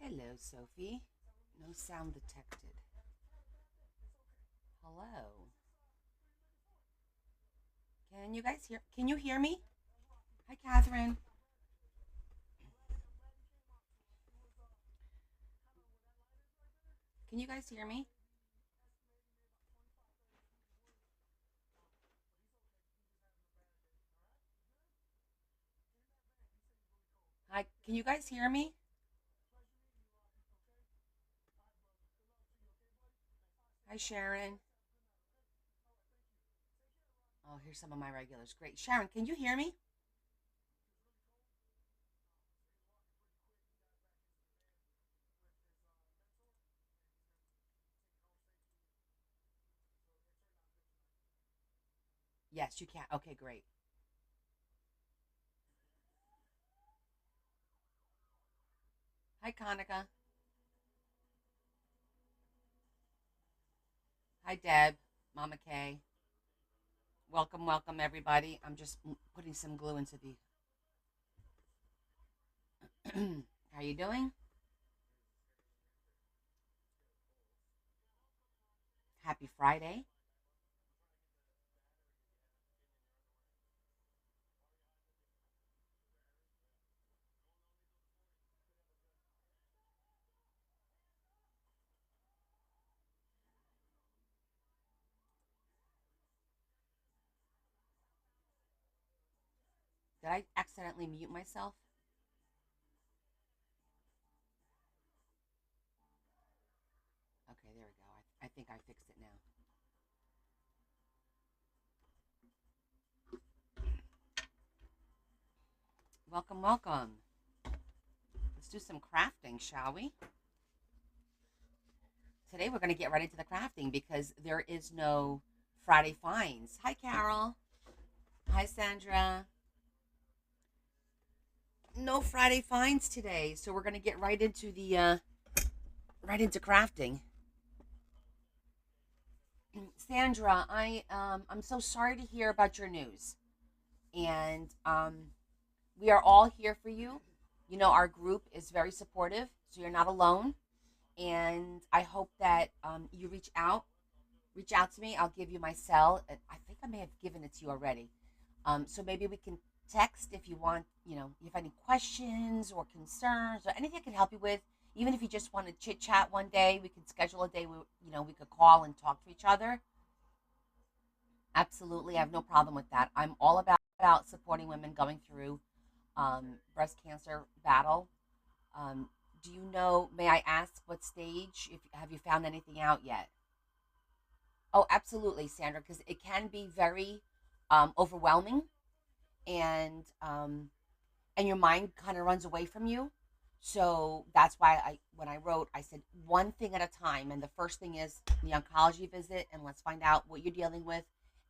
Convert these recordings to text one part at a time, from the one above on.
Hello, Sophie. No sound detected. Hello. Can you guys hear? Can you hear me? Hi, Catherine. Can you guys hear me? Hi. Can you guys hear me? Hi, Sharon. Oh, here's some of my regulars. Great. Sharon, can you hear me? Yes, you can. Okay, great. Hi, Kanika. Hi, Deb. Mama Kay. Welcome, welcome, everybody. I'm just putting some glue into the. How you doing? Happy Friday. Did I accidentally mute myself? Okay, there we go. I think I fixed it now. Welcome, welcome. Let's do some crafting, shall we? Today we're going to get right into the crafting because there is no Friday finds. Hi, Carol. Hi, Sandra. No Friday finds today, so we're going to get right into the right into crafting. Sandra, I'm so sorry to hear about your news, and we are all here for you. You know, our group is very supportive, so you're not alone. And I hope that you reach out to me. I'll give you my cell. I think I may have given it to you already. So maybe we can text if you want, if you have any questions or concerns or anything I can help you with. Even if you just want to chit chat one day, we can schedule a day where, we could call and talk to each other. Absolutely. I have no problem with that. I'm all about supporting women going through breast cancer battle. Do you know, may I ask what stage? If Have you found anything out yet? Oh, absolutely, Sandra, because it can be very overwhelming, and and your mind kind of runs away from you. So that's why when I wrote, I said one thing at a time. And the first thing is the oncology visit, and let's find out what you're dealing with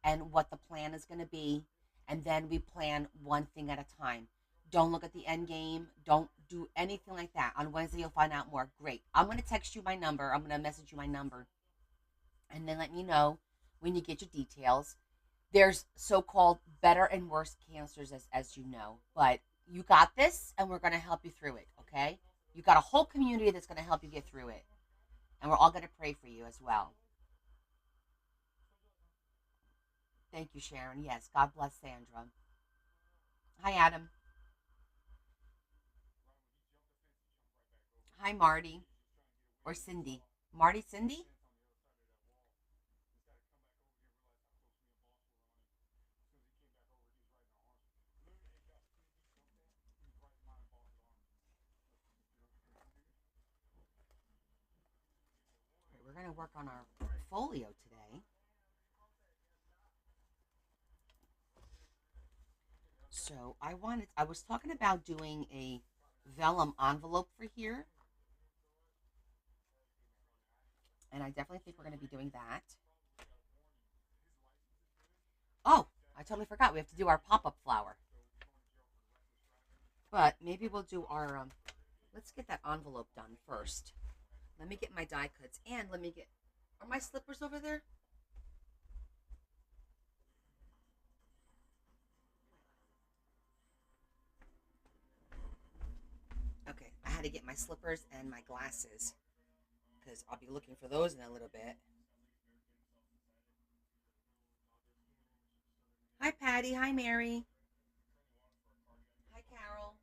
and what the plan is going to be. And then we plan one thing at a time. Don't look at the end game. Don't do anything like that. On Wednesday, you'll find out more. Great. I'm going to text you my number. I'm going to message you my number, and then let me know when you get your details. There's so-called better and worse cancers, as you know, but you got this, and we're going to help you through it. Okay, you got a whole community that's going to help you get through it, and we're all going to pray for you as well. Thank you, Sharon. Yes, God bless Sandra. Hi, Adam. Hi, Marty, or Cindy. Marty, Cindy. We're going to work on our folio today. So I was talking about doing a vellum envelope for here, and I definitely think we're going to be doing that. Oh, I totally forgot. We have to do our pop up flower. But maybe we'll do our. Let's get that envelope done first. Let me get my die cuts, and let me get. Are my slippers over there? Okay, I had to get my slippers and my glasses because I'll be looking for those in a little bit. Hi, Patty. Hi, Mary. Hi, Carol.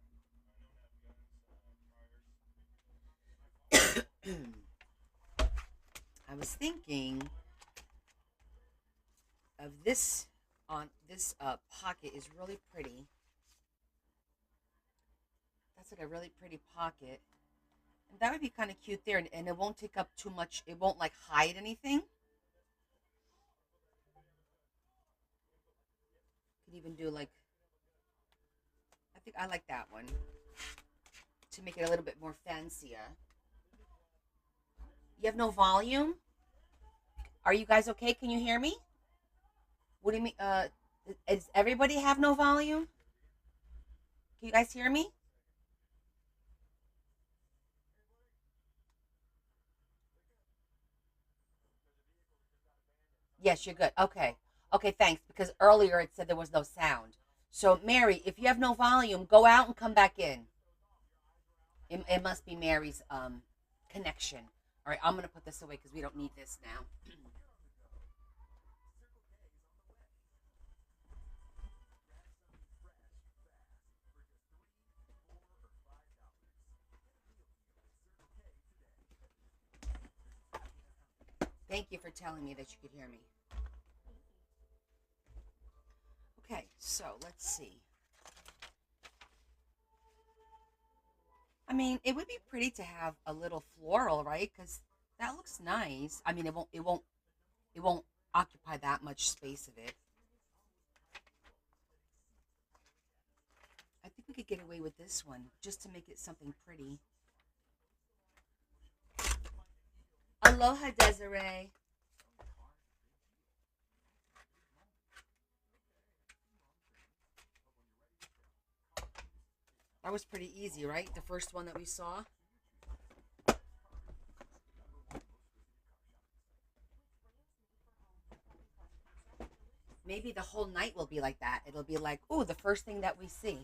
I was thinking of this on this pocket is really pretty. That's like a really pretty pocket. And that would be kind of cute there, and it won't take up too much. It won't like hide anything. Could even do like I think I like that one to make it a little bit more fancier. You have no volume? Are you guys okay? Can you hear me? What do you mean? Does everybody have no volume? Can you guys hear me? Yes, you're good. Okay. Okay, thanks. Because earlier it said there was no sound. So, Mary, if you have no volume, go out and come back in. It must be Mary's connection. All right, I'm going to put this away because we don't need this now. Thank you for telling me that you could hear me. Okay, so let's see. I mean, it would be pretty to have a little floral, right? Because that looks nice. I mean, it won't occupy that much space of it. I think we could get away with this one just to make it something pretty. Aloha, Desiree. That was pretty easy, right? The first one that we saw. Maybe the whole night will be like that. It'll be like, oh, the first thing that we see.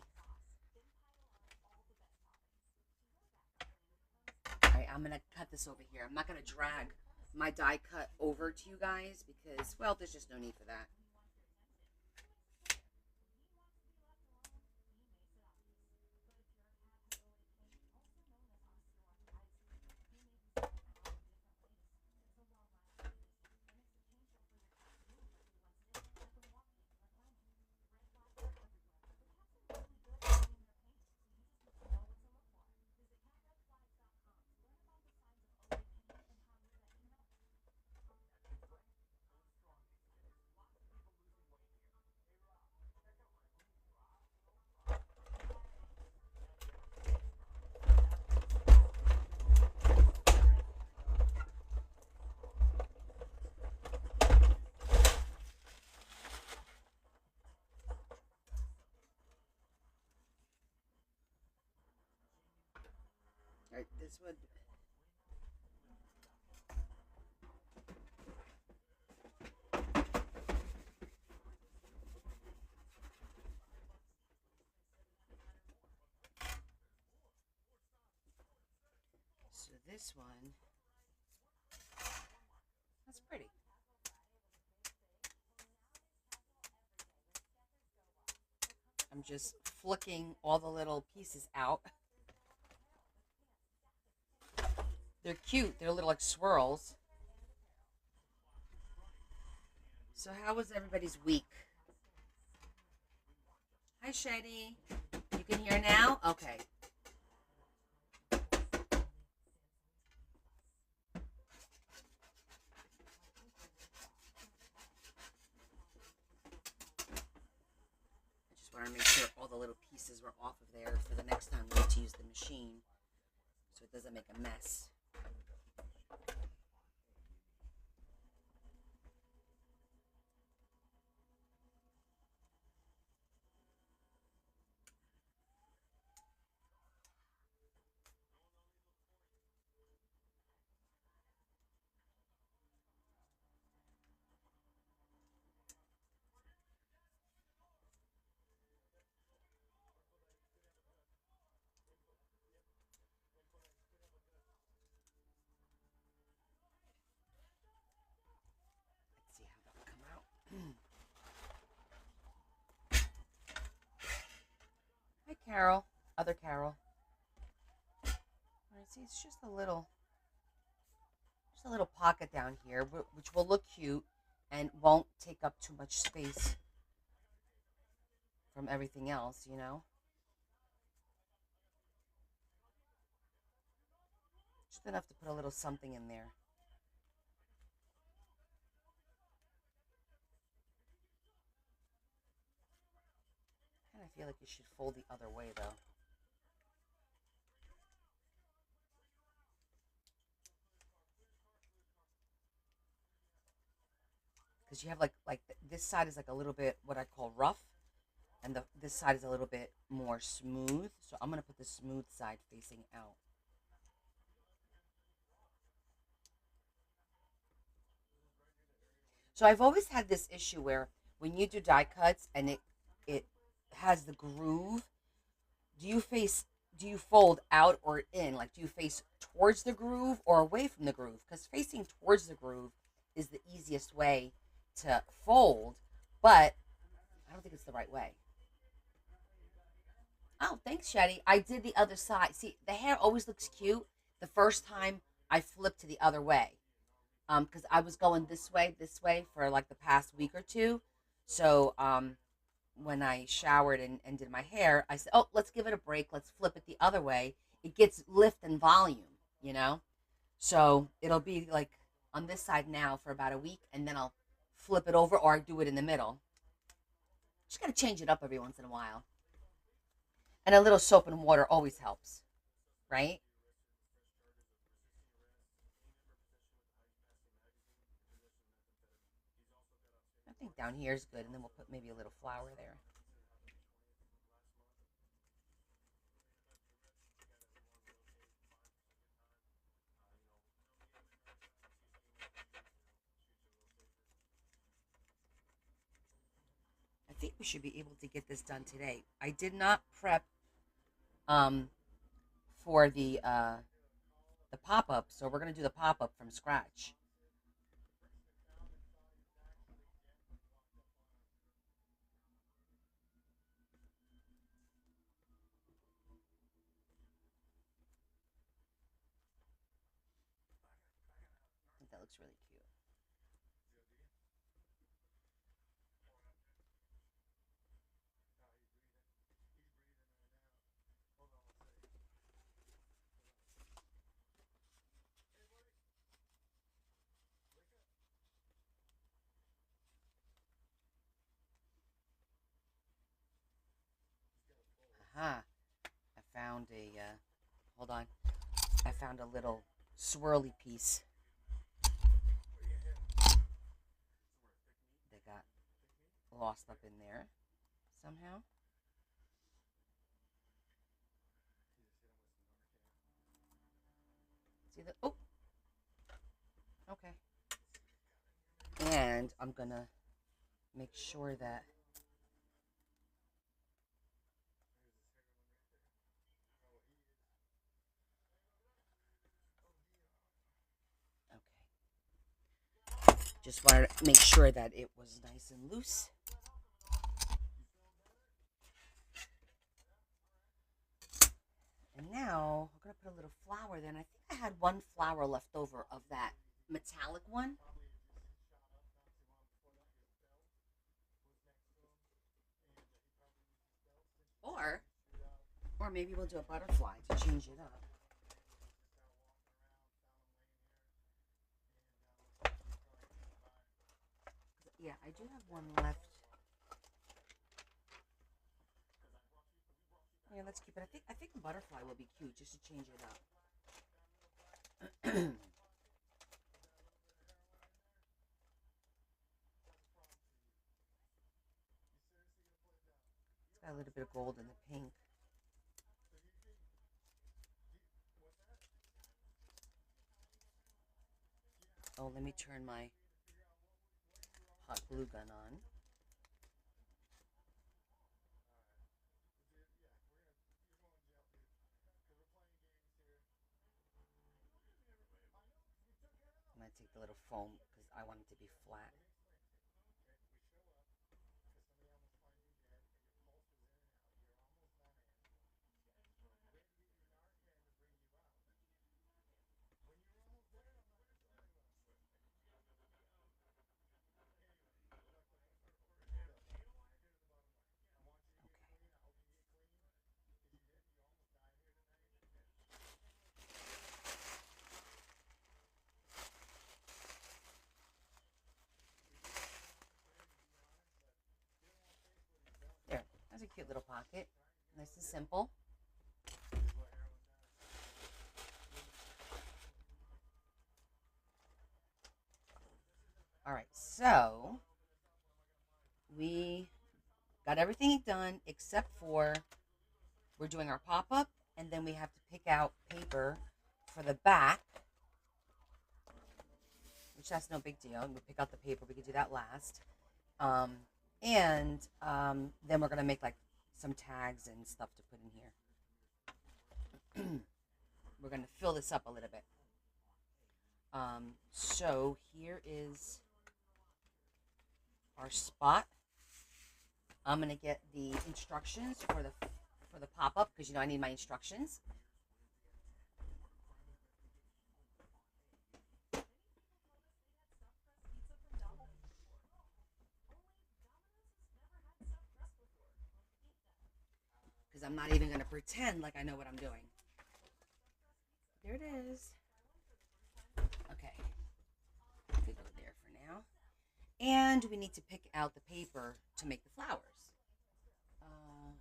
All right, I'm gonna cut this over here. I'm not gonna drag my die cut over to you guys because, well, there's just no need for that. All right, this would. So this one, that's pretty. I'm just flicking all the little pieces out. They're cute. They're little like swirls. So how was everybody's week? Hi, Shetty. You can hear now? Okay. I just want to make sure all the little pieces were off of there for the next time we need to use the machine so it doesn't make a mess. Carol. Other Carol. All right, see, it's just a little pocket down here, which will look cute and won't take up too much space from everything else, you know? Just enough to put a little something in there. I kind of feel like you should fold the other way, though. Because you have this side is like a little bit what I call rough, and this side is a little bit more smooth. So I'm gonna put the smooth side facing out. So I've always had this issue where when you do die cuts and it has the groove, do you face do you fold out or in? Like, do you face towards the groove or away from the groove? Because facing towards the groove is the easiest way to fold, but I don't think it's the right way. Oh, thanks, Shetty. I did the other side. See, the hair always looks cute the first time I flip to the other way. Because I was going this way for like the past week or two. So, when I showered and did my hair, I said, "Oh, let's give it a break. Let's flip it the other way. It gets lift and volume, you know." So it'll be like on this side now for about a week, and then I'll flip it over or I do it in the middle. Just gotta change it up every once in a while. And a little soap and water always helps, right? I think down here is good, and then we'll put maybe a little flour there. I think we should be able to get this done today. I did not prep um for the pop up, so we're gonna do the pop up from scratch. I think that looks really cute. Aha! I found a hold on. I found a little swirly piece that got lost up in there somehow. See the oh okay. And I'm gonna make sure that okay. Just wanted to make sure that it was nice and loose. And now I'm gonna put a little flour there. And I think I had one flour left over of that metallic one. Or maybe we'll do a butterfly to change it up. Yeah, I do have one left. Yeah, let's keep it. I think a butterfly will be cute just to change it up. It's got a little bit of gold in the pink. Oh, let me turn my hot glue gun on. I'm gonna take the little foam because I want it to be flat. cute little pocket. Nice and simple. All right, so we got everything done except for we're doing our pop up, and then we have to pick out paper for the back, which that's no big deal. We'll pick out the paper. We can do that last. Um, and then we're gonna make like some tags and stuff to put in here. We're gonna fill this up a little bit. So here is our spot. I'm gonna get the instructions for the pop up because you know I need my instructions. Because I'm not even gonna pretend like I know what I'm doing. There it is. Okay, we go there for now. And we need to pick out the paper to make the flowers. Uh,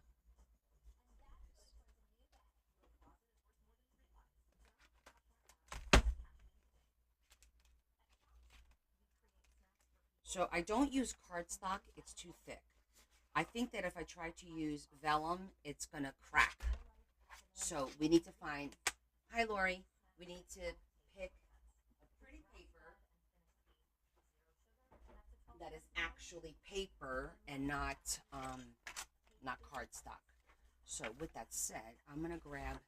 so I don't use cardstock, it's too thick. I think that if I try to use vellum, it's gonna crack. So we need to find, hi Lori, we need to pick a pretty paper that is actually paper and not cardstock. So with that said, I'm gonna grab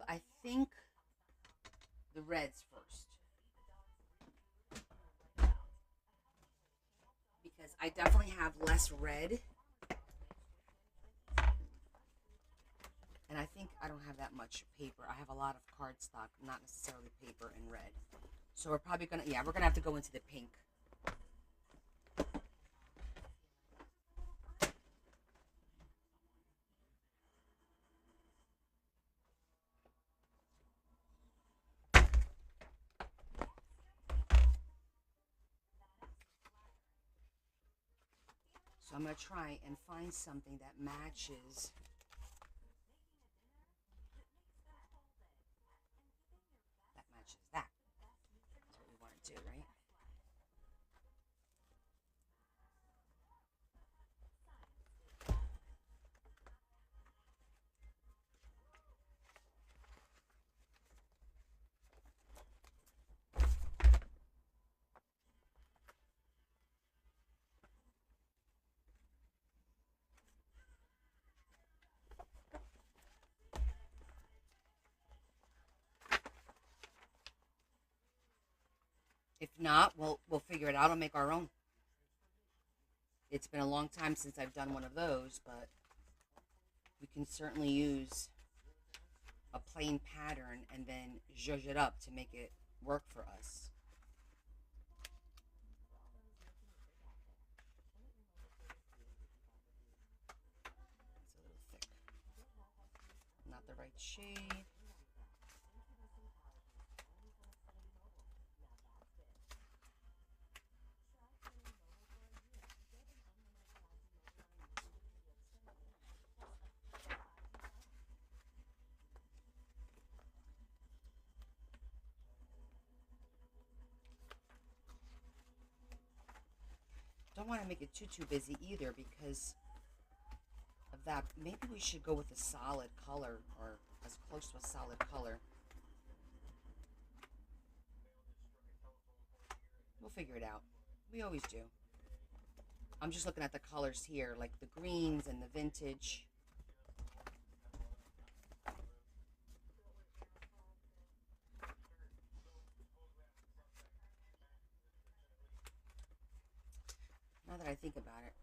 I think the reds first because I definitely have less red, and I think I don't have that much paper. I have a lot of cardstock, not necessarily paper and red. So we're probably gonna, yeah, we're gonna have to go into the pink. So I'm gonna try and find something that matches. That matches that. That's what we want to do, right? If not, we'll figure it out and make our own. It's been a long time since I've done one of those, but we can certainly use a plain pattern and then zhuzh it up to make it work for us. It's a little thick. Not the right shade. Don't want to make it too busy either because of that. Maybe we should go with a solid color or as close to a solid color. We'll figure it out. We always do. I'm just looking at the colors here, like the greens and the vintage. Now that I think about it.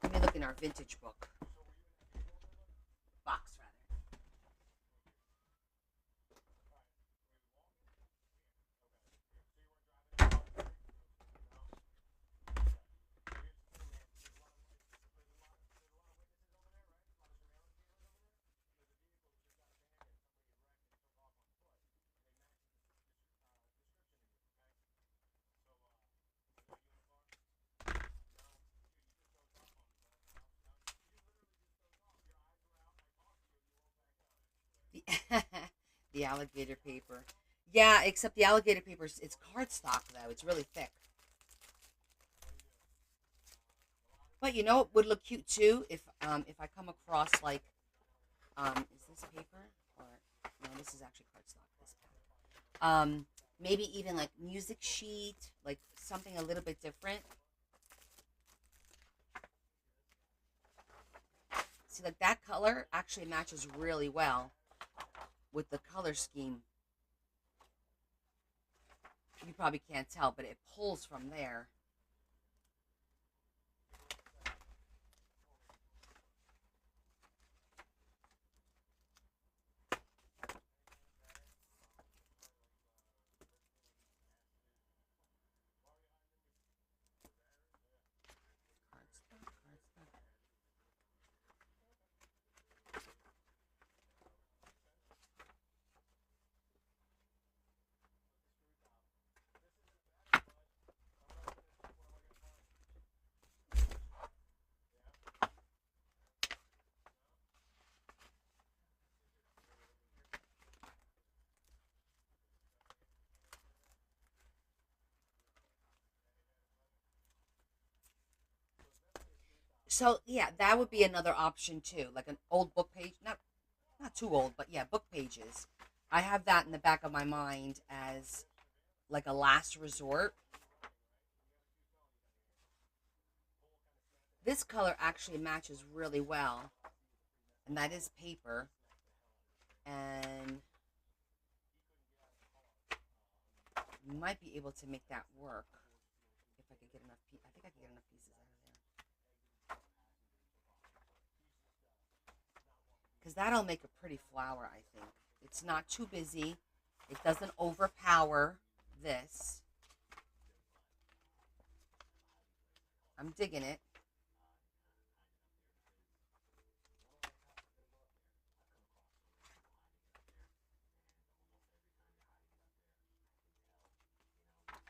Let me look in our vintage book. Box, rather. The alligator paper. Yeah, except the alligator paper, it's cardstock though. It's really thick. But you know what would look cute too if I come across like is this paper or no, this is actually cardstock, this pack. Maybe even like music sheet, like something a little bit different. See, like that color actually matches really well with the color scheme. You probably can't tell, but it pulls from there. Cardstock, cardstock. So yeah, that would be another option too, like an old book page, not too old, but yeah, book pages. I have that in the back of my mind as like a last resort. This color actually matches really well, and that is paper. And you might be able to make that work if I could get enough. I think I could get enough pieces out of there because that'll make a pretty flower. I think it's not too busy. It doesn't overpower this. I'm digging it.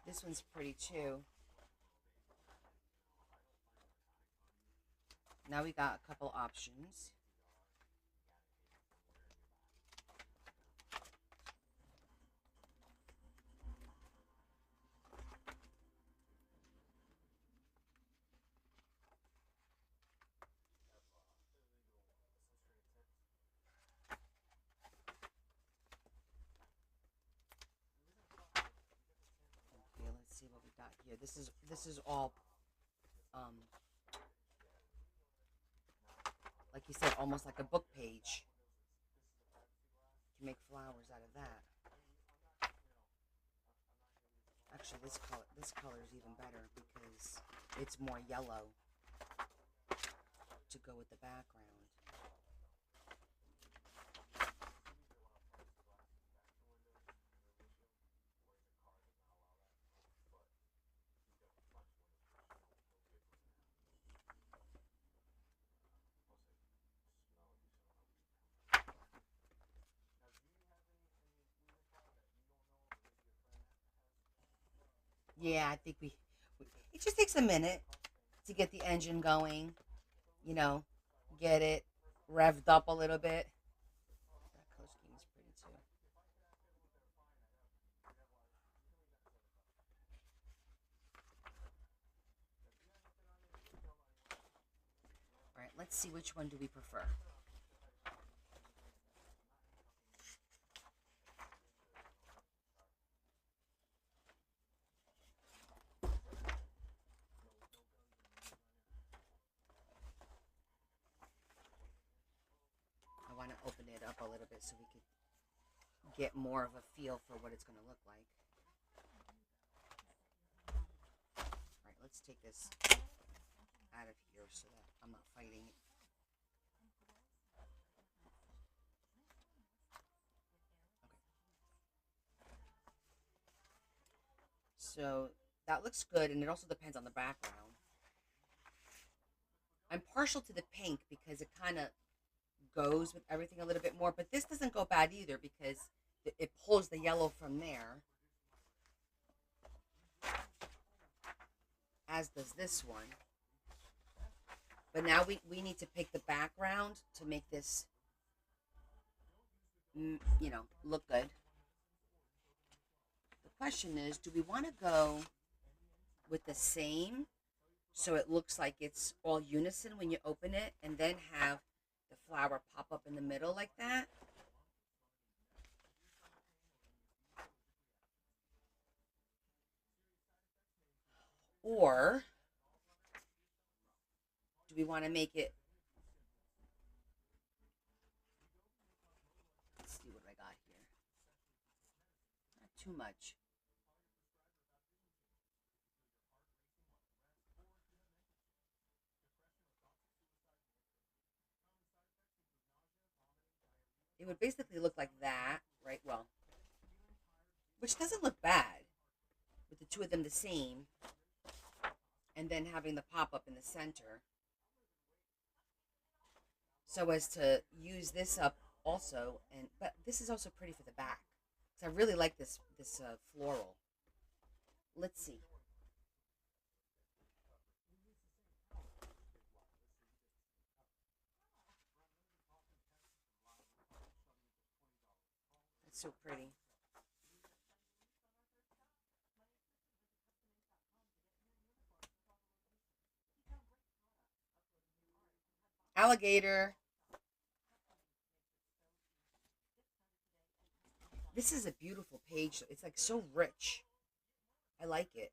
This one's pretty too. Now we got a couple options. Okay, let's see what we got here. This is all um like you said, almost like a book page. You can make flowers out of that. Actually, this color is even better because it's more yellow to go with the background. Yeah, I think it just takes a minute to get the engine going, you know, get it revved up a little bit. That color scheme is pretty too. All right, let's see which one do we prefer. I want to open it up a little bit so we could get more of a feel for what it's going to look like. All right, let's take this out of here so that I'm not fighting. So that looks good, and it also depends on the background. I'm partial to the pink because it kind of goes with everything a little bit more, but this doesn't go bad either because it pulls the yellow from there, as does this one. But now we need to pick the background to make this look good. The question is, do we want to go with the same so it looks like it's all unison when you open it and then have the flower pop up in the middle like that? Or do we want to make it, let's see what I got here. Not too much. It would basically look like that, right? Well, which doesn't look bad with the two of them the same, and then having the pop up in the center, so as to use this up also. And but this is also pretty for the back because I really like this floral. Let's see. It's so pretty. Alligator. This is a beautiful page. It's like so rich. I like it.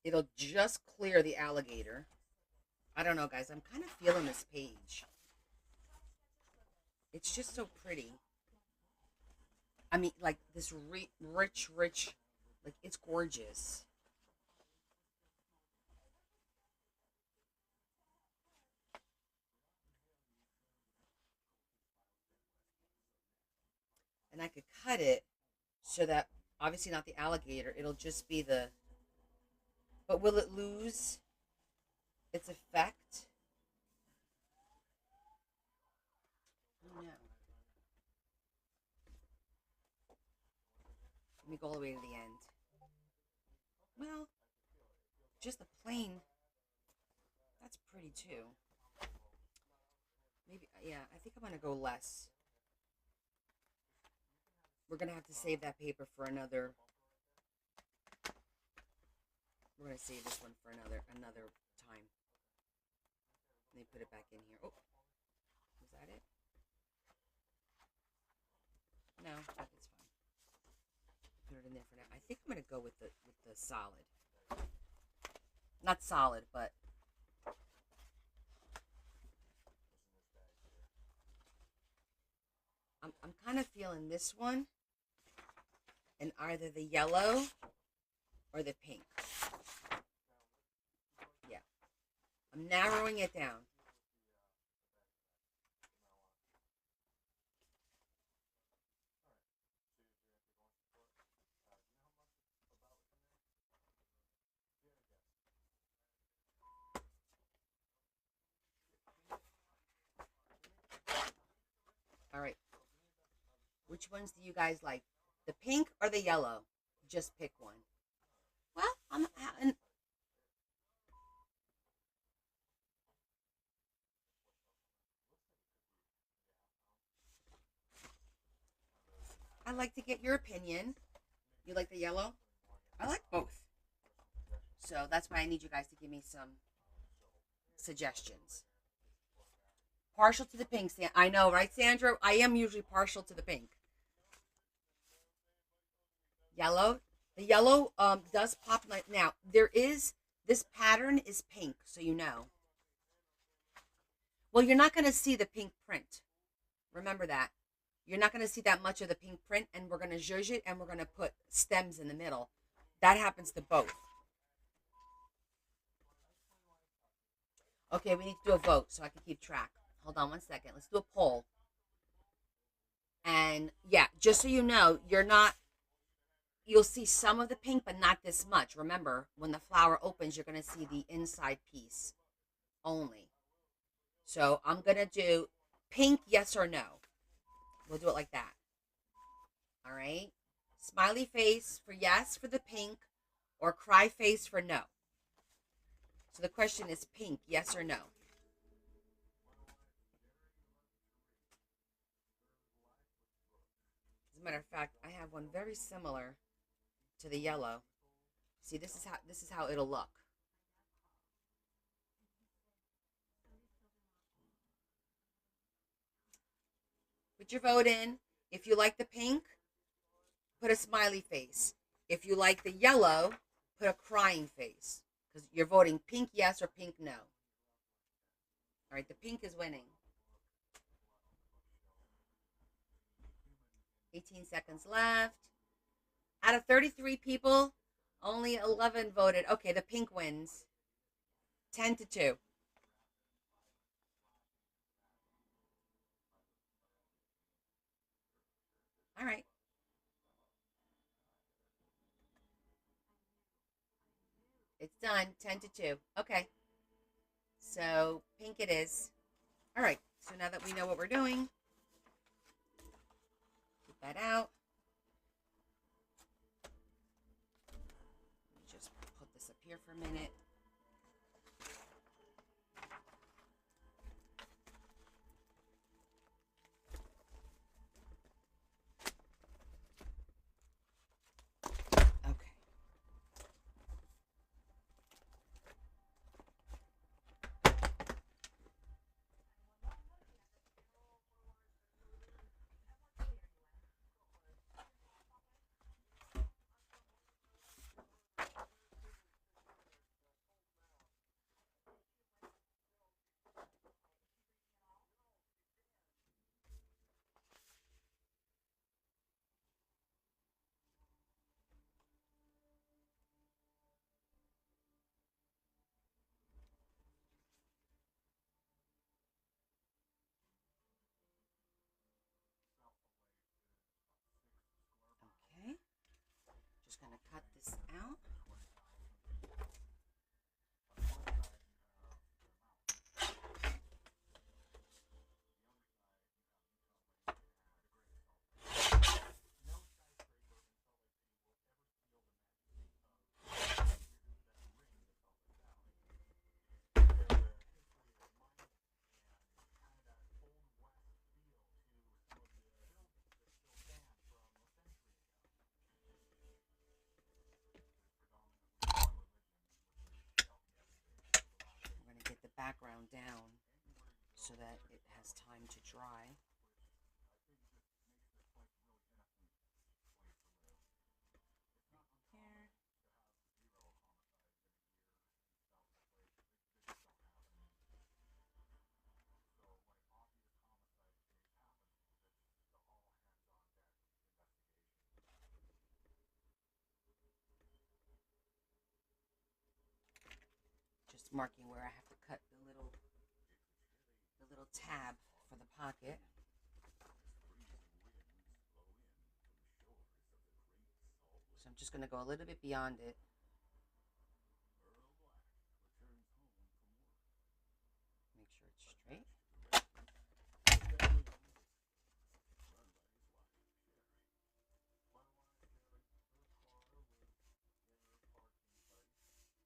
It'll just clear the alligator. I don't know, guys. I'm kind of feeling this page. It's just so pretty. I mean, like this rich, like it's gorgeous. And I could cut it so that obviously not the alligator. It'll just be the. But will it lose its effect? Oh no. Let me go all the way to the end. Well, just the plain. That's pretty too. Maybe, yeah, I think I'm going to go less. We're going to have to save that paper for another. We're going to save this one for another time. Let me put it back in here. Oh, was that it? No, that is fine. Put it in there for now. I think I'm going to go with the solid. Not solid, but I'm kind of feeling this one in either the yellow or the pink. Yeah, I'm narrowing it down. All right, which ones do you guys like? The pink or the yellow? Just pick one. Well, I like to get your opinion. You like the yellow? I like both. So that's why I need you guys to give me some suggestions. Partial to the pink. I know, right, Sandra? I am usually partial to the pink. Yellow. The yellow does pop like now. There is this pattern is pink, so you know. Well, you're not going to see the pink print. Remember that. You're not going to see that much of the pink print, and we're going to zhuzh it, and we're going to put stems in the middle. That happens to both. Okay, we need to do a vote so I can keep track. Hold on 1 second. Let's do a poll. And yeah, just so you know, you'll see some of the pink, but not this much. Remember, when the flower opens, you're going to see the inside piece only. So I'm going to do pink, yes or no. We'll do it like that. All right. Smiley face for yes for the pink, or cry face for no. So the question is pink, yes or no. As a matter of fact, I have one very similar to the yellow. See, this is how it'll look. Put your vote in. If you like the pink, put a smiley face. If you like the yellow, put a crying face. Because you're voting pink yes or pink no. All right, the pink is winning. 18 seconds left. Out of 33 people, only 11 voted. Okay, the pink wins. 10-2. All right. It's done. 10-2. Okay. So pink it is. All right. So now that we know what we're doing, get that out. Let me just put this up here for a minute. Okay. Okay. Just going to cut this out. We're going to get the background down so that it has time to dry. Here. Just marking where I have to cut the little tab for the pocket. So I'm just going to go a little bit beyond it. Make sure it's straight.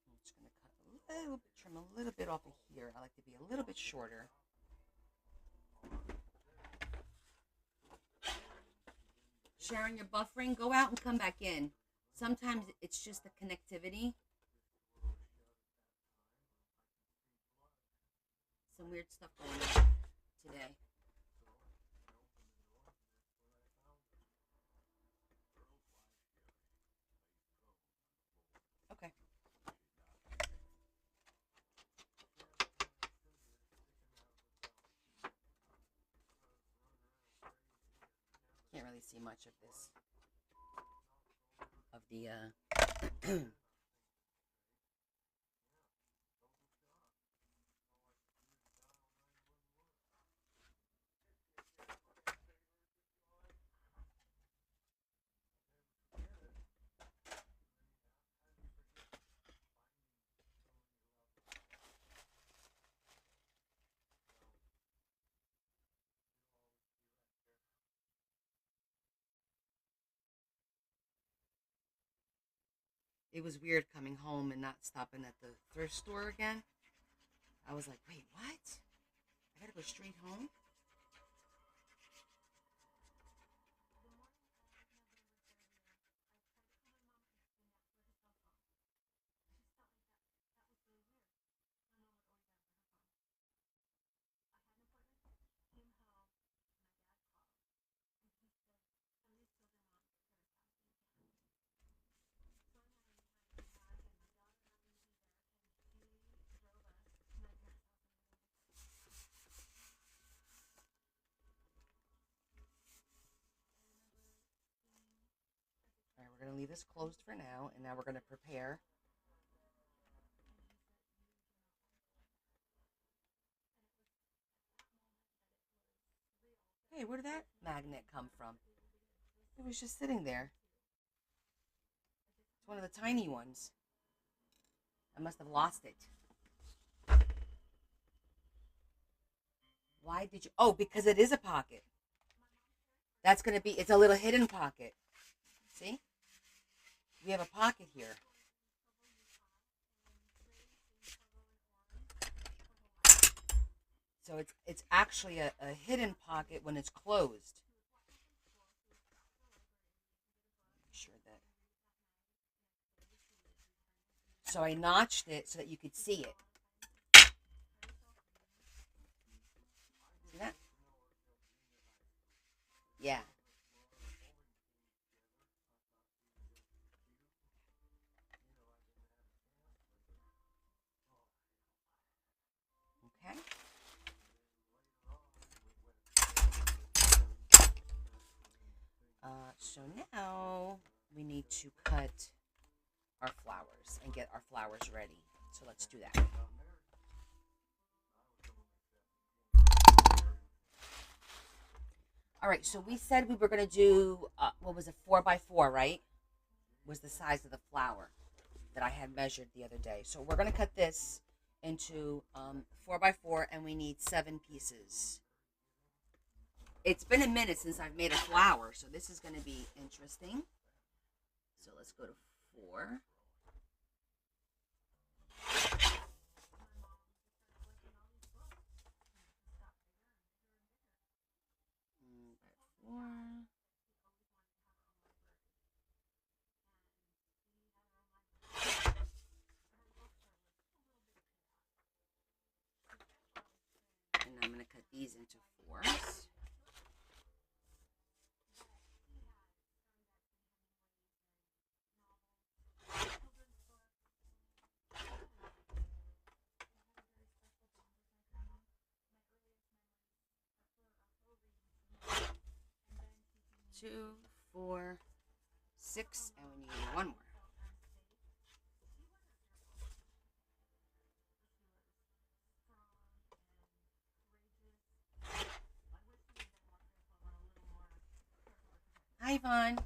I'm just going to cut a little bit, trim a little bit off of here. I like to be a little bit shorter. Sharon, you're buffering. Go out and come back in. Sometimes it's just the connectivity. Some weird stuff going on today. Okay. Can't really see much of this. Of the It was weird coming home and not stopping at the thrift store again. I was like, wait, what? I gotta go straight home? All right, we're gonna leave this closed for now, and now we're gonna prepare. Hey, where did that magnet come from? It was just sitting there. It's one of the tiny ones. I must have lost it. Why did you? Oh, because it is a pocket. That's gonna be. It's a little hidden pocket. See, we have a pocket here. So it's actually a hidden pocket when it's closed. Make sure that. So I notched it so that you could see it. See that? Yeah. Okay. So now we need to cut our flowers and get our flowers ready. So let's do that. All right, so we said we were going to do, what was it, 4 by 4, right? Was the size of the flower that I had measured the other day. So we're going to cut this into 4 by 4, and we need 7 pieces. It's been a minute since I've made a flower, so this is going to be interesting. So let's go to 4. By 4. And I'm going to cut these into 4s. Two, 4, 6, and we need one more. Hi, Yvonne.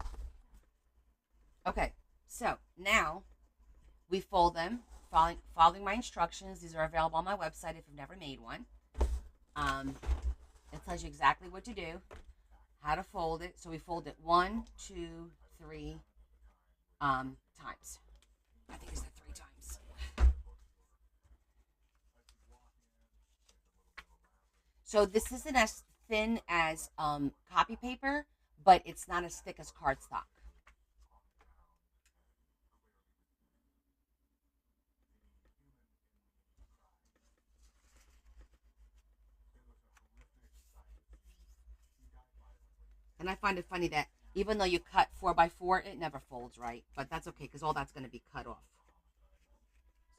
Okay, so now we fold them, following my instructions. These are available on my website if you've never made one. It tells you exactly what to do, how to fold it. So we fold it 1, 2, 3 times. I think it's the 3 times. So this isn't as thin as copy paper, but it's not as thick as cardstock. And I find it funny that even though you cut 4 by 4, it never folds right. But that's okay because all that's going to be cut off.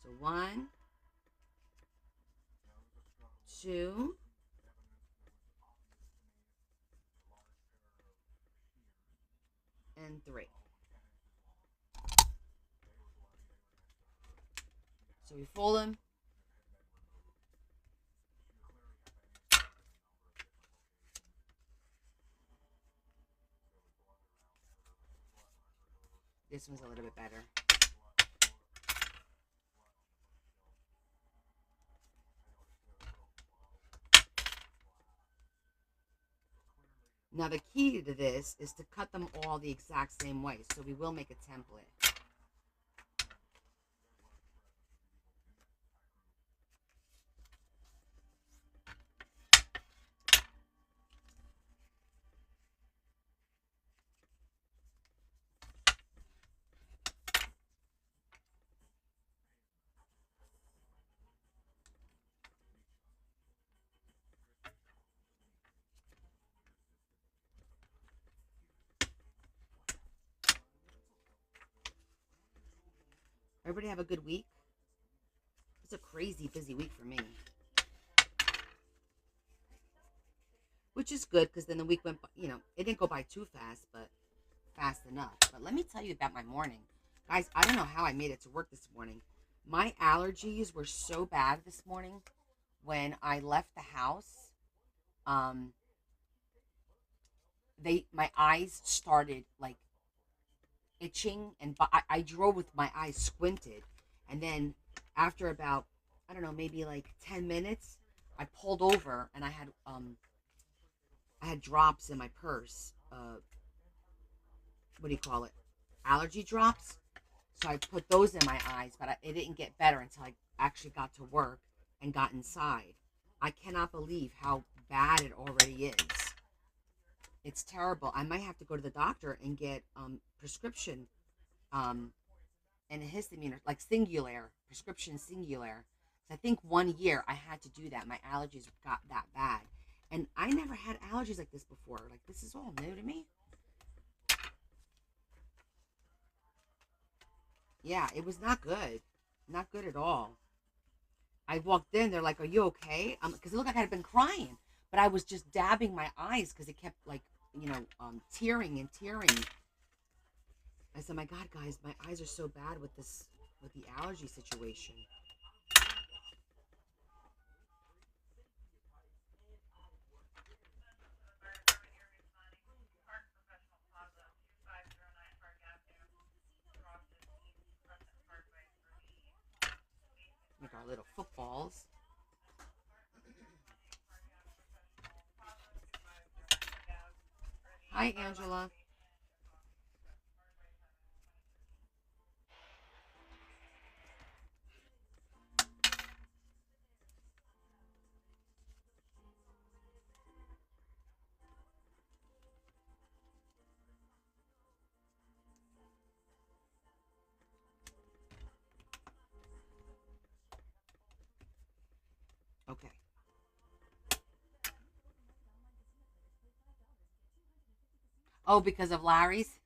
So 1, 2, and 3. So we fold them. This one's a little bit better. Now the key to this is to cut them all the exact same way. So we will make a template. Everybody have a good week? It's a crazy busy week for me, which is good because then the week went by, it didn't go by too fast, but fast enough. But let me tell you about my morning. Guys, I don't know how I made it to work this morning. My allergies were so bad this morning when I left the house. Um, my eyes started like itching, and I drove with my eyes squinted, and then after about, I don't know, maybe like 10 minutes, I pulled over and I had drops in my purse. What do you call it? Allergy drops. So I put those in my eyes, but it didn't get better until I actually got to work and got inside. I cannot believe how bad it already is. It's terrible. I might have to go to the doctor and get prescription um, and a histamine, like Singular, prescription Singular. I think 1 year I had to do that. My allergies got that bad. And I never had allergies like this before. Like, this is all new to me. Yeah, it was not good. Not good at all. I walked in, they're like, "Are you okay?" Because it looked like I had been crying. But I was just dabbing my eyes because it kept, like, tearing and tearing. I said, "My God, guys, my eyes are so bad with the allergy situation." Like our little footballs. Hi, Angela. Okay. Oh, because of Larry's?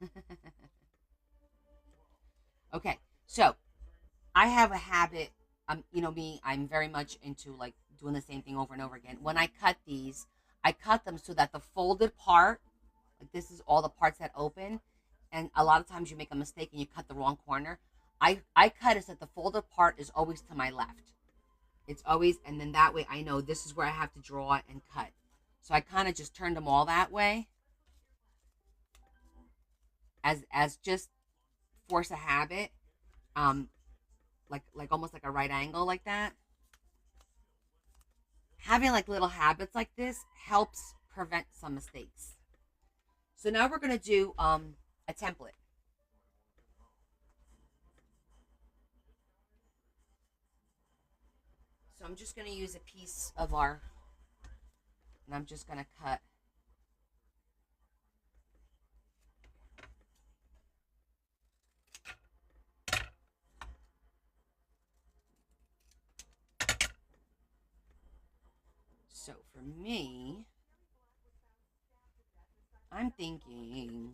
Okay. So, I have a habit. Me, I'm very much into like doing the same thing over and over again. When I cut these, I cut them so that the folded part, like this is all the parts that open, and a lot of times you make a mistake and you cut the wrong corner. I cut it so that the folded part is always to my left. It's always, and then that way I know this is where I have to draw and cut. So I kind of just turned them all that way, as just force a habit, um, like almost like a right angle like that. Having like little habits like this helps prevent some mistakes. So now we're gonna do a template. So I'm just gonna use a piece of our, and I'm just gonna cut. So for me, I'm thinking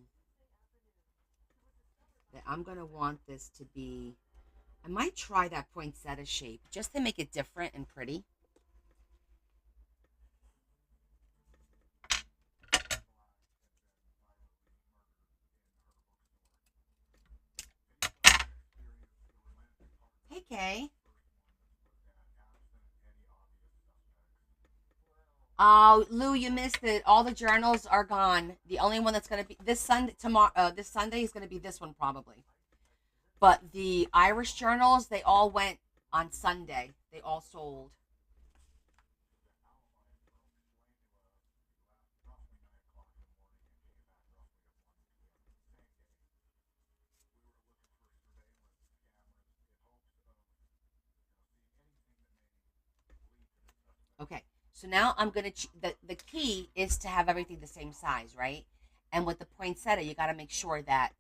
that I'm gonna want this to be. I might try that poinsettia shape just to make it different and pretty. Hey, Kay. Oh, Lou, you missed it. All the journals are gone. The only one that's gonna be this Sunday tomorrow. This Sunday is gonna be this one probably. But the Irish journals, they all went on Sunday. They all sold. Okay. So now I'm gonna the key is to have everything the same size, right? And with the poinsettia, you got to make sure that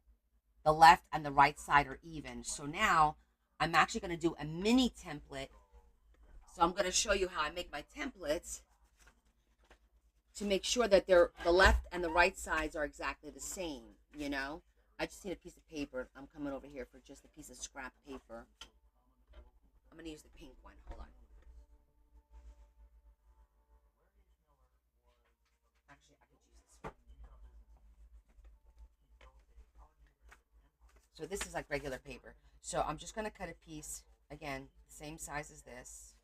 the left and the right side are even. So now I'm actually going to do a mini template. So I'm going to show you how I make my templates to make sure that they're the left and the right sides are exactly the same, you know? I just need a piece of paper. I'm coming over here for just a piece of scrap paper. I'm gonna use the pink one. Hold on. Actually, I could use this one. So this is like regular paper. So I'm just gonna cut a piece again, same size as this.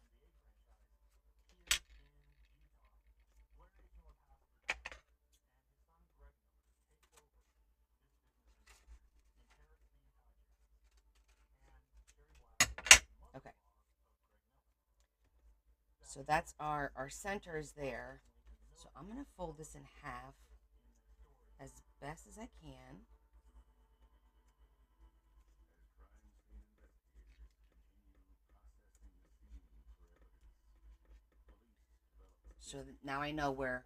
Okay. So that's our center is there. So I'm gonna fold this in half as best as I can. So now I know where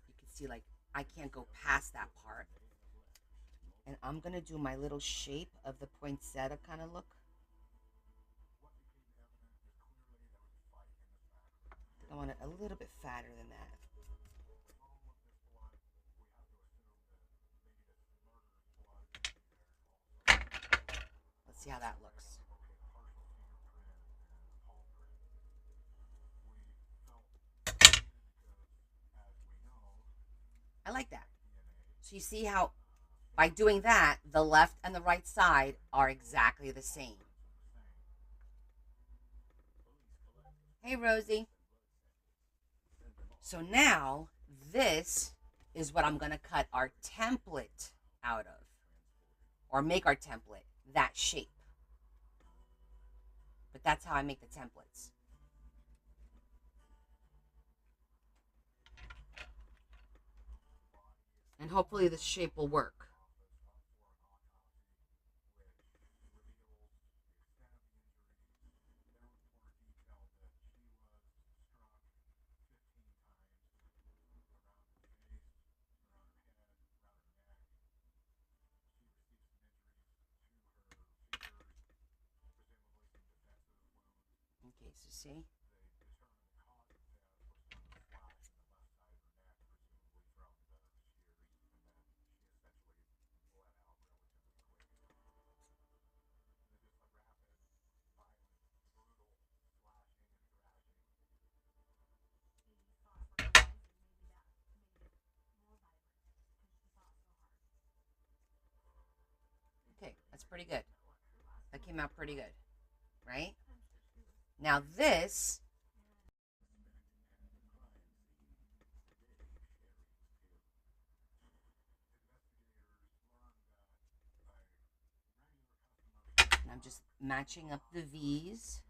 you can see, like, I can't go past that part. And I'm gonna do my little shape of the poinsettia kind of look. I want it a little bit fatter than that. Let's see how that looks. I like that. So you see how by doing that, the left and the right side are exactly the same. Hey, Rosie. So now this is what I'm going to cut our template out of, or make our template that shape. But that's how I make the templates. And hopefully this shape will work. Okay, so see? Okay, that's pretty good. That came out pretty good, right? Now this, and I'm just matching up the V's.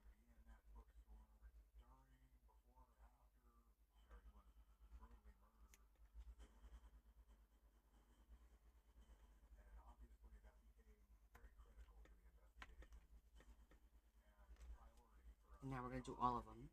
And now we're going to do all of them.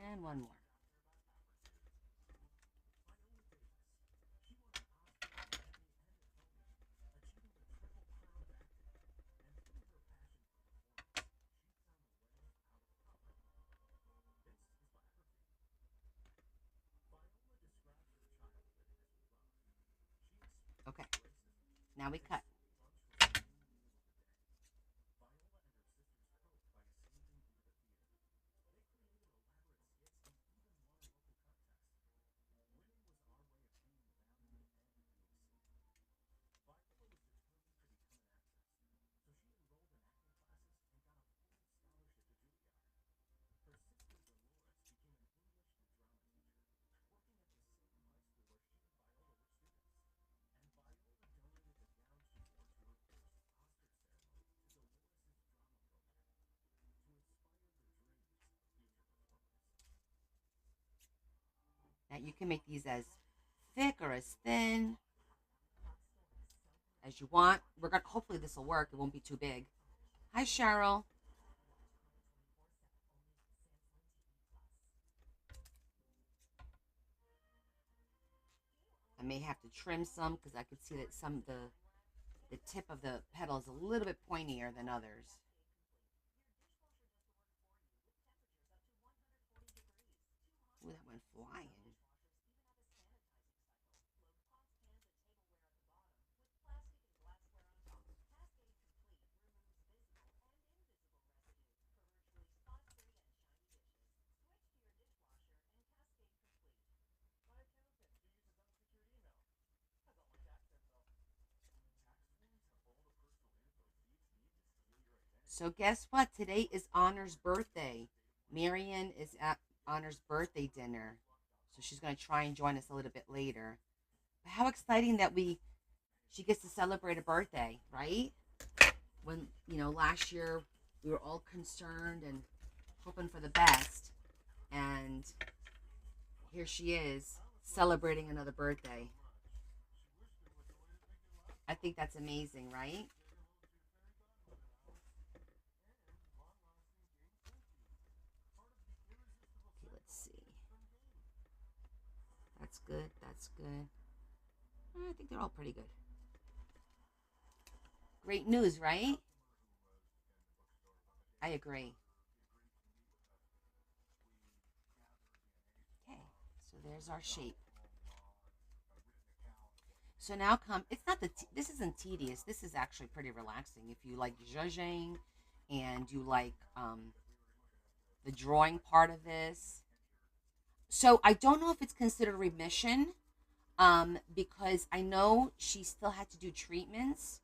And one more. Okay. Now we cut. Now you can make these as thick or as thin as you want. We're gonna hopefully this will work. It won't be too big. Hi Cheryl. I may have to trim some because I could see that some of the tip of the petal is a little bit pointier than others. Ooh, that went flying. So guess what? Today is Honor's birthday. Marion is at Honor's birthday dinner. So she's going to try and join us a little bit later. But how exciting that she gets to celebrate a birthday, right? When, last year we were all concerned and hoping for the best. And here she is celebrating another birthday. I think that's amazing, right? Okay, let's see. That's good. That's good. I think they're all pretty good. Great news, right? I agree. Okay, so there's our shape. So now it's not this isn't tedious. This is actually pretty relaxing. If you like zhuzhing and you like the drawing part of this. So I don't know if it's considered remission because I know she still had to do treatments.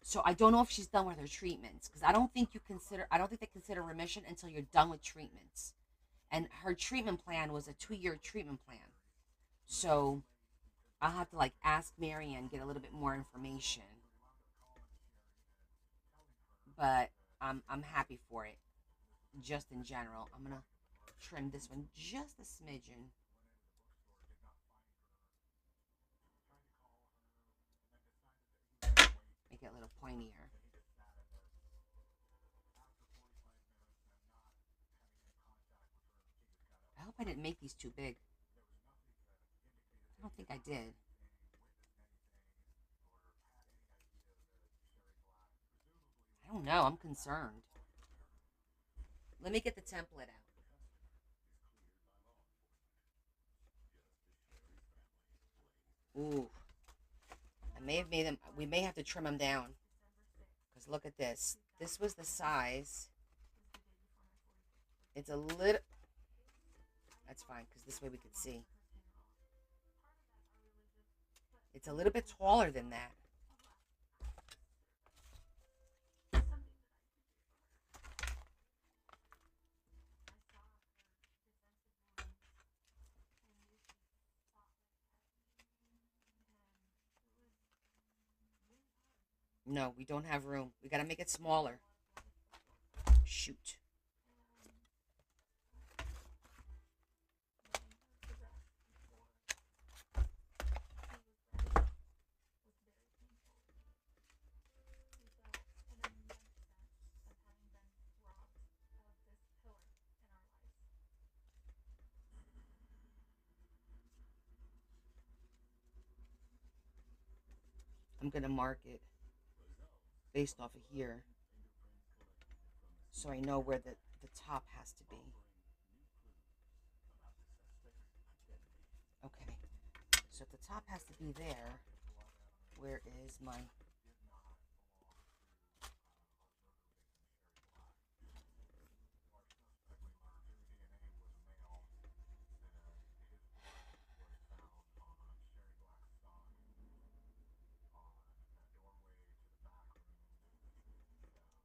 So I don't know if she's done with her treatments because I don't think they consider remission until you're done with treatments. And her treatment plan was a 2-year treatment plan. So I'll have to like ask Marianne, get a little bit more information. But I'm happy for it. Just in general, I'm gonna trim this one just a smidgen. Make it a little pointier. I hope I didn't make these too big. I don't think I did. I don't know. I'm concerned. Let me get the template out. Ooh, I may have made them. We may have to trim them down because look at this. This was the size. It's a little. That's fine because this way we could see. It's a little bit taller than that. No, we don't have room. We got to make it smaller. Shoot. I'm going to mark it based off of here so I know where the top has to be. Okay. So if the top has to be there, Where is my?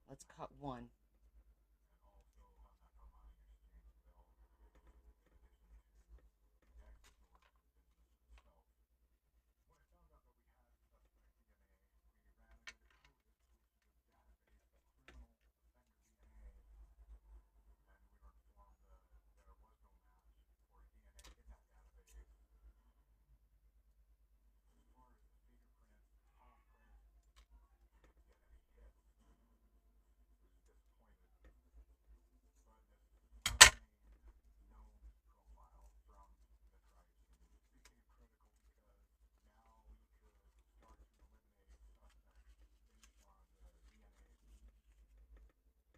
Let's cut one.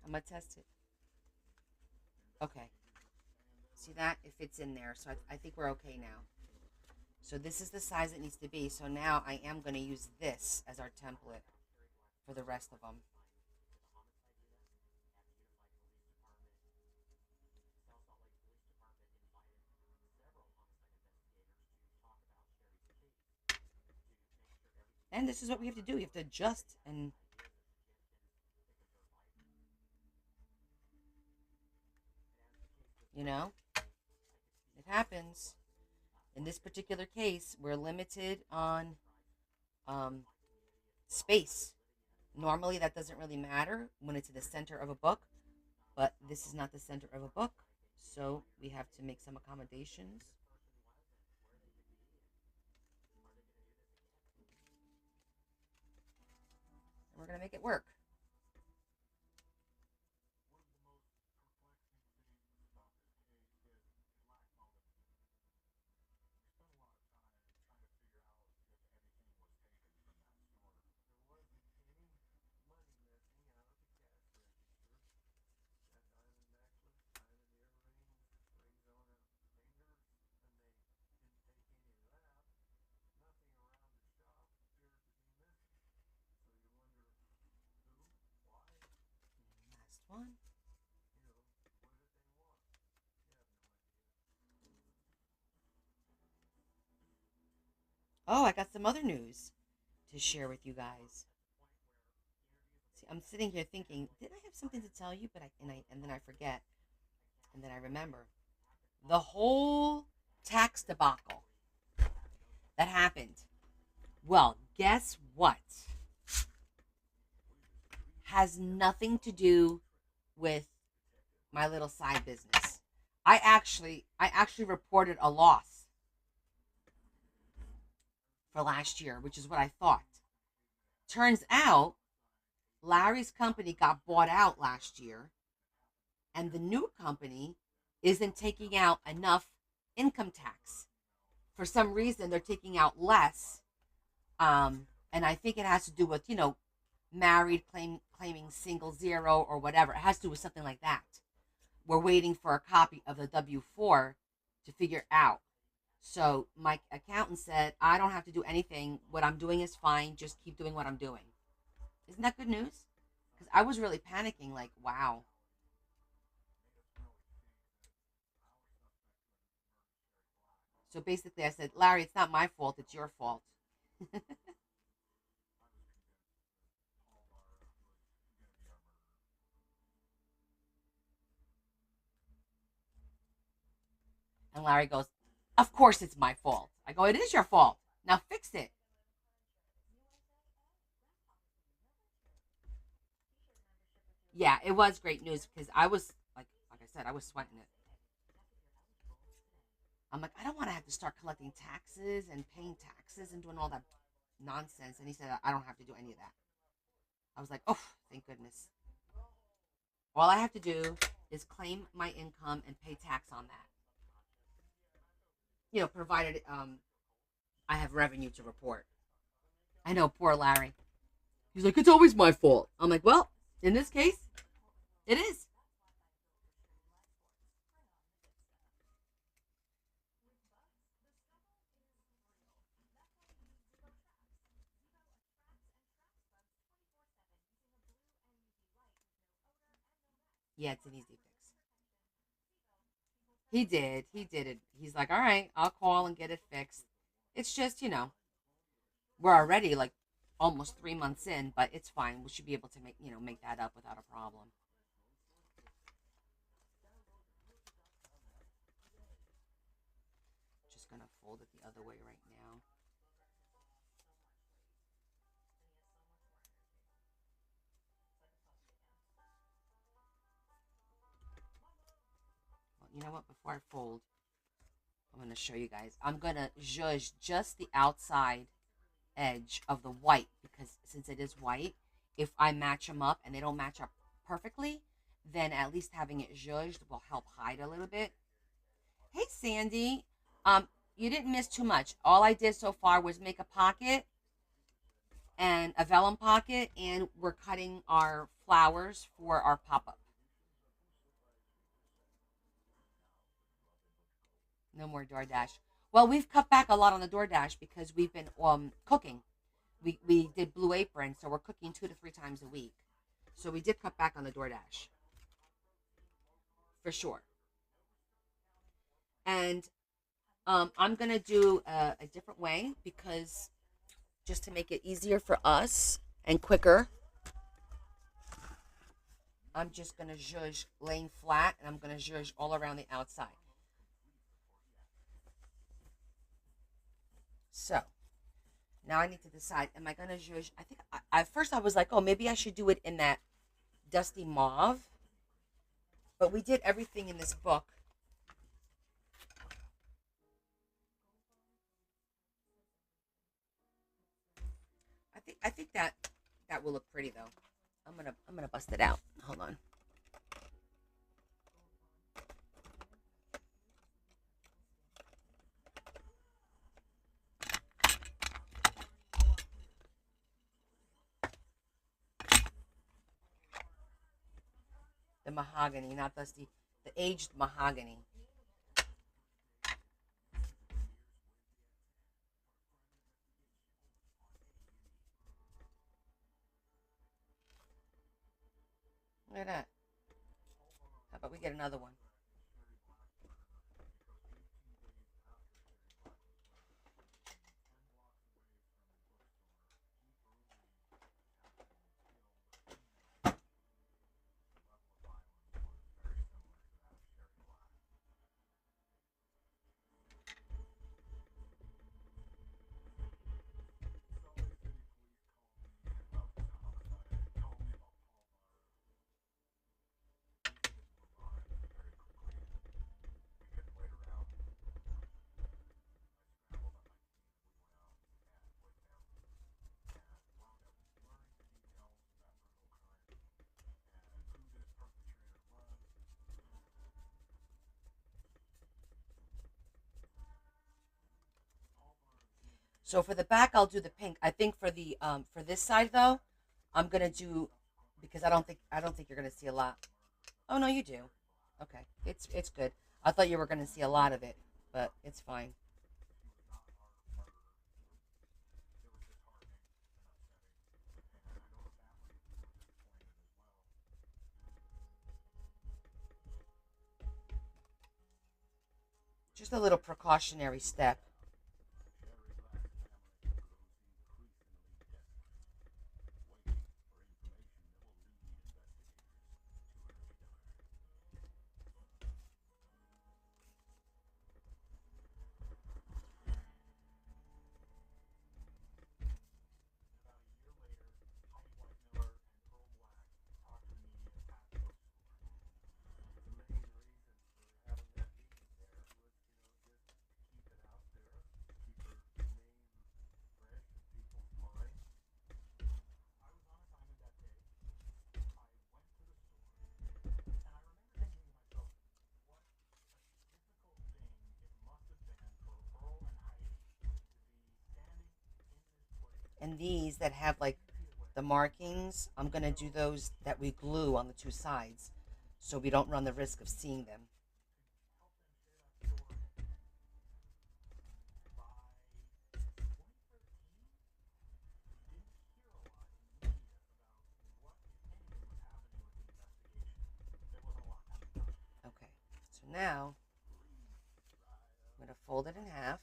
I'm gonna test it. Okay. See that? It fits in there. So I think we're okay now. So this is the size it needs to be. So now I am going to use this as our template for the rest of them. And this is what we have to do. You have to adjust and, you know, it happens. In this particular case, we're limited on um, space. Normally, that doesn't really matter when it's in the center of a book, but this is not the center of a book. So we have to make some accommodations. And we're going to make it work. Last one. Oh, I got some other news to share with you guys. See, I'm sitting here thinking, did I have something to tell you? But and then I forget, and then I remember the whole tax debacle that happened. Well, guess what? Has nothing to do with my little side business. I actually reported a loss for last year, which is what I thought. Turns out Larry's company got bought out last year, and the new company isn't taking out enough income tax. For some reason, they're taking out less. And I think it has to do with, married claiming single zero or whatever. It has to do with something like that. We're waiting for a copy of the W-4 to figure out. So my accountant said, I don't have to do anything. What I'm doing is fine. Just keep doing what I'm doing. Isn't that good news? Because I was really panicking, like, wow. So basically, I said, Larry, it's not my fault. It's your fault. And Larry goes, of course it's my fault. I go, it is your fault. Now fix it. Yeah, it was great news because I was like I said, I was sweating it. I'm like, I don't want to have to start collecting taxes and paying taxes and doing all that nonsense. And he said, I don't have to do any of that. I was like, oh, thank goodness. All I have to do is claim my income and pay tax on that. Provided I have revenue to report. I know, poor Larry. He's like, it's always my fault. I'm like, well, in this case, it is. Yeah, it's an easy fix. He did. He did it. He's like, all right, I'll call and get it fixed. It's just, we're already like almost 3 months in, but it's fine. We should be able to make that up without a problem. Just gonna fold it the other way right now. Well, you know what? Before I fold, I'm gonna show you guys. I'm gonna zhuzh just the outside edge of the white because since it is white, if I match them up and they don't match up perfectly, then at least having it zhuzhed will help hide a little bit. Hey, Sandy. You didn't miss too much. All I did so far was make a pocket and a vellum pocket, and we're cutting our flowers for our pop up. No more DoorDash. Well, we've cut back a lot on the DoorDash because we've been cooking. We did Blue Apron, so we're cooking 2 to 3 times a week. So we did cut back on the DoorDash for sure. And I'm gonna do a different way because just to make it easier for us and quicker, I'm just gonna zhuzh laying flat, and I'm gonna zhuzh all around the outside. So now I need to decide: am I gonna zhuzh? I think at first I was like, oh, maybe I should do it in that dusty mauve, but we did everything in this book. I think that will look pretty though. I'm gonna bust it out. Hold on. The mahogany, not dusty. The aged mahogany. Look at that. How about we get another one? So for the back, I'll do the pink. I think for this side though, I'm gonna do because I don't think you're gonna see a lot. Oh no, you do. Okay, it's good. I thought you were gonna see a lot of it, but it's fine. Just a little precautionary step. And these that have like the markings, I'm gonna do those that we glue on the two sides, so we don't run the risk of seeing them. Now, I'm going to fold it in half.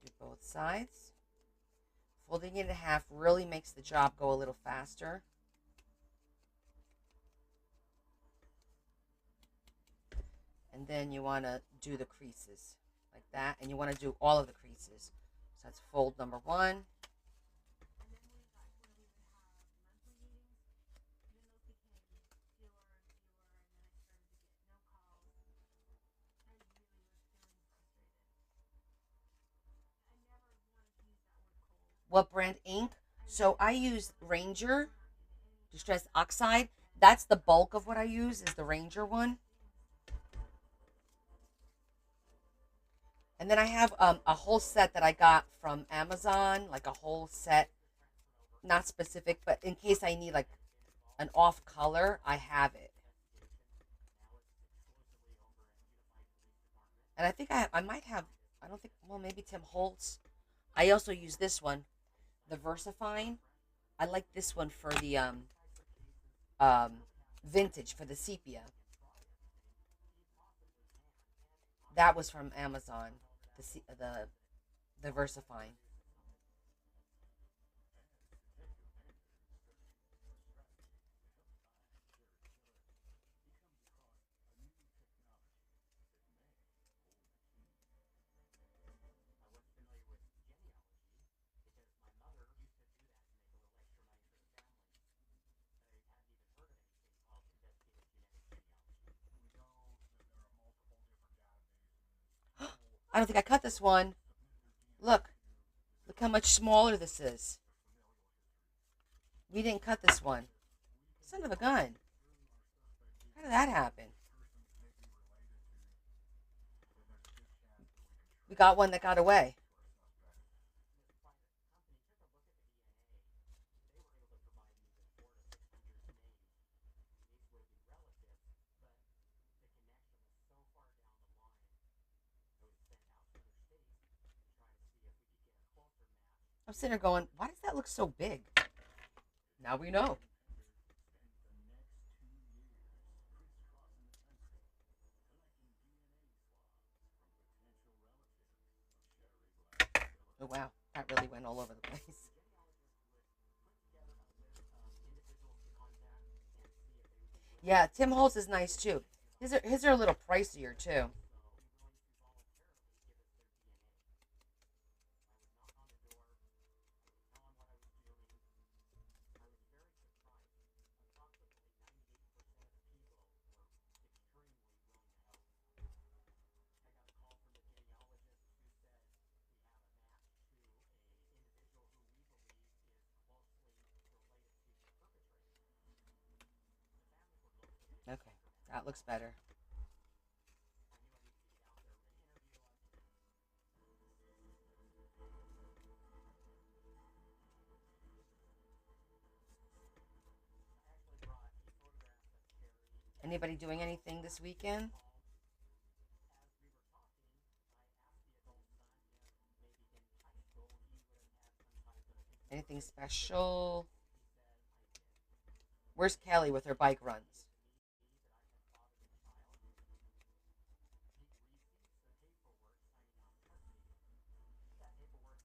Do both sides. Folding it in half really makes the job go a little faster. And then you want to do the creases like that. And you want to do all of the creases. So that's fold number one. What brand ink? So I use Ranger Distress Oxide. That's the bulk of what I use is the Ranger one. And then I have a whole set that I got from Amazon, like a whole set, not specific, but in case I need like an off color, I have it. And I think I might have, I don't think, well, maybe Tim Holtz. I also use this one, the Versifine. I like this one for the um vintage for the sepia. That was from Amazon. The Versifine. I don't think I cut this one. Look, look how much smaller this is. We didn't cut this one. Son of a gun. How did that happen? We got one that got away. I'm sitting there going, why does that look so big? Now we know. Oh, wow. That really went all over the place. Yeah, Tim Holtz is nice too. His are a little pricier too. Okay, that looks better. Anybody doing anything this weekend? Anything special? Where's Kelly with her bike runs?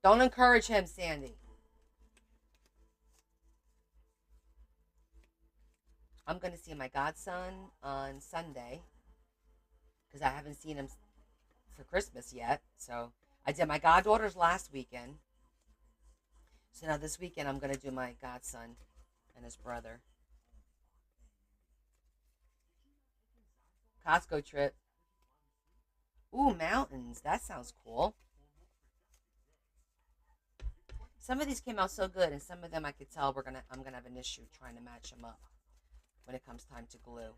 Don't encourage him, Sandy. I'm going to see my godson on Sunday because I haven't seen him for Christmas yet. So I did my goddaughter's last weekend. So now this weekend I'm going to do my godson and his brother. Costco trip. Ooh, mountains. That sounds cool. Some of these came out so good, and some of them I could tell I'm gonna have an issue trying to match them up when it comes time to glue.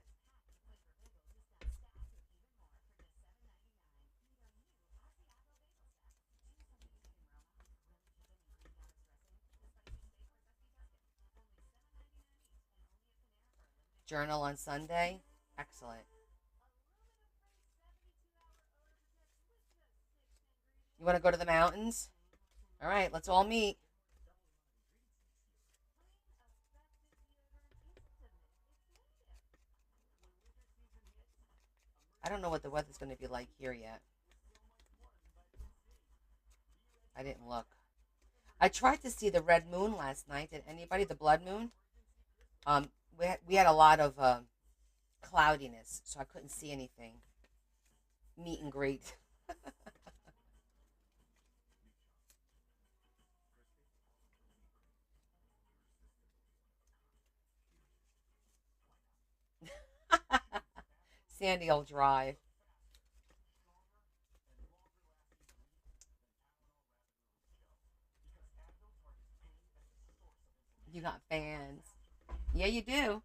Journal on Sunday. Excellent. You want to go to the mountains? All right, let's all meet. I don't know what the weather's going to be like here yet. I didn't look. I tried to see the red moon last night. Did anybody? The blood moon? We had a lot of cloudiness, so I couldn't see anything. Meet and greet. Sandy will drive. You got fans. Yeah, you do.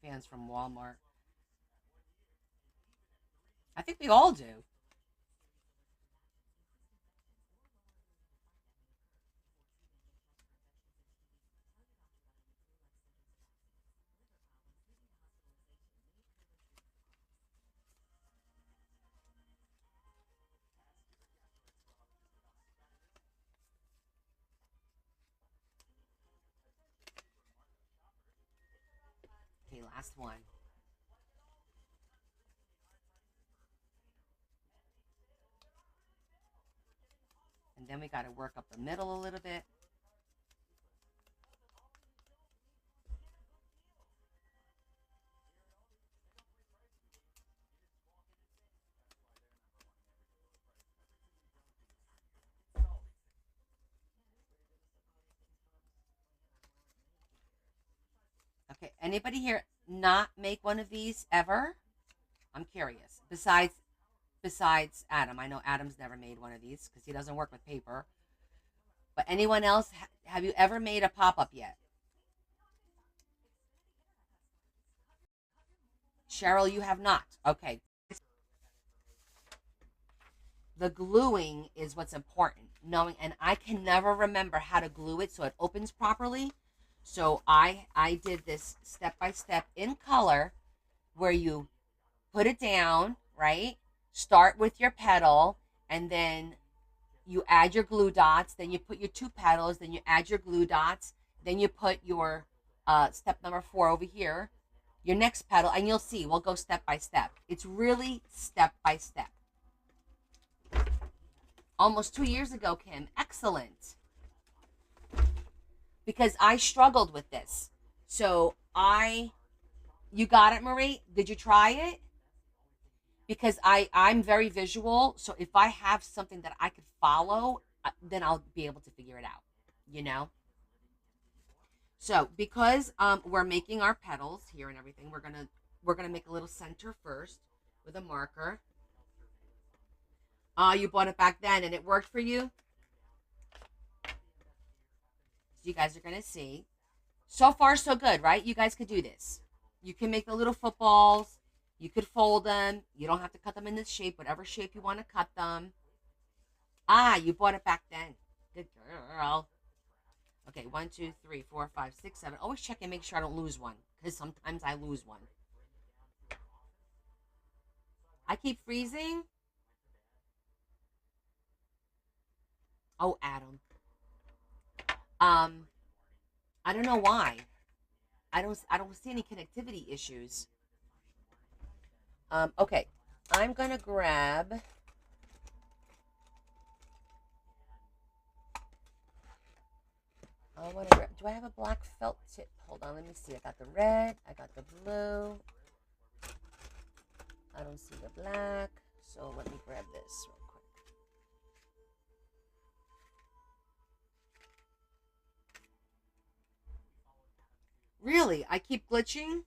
Fans from Walmart. I think we all do. Okay, last one. And then we got to work up the middle a little bit. Okay, anybody here not make one of these ever? I'm curious. Besides Adam, I know Adam's never made one of these because he doesn't work with paper. But anyone else, have you ever made a pop up yet? Cheryl, you have not. Okay, the gluing is what's important. Knowing, and I can never remember how to glue it so it opens properly. So I did this step by step in color, where you put it down, right? Start with your petal, and then you add your glue dots, then you put your two petals, then you add your glue dots, then you put your step number 4 over here, your next petal, and you'll see we'll go step by step. It's really step by step. Almost 2 years ago, Kim. Excellent. Because I struggled with this. So you got it, Marie? Did you try it? Because I'm very visual, so if I have something that I could follow, then I'll be able to figure it out, you know. So because we're making our petals here and everything, we're gonna make a little center first with a marker. You bought it back then and it worked for you. So you guys are gonna see. So far, so good, right? You guys could do this. You can make the little footballs. You could fold them. You don't have to cut them in this shape, whatever shape you want to cut them. You bought it back then. Good girl. Okay, 1, 2, 3, 4, 5, 6, 7. Always check and make sure I don't lose one, because sometimes I lose one. I keep freezing. Oh, Adam. Um, I don't know why. I don't see any connectivity issues. Okay. I'm gonna grab. I want to grab. Do I have a black felt tip? Hold on, let me see. I got the red. I got the blue. I don't see the black. So let me grab this real quick. Really? I keep glitching?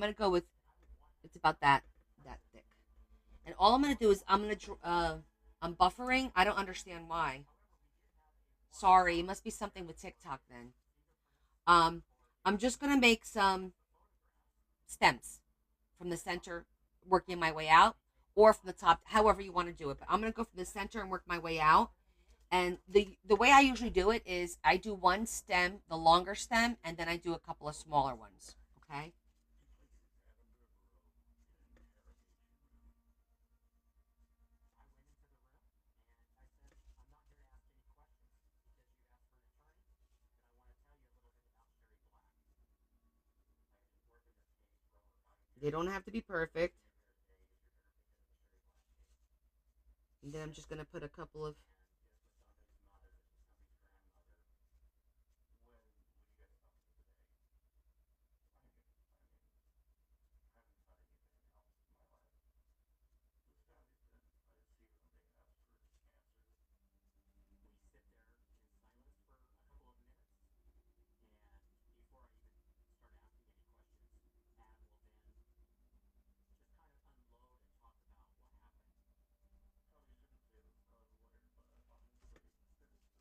gonna go with it's about that thick. And all I'm gonna do is I'm buffering. I don't understand why. Sorry, it must be something with TikTok then. Um, I'm just gonna make some stems from the center, working my way out, or from the top, however you want to do it. But I'm gonna go from the center and work my way out. And the way I usually do it is I do one stem, the longer stem, and then I do a couple of smaller ones. Okay. They don't have to be perfect. And then I'm just gonna put a couple of.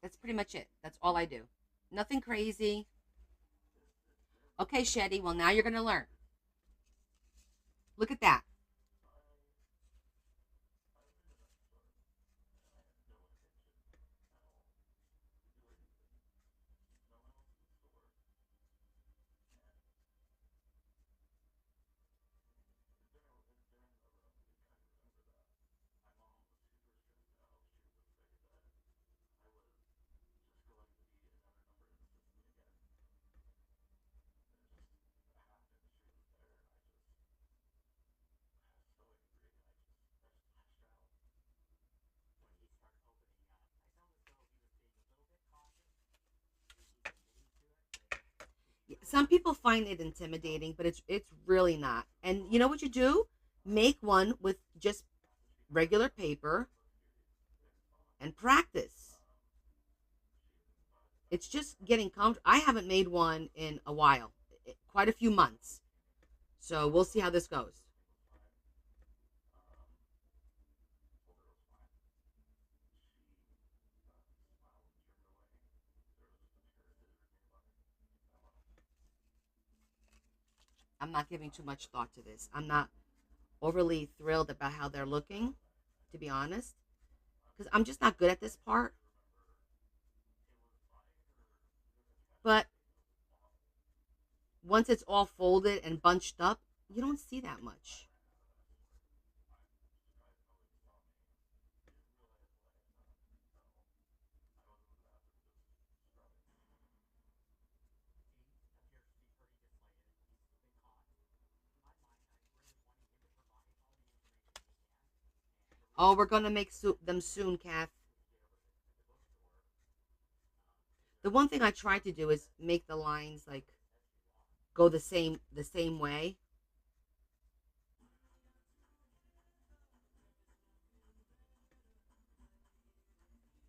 That's pretty much it. That's all I do. Nothing crazy. Okay, Shetty. Well, now you're gonna learn. Look at that. Some people find it intimidating, but it's really not. And you know what you do? Make one with just regular paper and practice. It's just getting comfortable. I haven't made one in a while, quite a few months. So we'll see how this goes. I'm not giving too much thought to this. I'm not overly thrilled about how they're looking, to be honest, because I'm just not good at this part. But once it's all folded and bunched up, you don't see that much. Oh, we're gonna make them soon, Kath. The one thing I tried to do is make the lines like go the same way.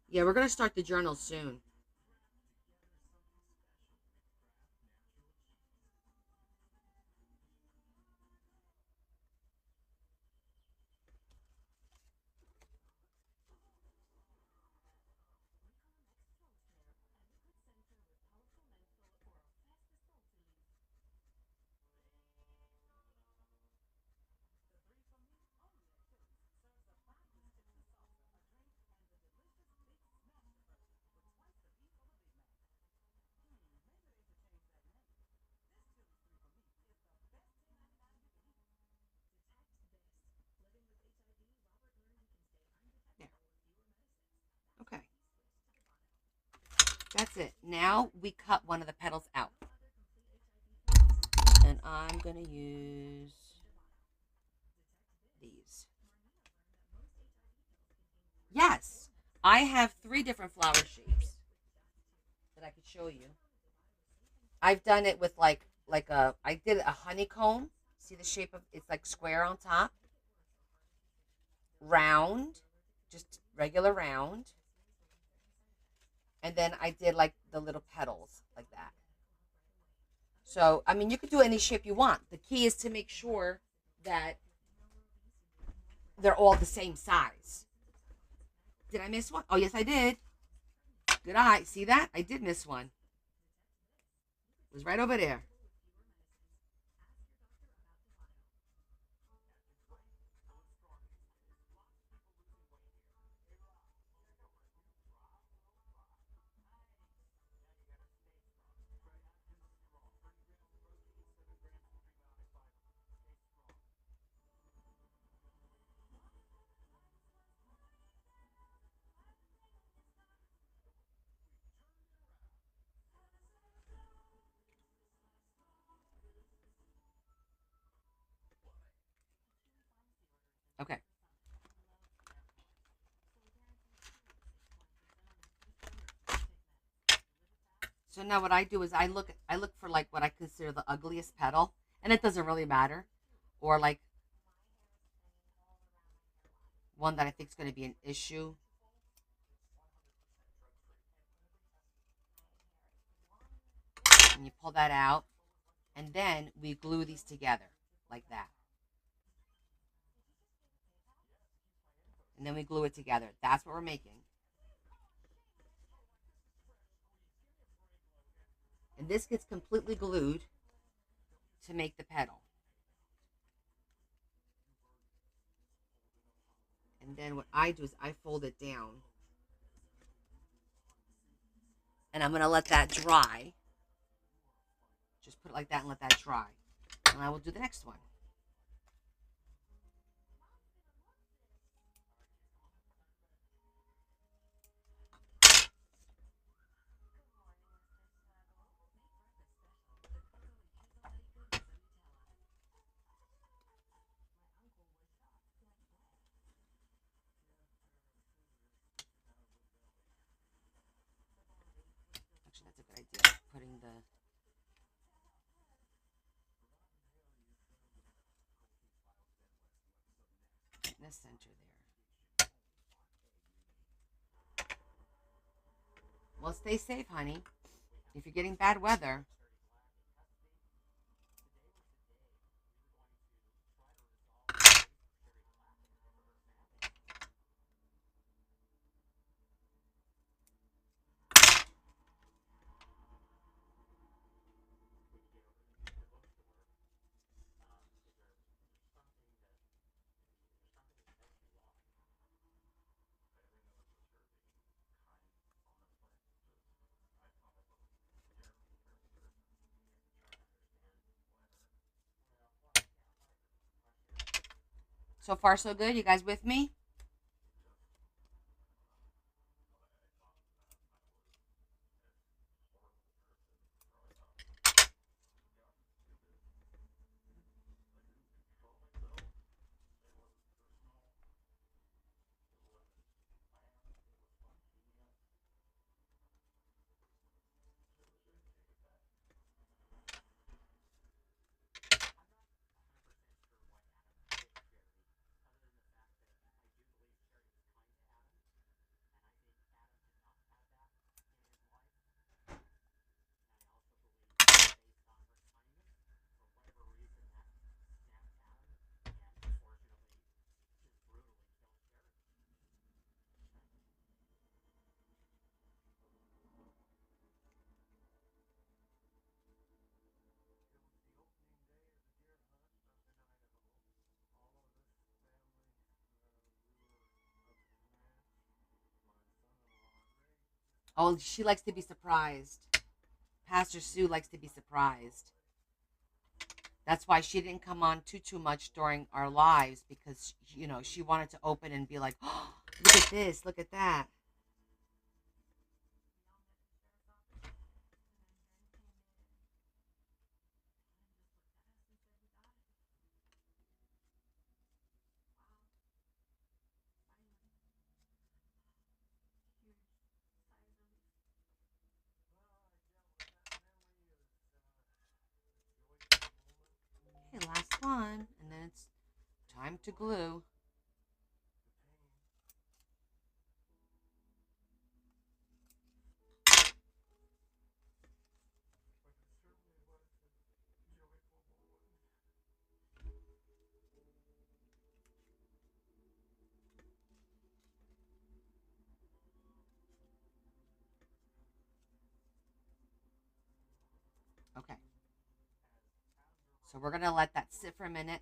Yeah, we're gonna start the journal soon. There. Okay. That's it. Now we cut one of the petals out. And I'm gonna use these. Yes. I have three different flower shapes that I could show you. I've done it with like a I did a honeycomb. See the shape of it's like square on top, round, just regular round, and then I did like the little petals like that. So, I mean, you could do any shape you want. The key is to make sure that they're all the same size. Did I miss one? Oh, yes, I did. Good eye. See that? I did miss one. It was right over there. Okay. So now what I do is I look for like what I consider the ugliest petal, and it doesn't really matter, or like one that I think is going to be an issue, and you pull that out, and then we glue these together like that, and then we glue it together. That's what we're making, and this gets completely glued to make the petal. And then what I do is I fold it down, and I'm going to let that dry. Just put it like that and let that dry, and I will do the next one. Actually, that's a good idea. Putting the in the center there. Well, stay safe, honey. If you're getting bad weather, so far so good. You guys with me? Oh, she likes to be surprised. Pastor Sue likes to be surprised. That's why she didn't come on too much during our lives because she wanted to open and be like, "Oh, look at this, look at that." Okay, last one, and then it's time to glue. Okay. So we're going to let that sit for a minute.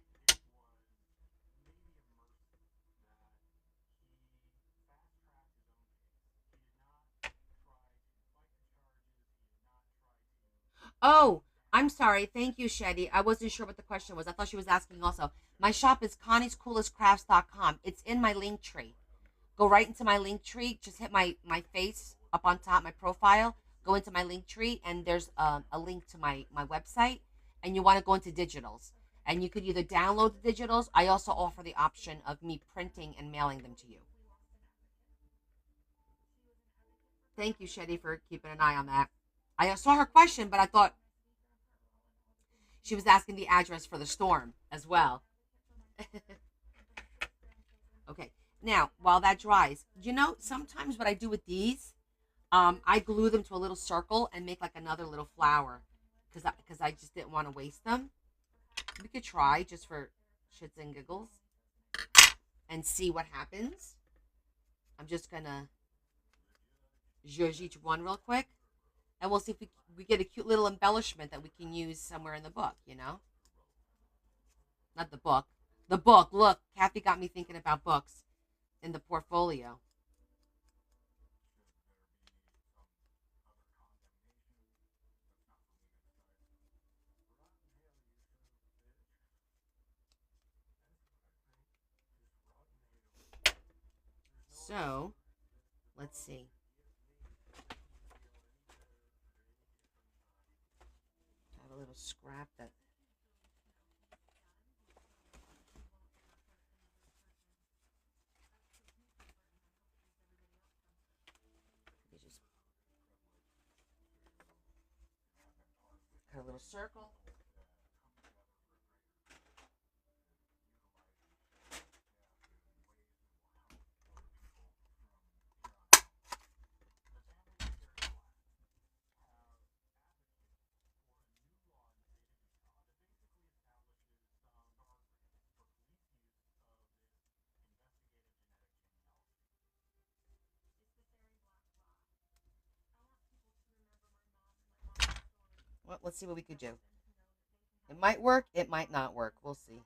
Oh, I'm sorry. Thank you, Shetty. I wasn't sure what the question was. I thought she was asking also. My shop is conniescoolestcrafts.com. It's in my link tree. Go right into my link tree. Just hit my face up on top, my profile. Go into my link tree, and there's a link to my website. And you want to go into digitals, and you could either download the digitals. I also offer the option of me printing and mailing them to you. Thank you, Shetty, for keeping an eye on that. I saw her question, but I thought she was asking the address for the storm as well. Okay. Now, while that dries, sometimes what I do with these, I glue them to a little circle and make like another little flower because I just didn't want to waste them. We could try just for shits and giggles and see what happens. I'm just gonna zhuzh each one real quick, and we'll see if we get a cute little embellishment that we can use somewhere in the book. Not the book. The book. Look, Kathy got me thinking about books in the portfolio. So, let's see. I have a little scrap that we just cut a little circle. Well, let's see what we could do. It might work. It might not work. We'll see.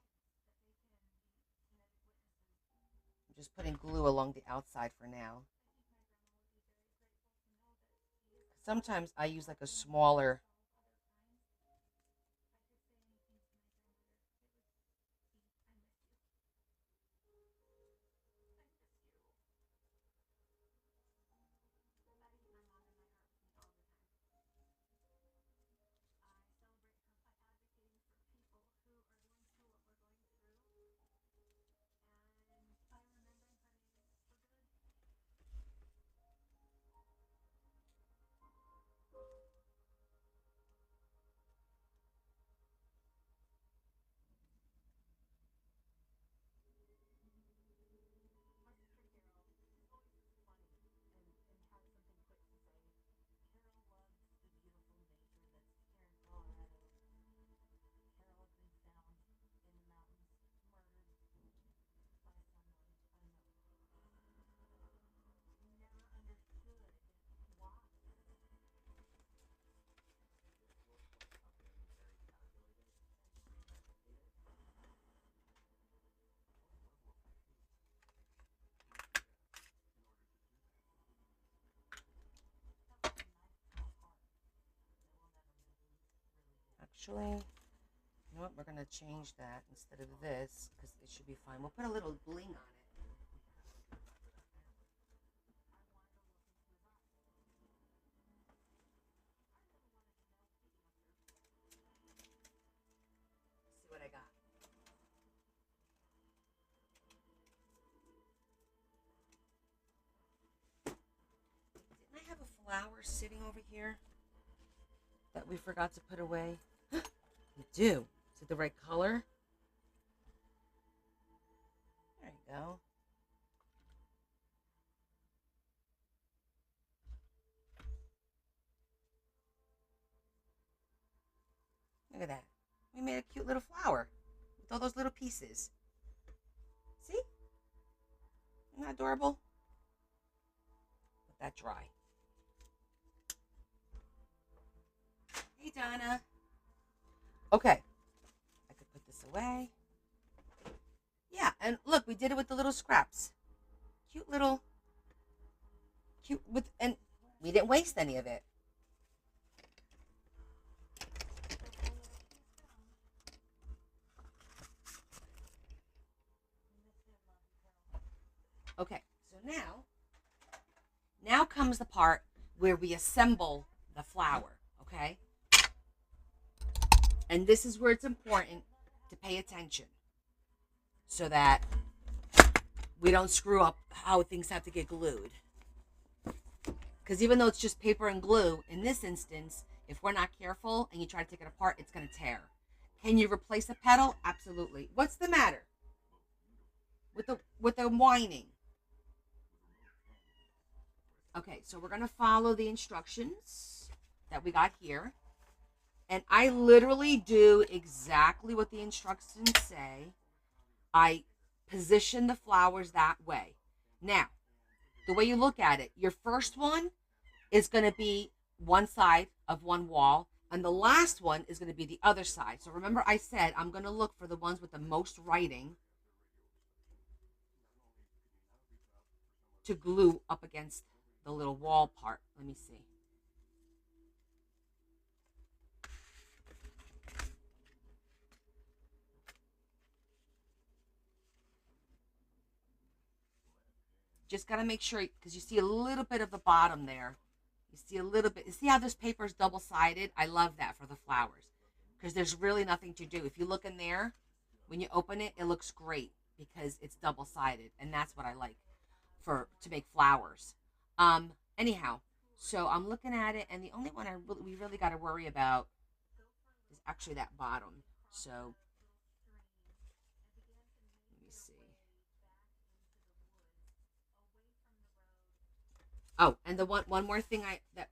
I'm just putting glue along the outside for now. Sometimes I use like a smaller. Actually, you know what? We're gonna change that instead of this because it should be fine. We'll put a little bling on it. See what I got. Didn't I have a flower sitting over here that we forgot to put away? We do. Is it the right color? There you go. Look at that. We made a cute little flower with all those little pieces. See? Isn't that adorable? Let that dry. Hey, Donna. Okay, I could put this away. Yeah, and look, we did it with the little scraps. Cute little, cute with, and we didn't waste any of it. Okay, so now comes the part where we assemble the flour. Okay, and this is where it's important to pay attention so that we don't screw up how things have to get glued. Because even though it's just paper and glue, in this instance, if we're not careful and you try to take it apart, it's going to tear. Can you replace a pedal? Absolutely. What's the matter with the whining? Okay, so we're going to follow the instructions that we got here. And I literally do exactly what the instructions say. I position the flowers that way. Now, the way you look at it, your first one is going to be one side of one wall, and the last one is going to be the other side. So remember I said I'm going to look for the ones with the most writing to glue up against the little wall part. Let me see. Just got to make sure, because you see a little bit of the bottom there. You see a little bit. You see how this paper is double-sided? I love that for the flowers because there's really nothing to do. If you look in there, when you open it, it looks great because it's double-sided, and that's what I like to make flowers. Anyhow, so I'm looking at it, and the only one we really got to worry about is actually that bottom. So let me see. Oh, and the one more thing that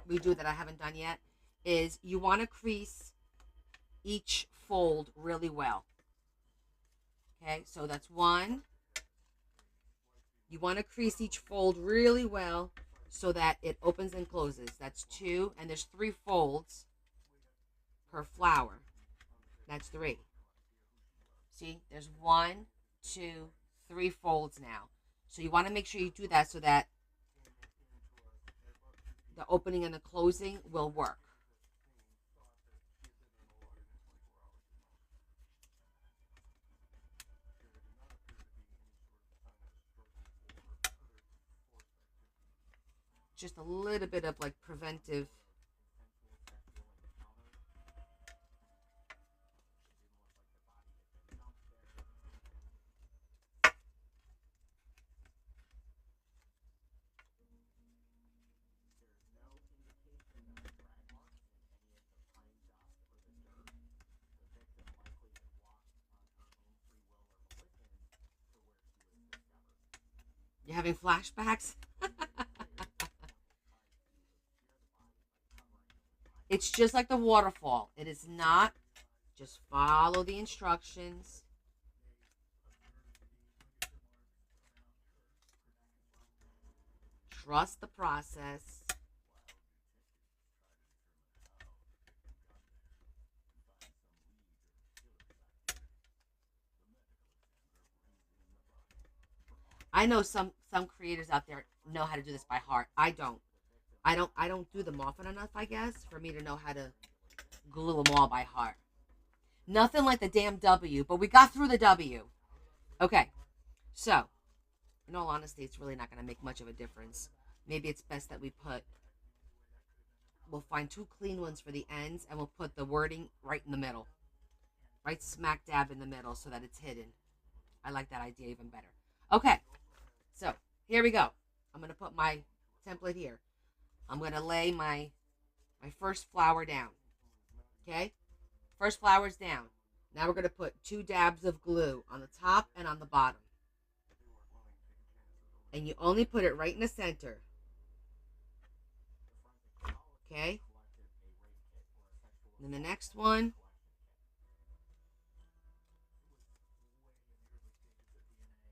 we do that I haven't done yet is you want to crease each fold really well. Okay, so that's one. You want to crease each fold really well so that it opens and closes. That's two, and there's 3 folds per flower. That's 3. See, there's 1, 2, 3 folds now. So you want to make sure you do that so that the opening and the closing will work. Just a little bit of like preventive. You're having flashbacks? It's just like the waterfall. It is not. Just follow the instructions. Trust the process. I know some creators out there know how to do this by heart. I don't. I don't do them often enough, I guess, for me to know how to glue them all by heart. Nothing like the damn W, but we got through the W. Okay. So, in all honesty, it's really not going to make much of a difference. Maybe it's best that we'll find 2 clean ones for the ends, and we'll put the wording right in the middle. Right smack dab in the middle so that it's hidden. I like that idea even better. Okay. So, here we go. I'm going to put my template here. I'm going to lay my first flower down. Okay? First flower's down. Now we're going to put 2 dabs of glue on the top and on the bottom. And you only put it right in the center. Okay? And then the next one.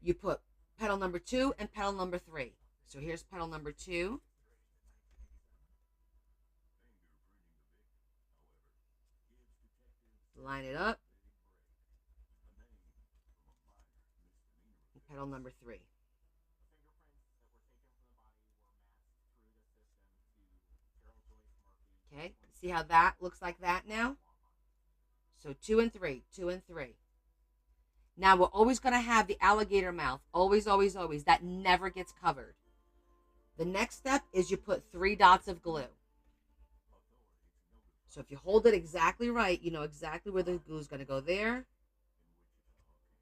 You put petal number 2 and petal number 3. So here's petal number 2. line it up. Petal number 3. Okay, see how that looks like that now? So 2 and 3, 2 and 3. Now we're always going to have the alligator mouth. Always, always, always. That never gets covered. The next step is you put 3 dots of glue. So if you hold it exactly right, you know exactly where the glue is going to go. There,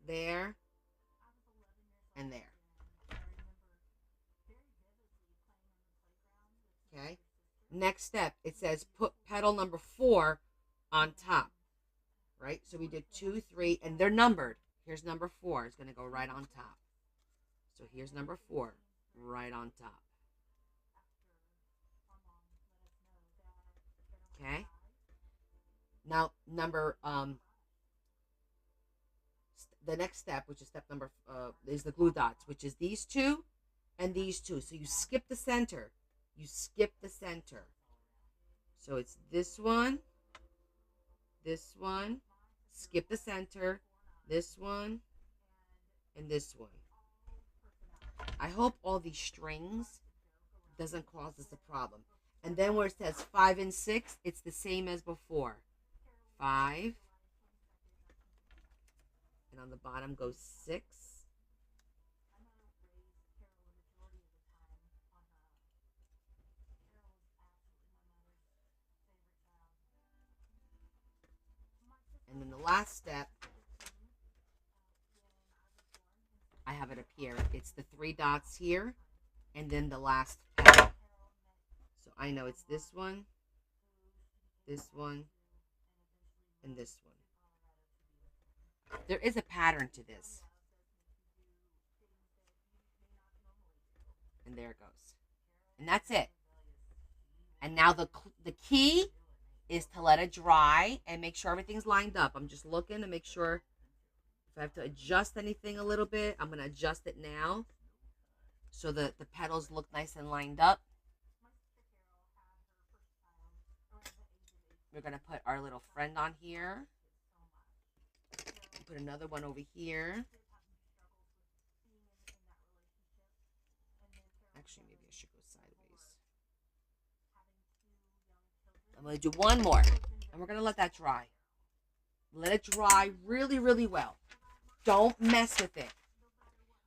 there, and there. Okay. Next step, it says put petal number 4 on top. Right? So we did 2, 3, and they're numbered. Here's number 4. It's going to go right on top. So here's number 4, right on top. Okay. Now, the next step, which is step number, is the glue dots, which is these 2 and these 2. So you skip the center. You skip the center. So it's this one, skip the center, this one, and this one. I hope all these strings doesn't cause us a problem. And then where it says 5 and 6, it's the same as before. 5. And on the bottom goes 6. And then the last step, I have it up here. It's the 3 dots here, and then the last petal. So I know it's this one, and this one. There is a pattern to this. And there it goes. And that's it. And now the key is to let it dry and make sure everything's lined up. I'm just looking to make sure if I have to adjust anything a little bit, I'm going to adjust it now so that the petals look nice and lined up. We're going to put our little friend on here. Put another one over here. Actually, maybe I should go sideways. I'm going to do one more, and we're going to let that dry. Let it dry really, really well. Don't mess with it.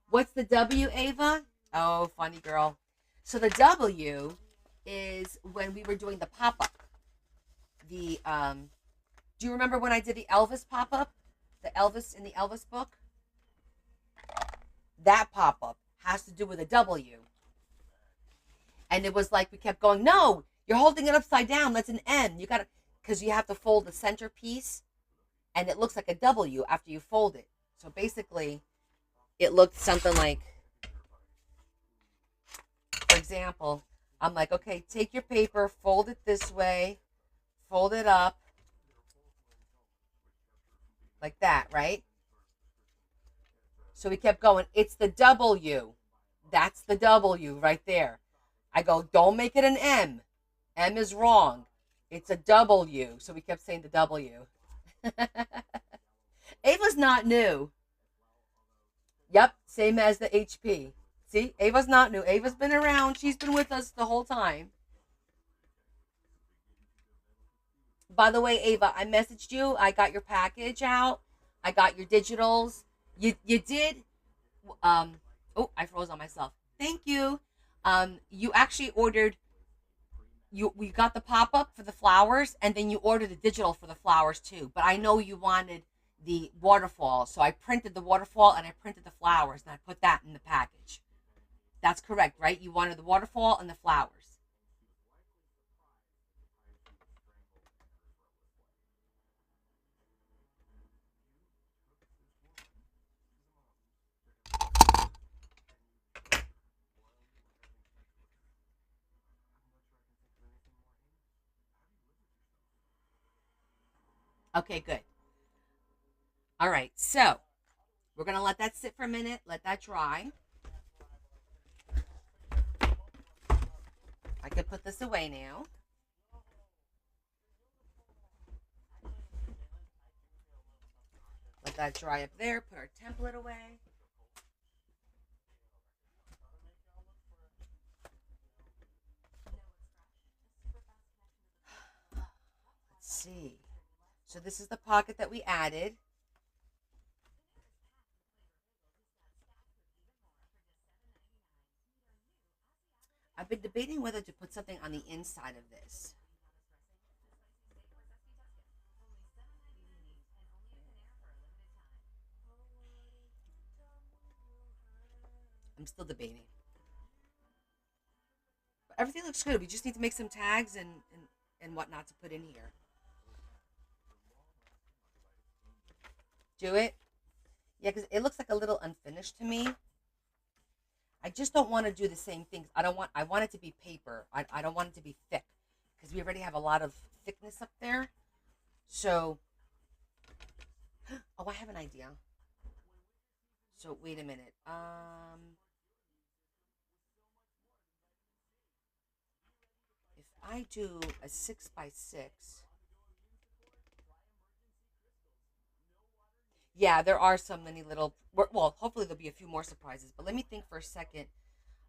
What's the W, Ava? Oh, funny girl. So the W is when we were doing the pop-up. Do you remember when I did the Elvis pop-up? The Elvis in the Elvis book? That pop-up has to do with a W. And it was like we kept going, no, you're holding it upside down. That's an M. You got to, because you have to fold the center piece, and it looks like a W after you fold it. So basically, it looked something like, for example, I'm like, okay, take your paper, fold it this way, fold it up, like that, right? So we kept going. It's the W. That's the W right there. I go, don't make it an M. M is wrong. It's a W. So we kept saying the W. Ava's not new. Yep, same as the HP. See, Ava's not new. Ava's been around. She's been with us the whole time. By the way, Ava, I messaged you. I got your package out. I got your digitals. You did. Oh, I froze on myself. Thank you. You actually ordered. We got the pop up for the flowers, and then you ordered the digital for the flowers too. But I know you wanted the waterfall, so I printed the waterfall and I printed the flowers, and I put that in the package. That's correct, right? You wanted the waterfall and the flowers. Okay, good. All right, so we're going to let that sit for a minute, let that dry. I could put this away now. that dry up there. Put our template away. Let's see. So this is the pocket that we added. I've been debating whether to put something on the inside of this. I'm still debating. But everything looks good. We just need to make some tags and whatnot to put in here. Do it? Yeah, because it looks like a little unfinished to me. I just don't want to do the same things. I want it to be paper. I don't want it to be thick because we already have a lot of thickness up there. So, oh, I have an idea. So wait a minute. If I do a 6 by 6, yeah, there are so many little. Well, hopefully there'll be a few more surprises. But let me think for a second,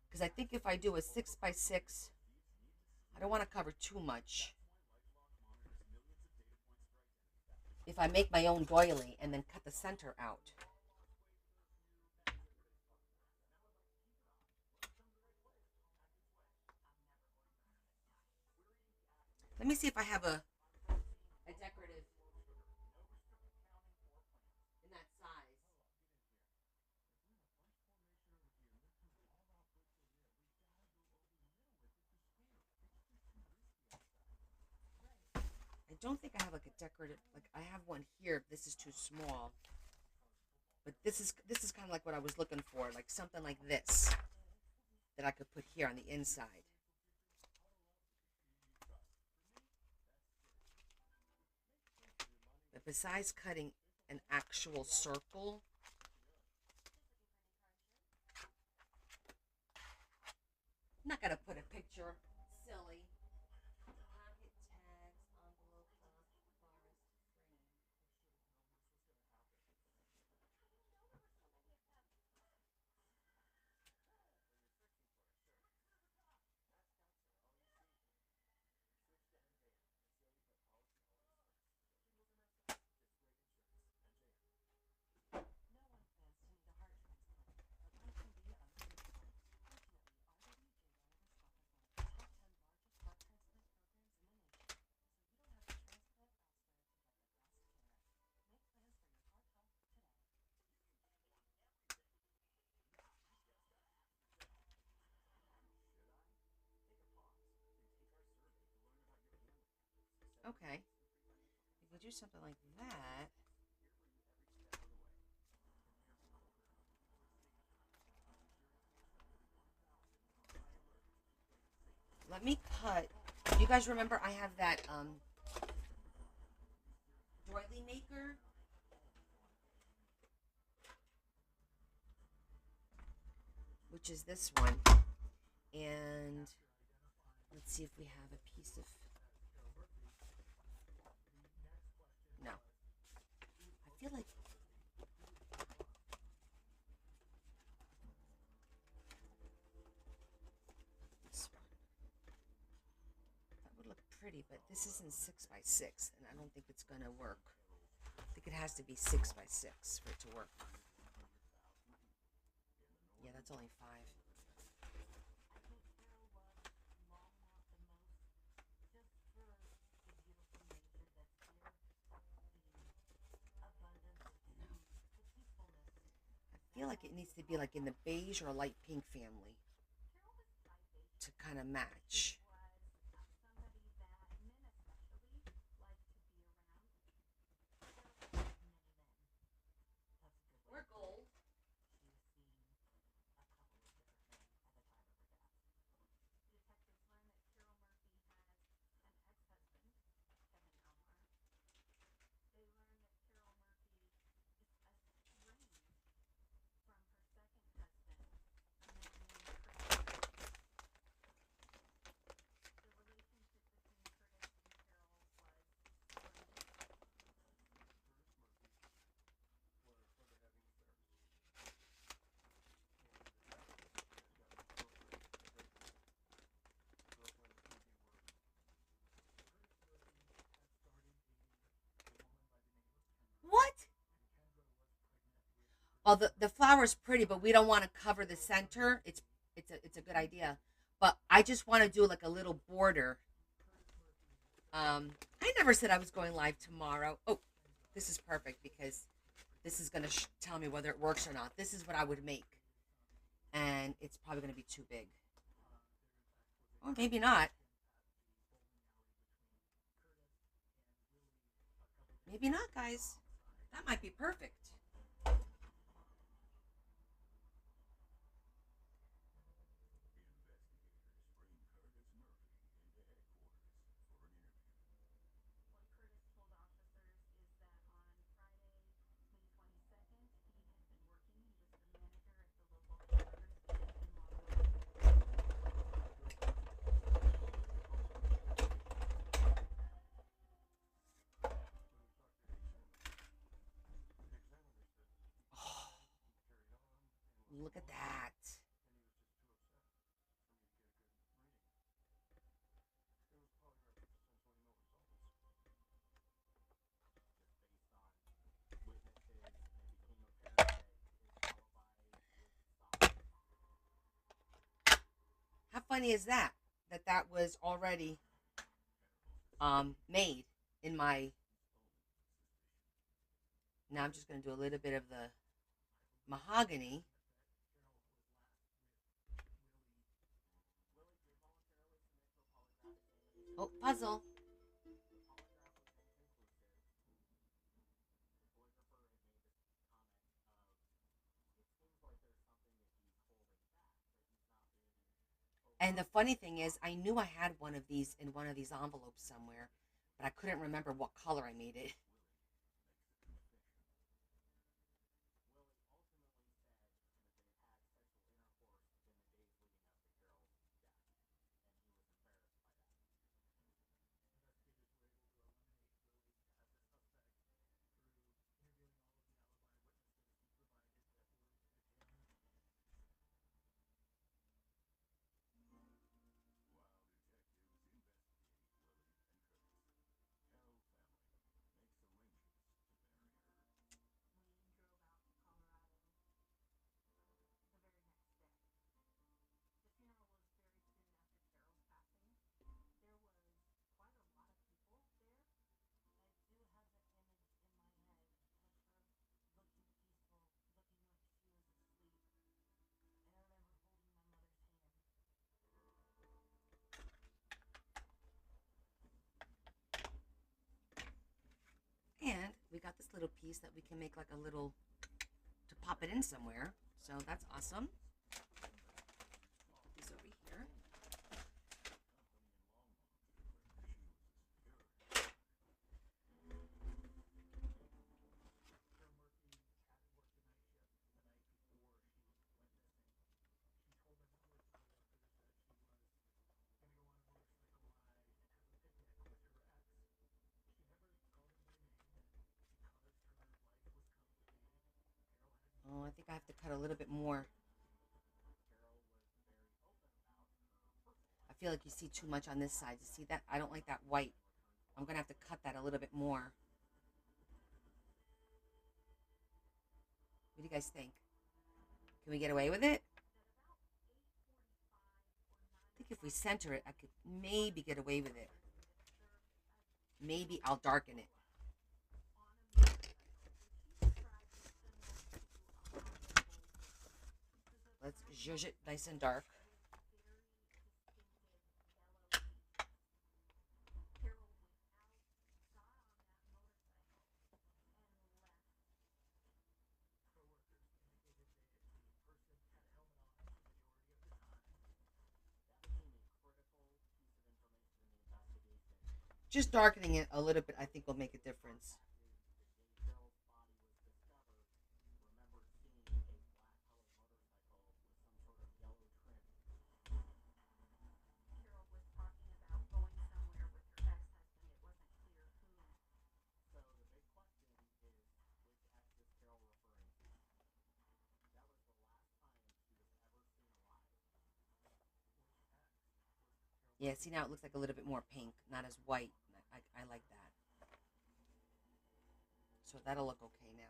because I think if I do a 6 by 6, I don't want to cover too much. If I make my own doily and then cut the center out. Let me see if I have a decorative in that size. I don't think I have like a decorative. Like I have one here. This is too small. But this is kind of like what I was looking for, like something like this that I could put here on the inside. But besides cutting an actual circle, I'm not gonna put a picture. Silly. Pocket tags, envelope, forest, frame. Okay. If we do something like that, let me cut. You guys remember I have that doily maker? Which is this one. And let's see if we have a piece of. No. I feel like. This one. That would look pretty, but this isn't 6 by 6, and I don't think it's gonna work. I think it has to be 6 by 6 for it to work. Yeah, that's only 5. I feel like it needs to be like in the beige or light pink family to kind of match. Or gold. Well, the flower is pretty, but we don't want to cover the center. It's a good idea, but I just want to do like a little border. I never said I was going live tomorrow. Oh, this is perfect because this is gonna tell me whether it works or not. This is what I would make, and it's probably gonna be too big, or maybe not. Maybe not, guys. That might be perfect. Oh, look at that. How funny is that? That was already made in my. Now I'm just gonna do a little bit of the mahogany. Oh, puzzle. And the funny thing is, I knew I had one of these in one of these envelopes somewhere, but I couldn't remember what color I made it. And we got this little piece that we can make like a little to pop it in somewhere. So that's awesome. Put these over here. Oh, I think I have to cut a little bit more. I feel like you see too much on this side. You see that? I don't like that white. I'm gonna have to cut that a little bit more. What do you guys think? Can we get away with it? I think if we center it, I could maybe get away with it. Maybe I'll darken it. Let's zhuzh it nice and dark. Just darkening it a little bit, I think, will make a difference. Yeah, see now it looks like a little bit more pink, not as white. I like that. So that'll look okay now.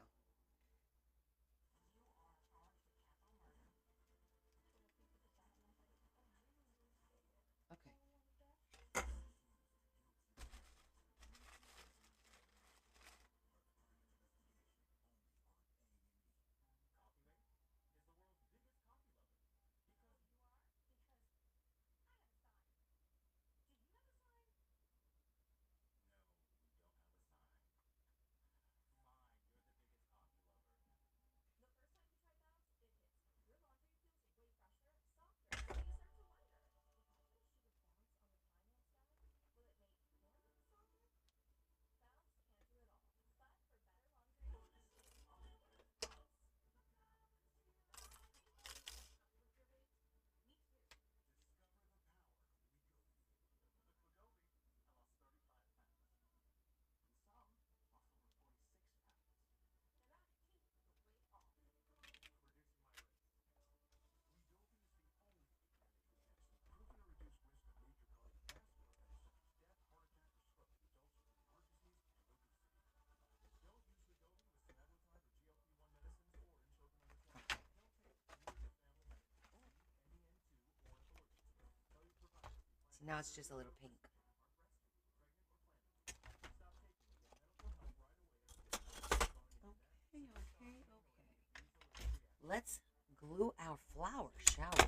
So now it's just a little pink. Okay, okay, okay. Let's glue our flower, shall we?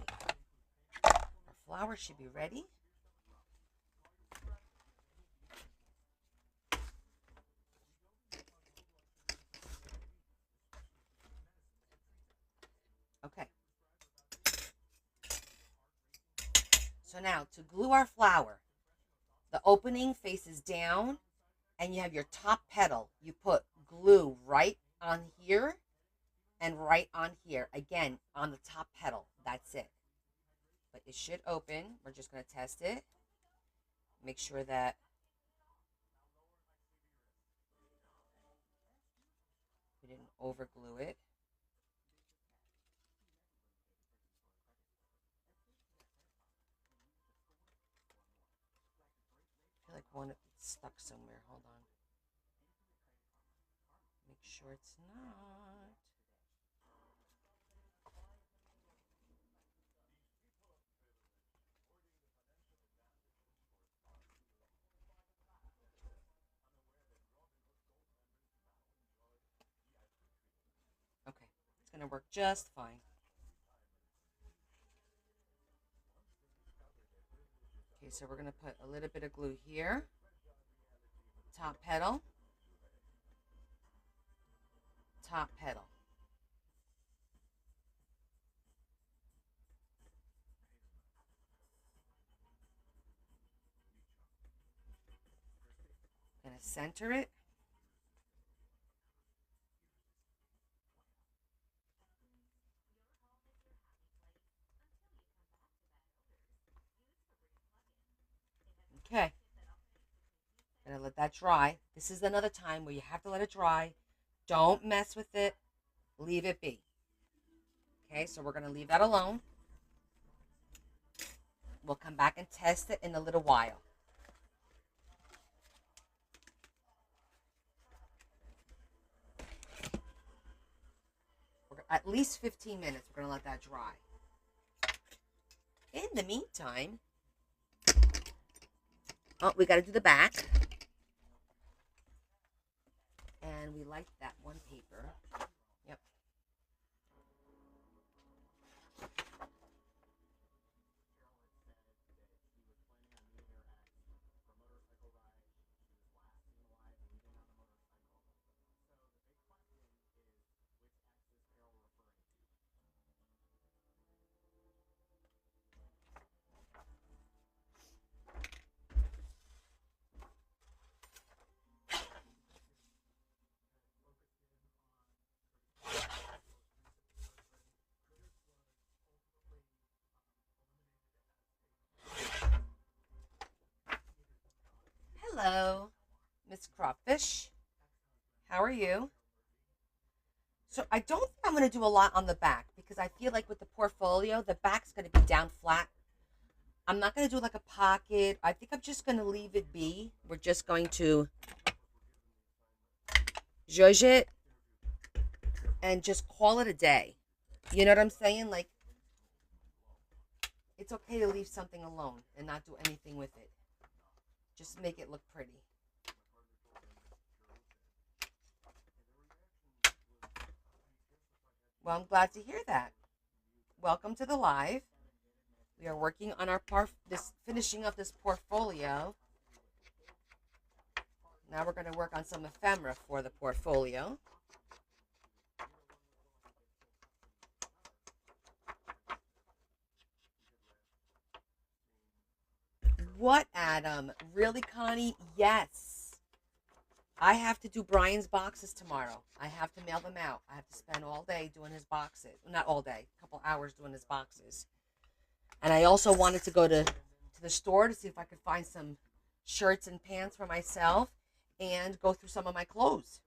Our flower should be ready. Okay. So now to glue our flower, the opening faces down and you have your top petal. You put glue right on here and right on here. Again, on the top petal. That's it. But it should open. We're just going to test it. Make sure that we didn't over glue it. I feel like one is stuck somewhere. Hold on. Make sure it's not. Okay, it's going to work just fine. Okay, so we're going to put a little bit of glue here. Top petal. Top petal. Going to center it. Okay. Gonna let that dry. This is another time where you have to let it dry. Don't mess with it. Leave it be. Okay, so we're gonna leave that alone. We'll come back and test it in a little while. At least 15 minutes. We're gonna let that dry. In the meantime, oh, we gotta do the back. And we like that one paper. Yep. Hello, Miss Crawfish. How are you? So I don't think I'm going to do a lot on the back because I feel like with the portfolio, the back's going to be down flat. I'm not going to do like a pocket. I think I'm just going to leave it be. We're just going to zhuzh it and just call it a day. You know what I'm saying? Like, it's okay to leave something alone and not do anything with it. Just make it look pretty. Well, I'm glad to hear that. Welcome to the live. We are working on our finishing up this portfolio. Now we're going to work on some ephemera for the portfolio. What, Adam? Really, Connie? Yes. I have to do Brian's boxes tomorrow. I have to mail them out. I have to spend all day doing his boxes. Not all day, a couple hours doing his boxes. And I also wanted to go to the store to see if I could find some shirts and pants for myself and go through some of my clothes.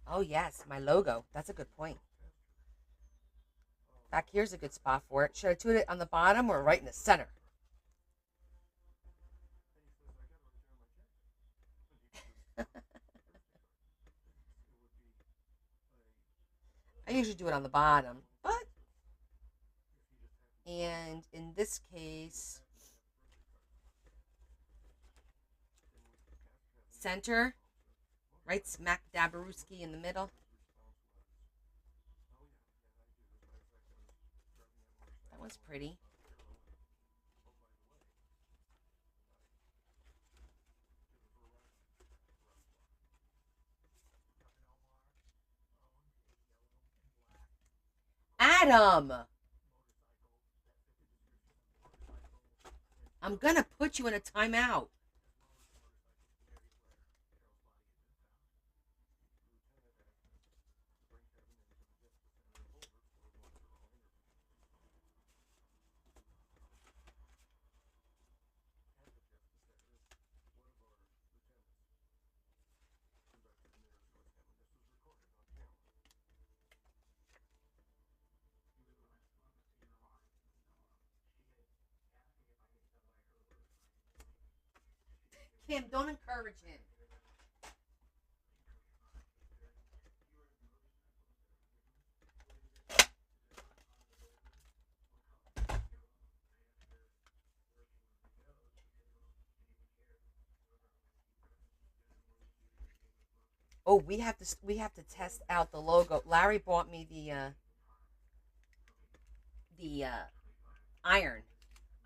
Oh, yes, my logo. That's a good point. Back here's a good spot for it. Should I put it on the bottom or right in the center? I usually do it on the bottom, but and And in this case, center, right smack dabaruski in the middle. That one's pretty. Adam, I'm gonna put you in a timeout. Kim, don't encourage him. Oh, we have to test out the logo. Larry bought me the iron.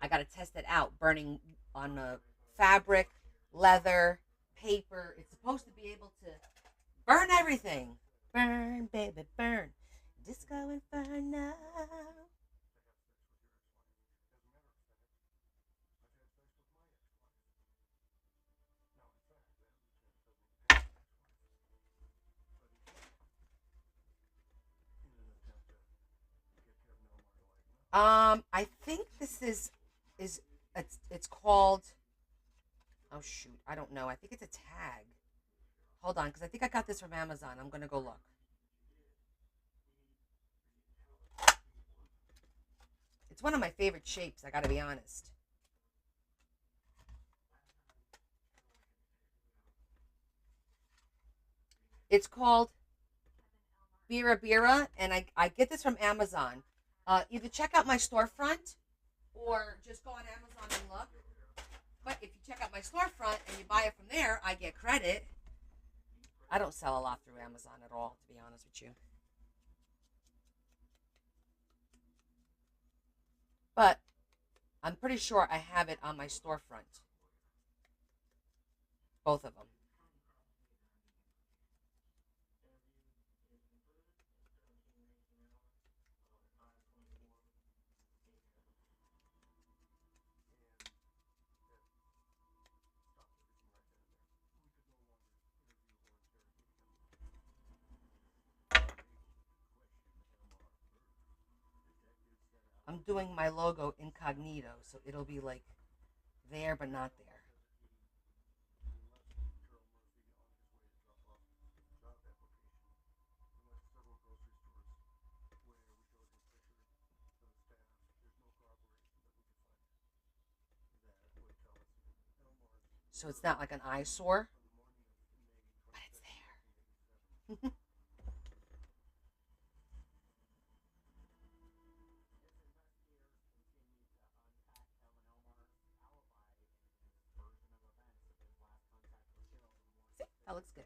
I got to test it out, burning on the fabric, leather, paper. It's supposed to be able to burn everything. Burn, baby, burn. Disco Inferno. I think this is it's called. Oh shoot, I don't know. I think it's a tag. Hold on, because I think I got this from Amazon. I'm gonna go look. It's one of my favorite shapes. I gotta be honest. It's called Bira Bira, and I get this from Amazon. Either check out my storefront or just go on Amazon and look. But if you check out my storefront and you buy it from there, I get credit. I don't sell a lot through Amazon at all, to be honest with you. But I'm pretty sure I have it on my storefront, both of them. I'm doing my logo incognito, so it'll be like there but not there. So it's not like an eyesore, but it's there. See, that looks good.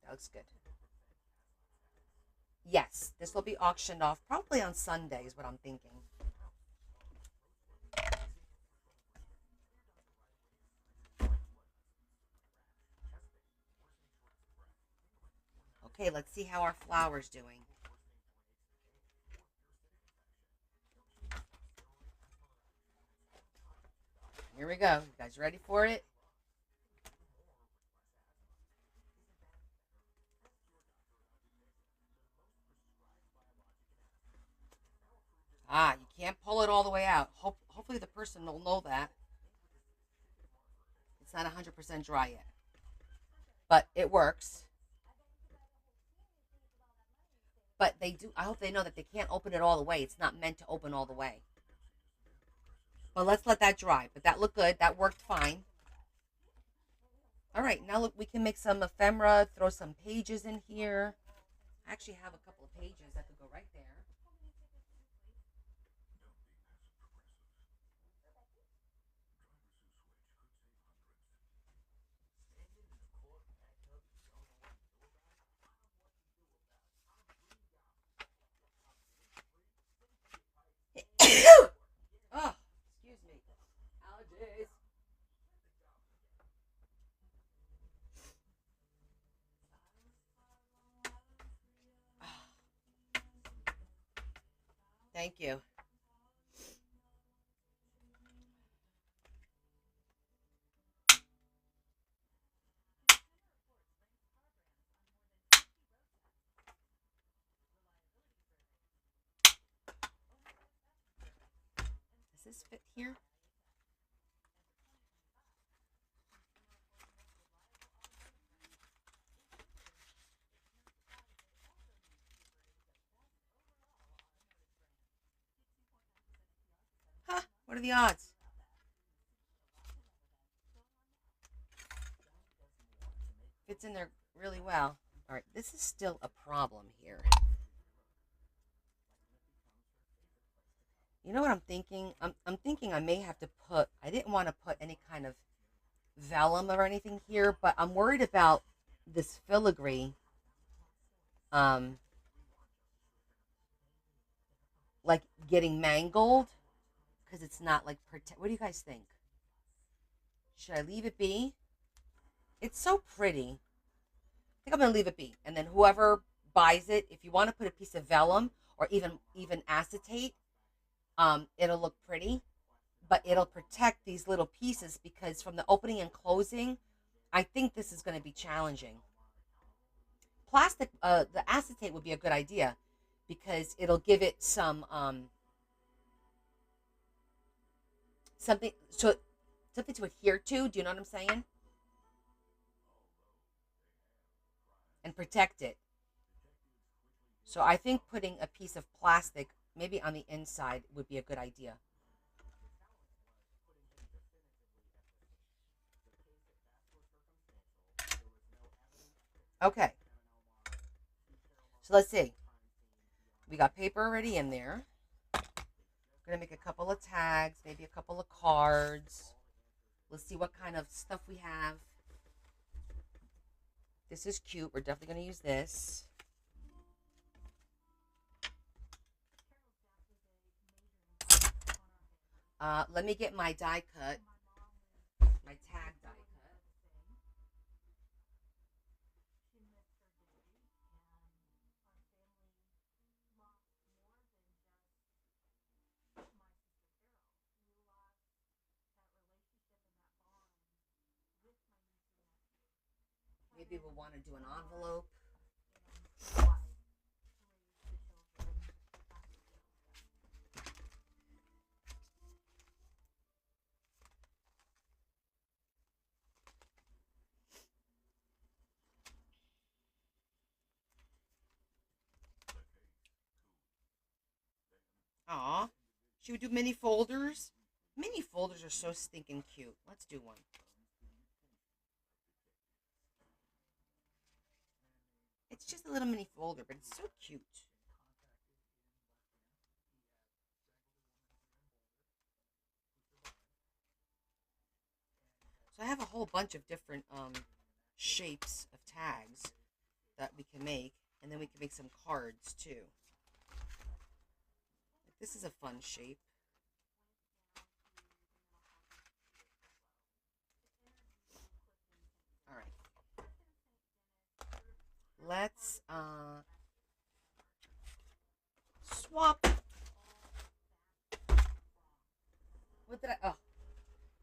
That looks good. Yes, this will be auctioned off probably on Sunday, is what I'm thinking. Okay, let's see how our flower's doing. Here we go. You guys ready for it? Ah, you can't pull it all the way out. Hopefully the person will know that. It's not 100% dry yet, but it works. But they do. I hope they know that they can't open it all the way. It's not meant to open all the way. But let's let that dry. But that looked good. That worked fine. All right, now look, we can make some ephemera. Throw some pages in here. I actually have a couple of pages that could go right there. Oh, excuse me. Allergies. Thank you. Does this fit here? Huh? What are the odds? Fits in there really well. All right, this is still a problem here. You know what I'm thinking? I'm thinking I may have to put, I didn't want to put any kind of vellum or anything here, but I'm worried about this filigree, um, like getting mangled because it's not like protect. What do you guys think? Should I leave it be? It's so pretty. I think I'm gonna leave it be, and then whoever buys it, if you want to put a piece of vellum or even acetate, it'll look pretty, but it'll protect these little pieces because from the opening and closing, I think this is going to be challenging. Plastic, the acetate would be a good idea because it'll give it some something to something to adhere to. Do you know what I'm saying? And protect it. So I think putting a piece of plastic maybe on the inside would be a good idea. Okay, so let's see. We got paper already in there. We're gonna make a couple of tags, maybe a couple of cards. Let's see what kind of stuff we have. This is cute. We're definitely gonna use this. Let me get my die cut, my tag die cut. Maybe we'll want to do an envelope. Aw, should we do mini folders? Mini folders are so stinking cute. Let's do one. It's just a little mini folder, but it's so cute. So I have a whole bunch of different shapes of tags. that we can make, and then we can make some cards too. Like, this is a fun shape. All right, let's swap. What did I? Oh,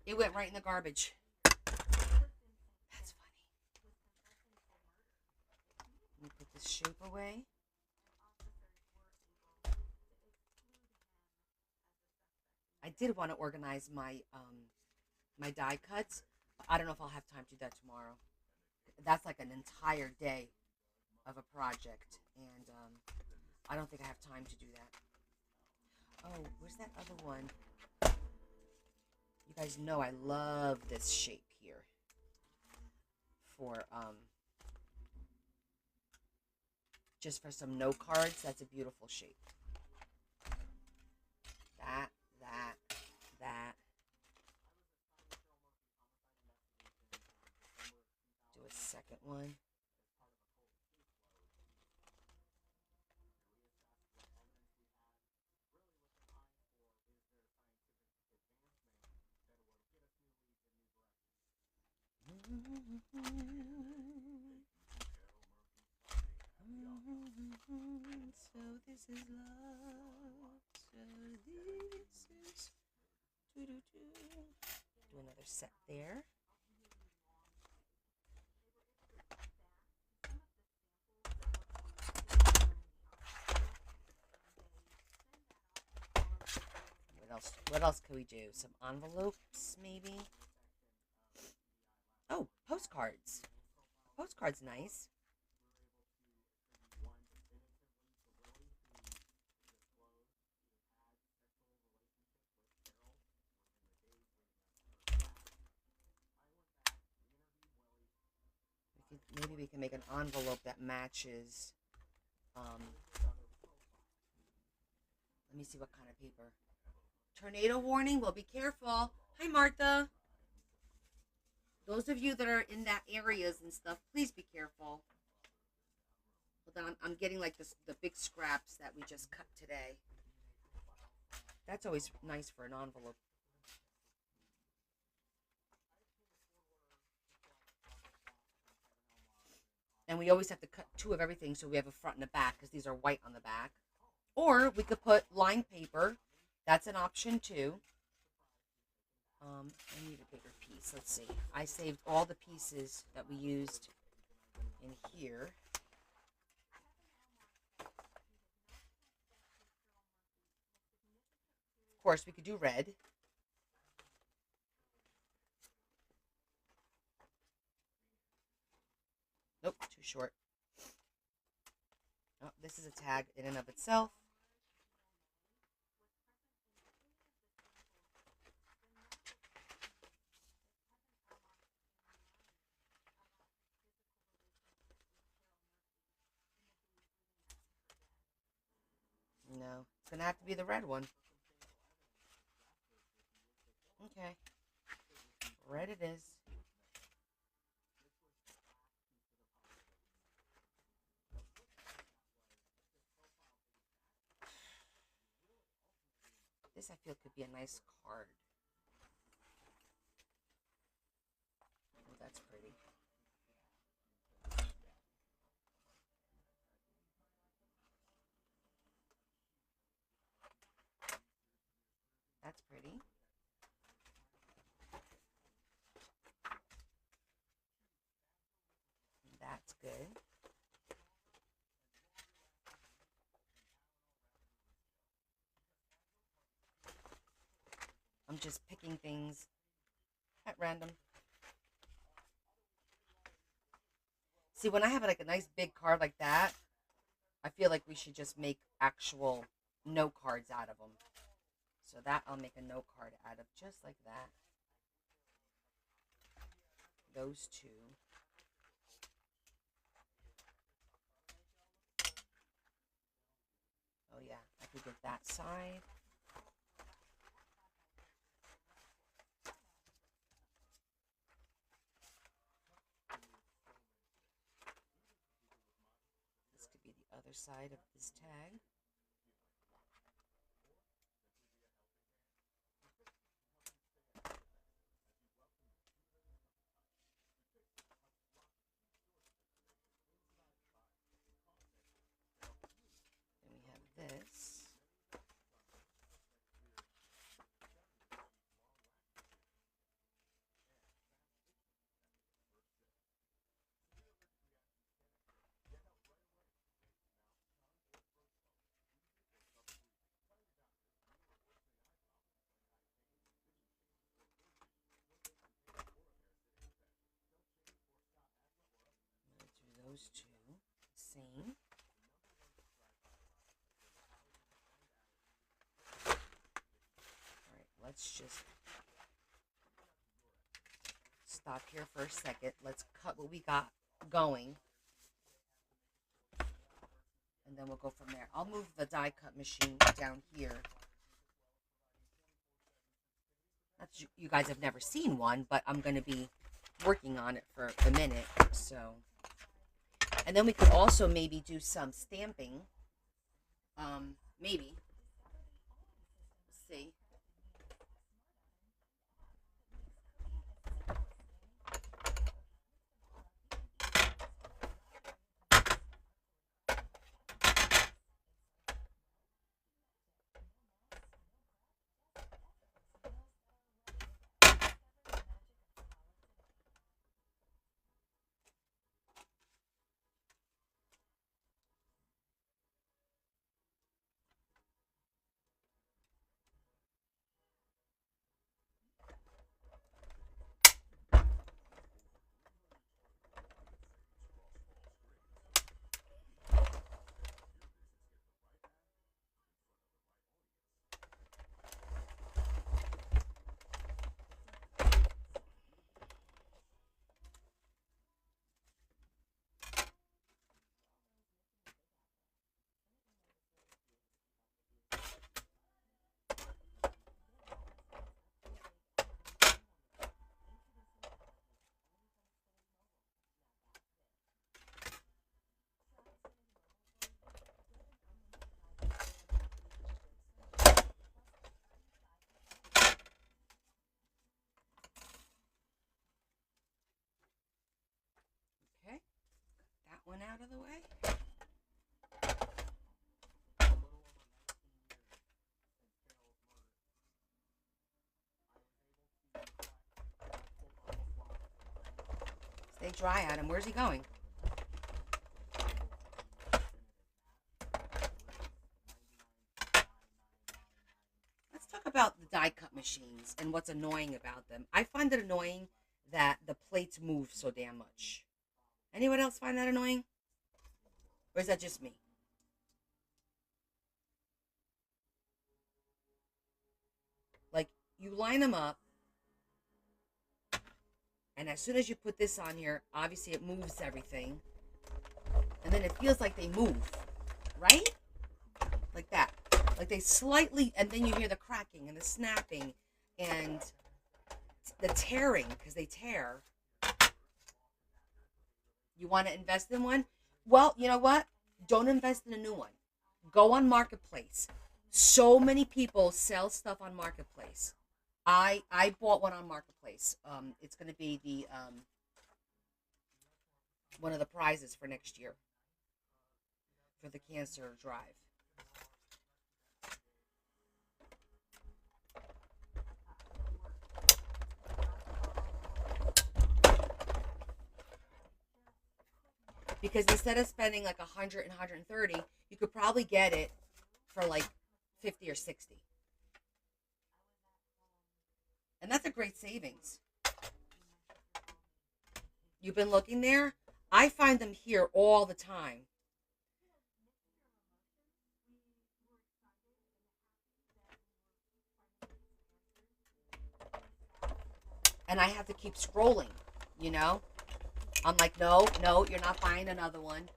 it went right in the garbage. That's funny. Let me put this shape away. I did want to organize my die cuts, but I don't know if I'll have time to do that tomorrow. That's like an entire day of a project, and I don't think I have time to do that. Oh, where's that other one? You guys know I love this shape here for just for some note cards. That's a beautiful shape. That, that, that. Do a second one. So this is love. So this is do another set there. What else could we do? Some envelopes, maybe? Oh, postcards. Postcards nice. Maybe we can make an envelope that matches. Let me see what kind of paper. Tornado warning. Well, be careful. Hi, Martha. Those of you that are in that areas and stuff, please be careful. Hold on, I'm getting like this the big scraps that we just cut today. That's always nice for an envelope. And we always have to cut two of everything so we have a front and a back because these are white on the back. Or we could put lined paper. That's an option too. I need a bigger piece. Let's see. I saved all the pieces that we used in here. Of course, we could do red. Nope, too short. Oh, this is a tag in and of itself. No, it's going to have to be the red one. Okay. Red it is. This I feel could be a nice card. Oh, that's pretty. That's pretty. That's good. I'm just picking things at random. See, when I have like a nice big card like that, I feel like we should just make actual note cards out of them. So that I'll make a note card out of just like that. Those two. Oh yeah, I could get that side. other side of this tag. Then we have this. Let's do those two. Same. All right, let's just stop here for a second. Let's cut what we got going. And then we'll go from there. I'll move the die cut machine down here. That's, you guys have never seen one, but I'm going to be working on it for a minute. So, and then we could also maybe do some stamping. Maybe. Let's see. Okay. That one out of the way. Stay dry, Adam. Where's he going? Let's talk about the die cut machines and what's annoying about them. I find it annoying that the plates move so damn much. Anyone else find that annoying? Or is that just me? Like, you line them up, and as soon as you put this on here, obviously it moves everything. And then it feels like they move, right? Like that. Like they slightly, and then you hear the cracking and the snapping and the tearing, because they tear. You want to invest in one? Well, you know what? Don't invest in a new one. Go on Marketplace. So many people sell stuff on Marketplace. I bought one on Marketplace. It's going to be the one of the prizes for next year for the cancer drive. Because instead of spending like 100 and 130, you could probably get it for like 50 or 60. And that's a great savings. You've been looking there? I find them here all the time. And I have to keep scrolling, you know? I'm like, no, no, you're not buying another one.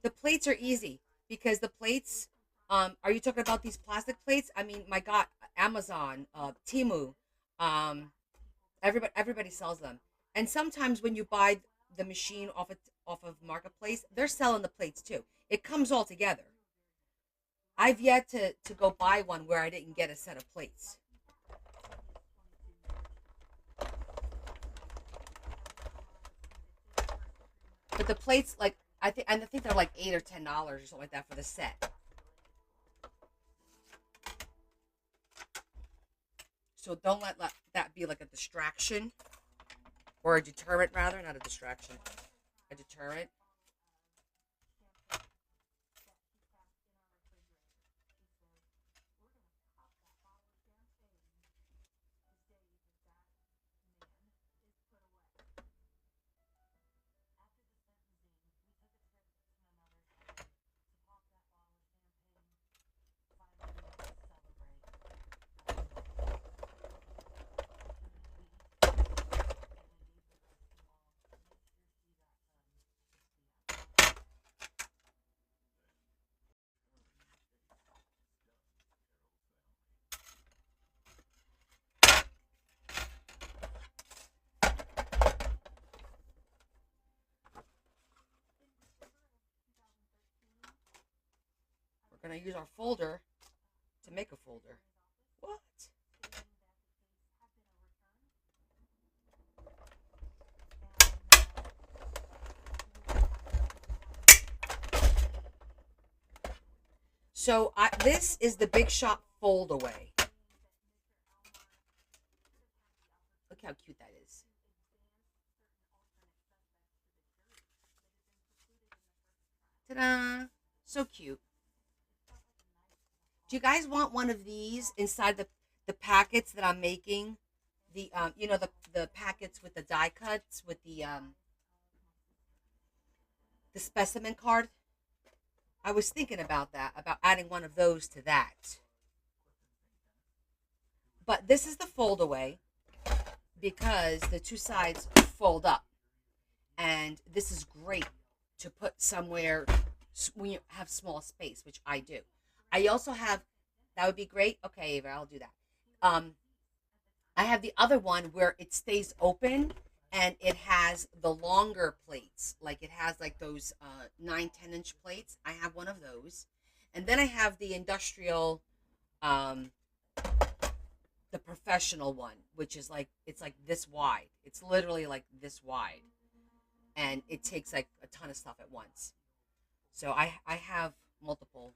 The plates are easy because the plates Are you talking about these plastic plates? I mean, my God, Amazon, Timu, um, everybody sells them. And sometimes when you buy the machine off of Marketplace, they're selling the plates too. It comes all together. I've yet to go buy one where I didn't get a set of plates. But the plates, like I think they're like $8 or $10 or something like that for the set. So don't let that be like a distraction or a deterrent, rather, not a distraction, a deterrent. We're gonna use our folder to make a folder. What? So this is the Big Shot fold away. Look how cute that is. Ta-da! So cute. Do you guys want one of these inside the packets that I'm making? The the packets with the die cuts with the specimen card. I was thinking about that, about adding one of those to that. But this is the fold away because the two sides fold up, and this is great to put somewhere when you have small space, which I do. I also have, that would be great. Okay, Ava, I'll do that. Um, I have the other one where it stays open and it has the longer plates. Like it has like those 9, 10 inch plates. I have one of those. And then I have the industrial, um, the professional one, which is like, it's like this wide. It's literally like this wide. And it takes like a ton of stuff at once. So I have multiples.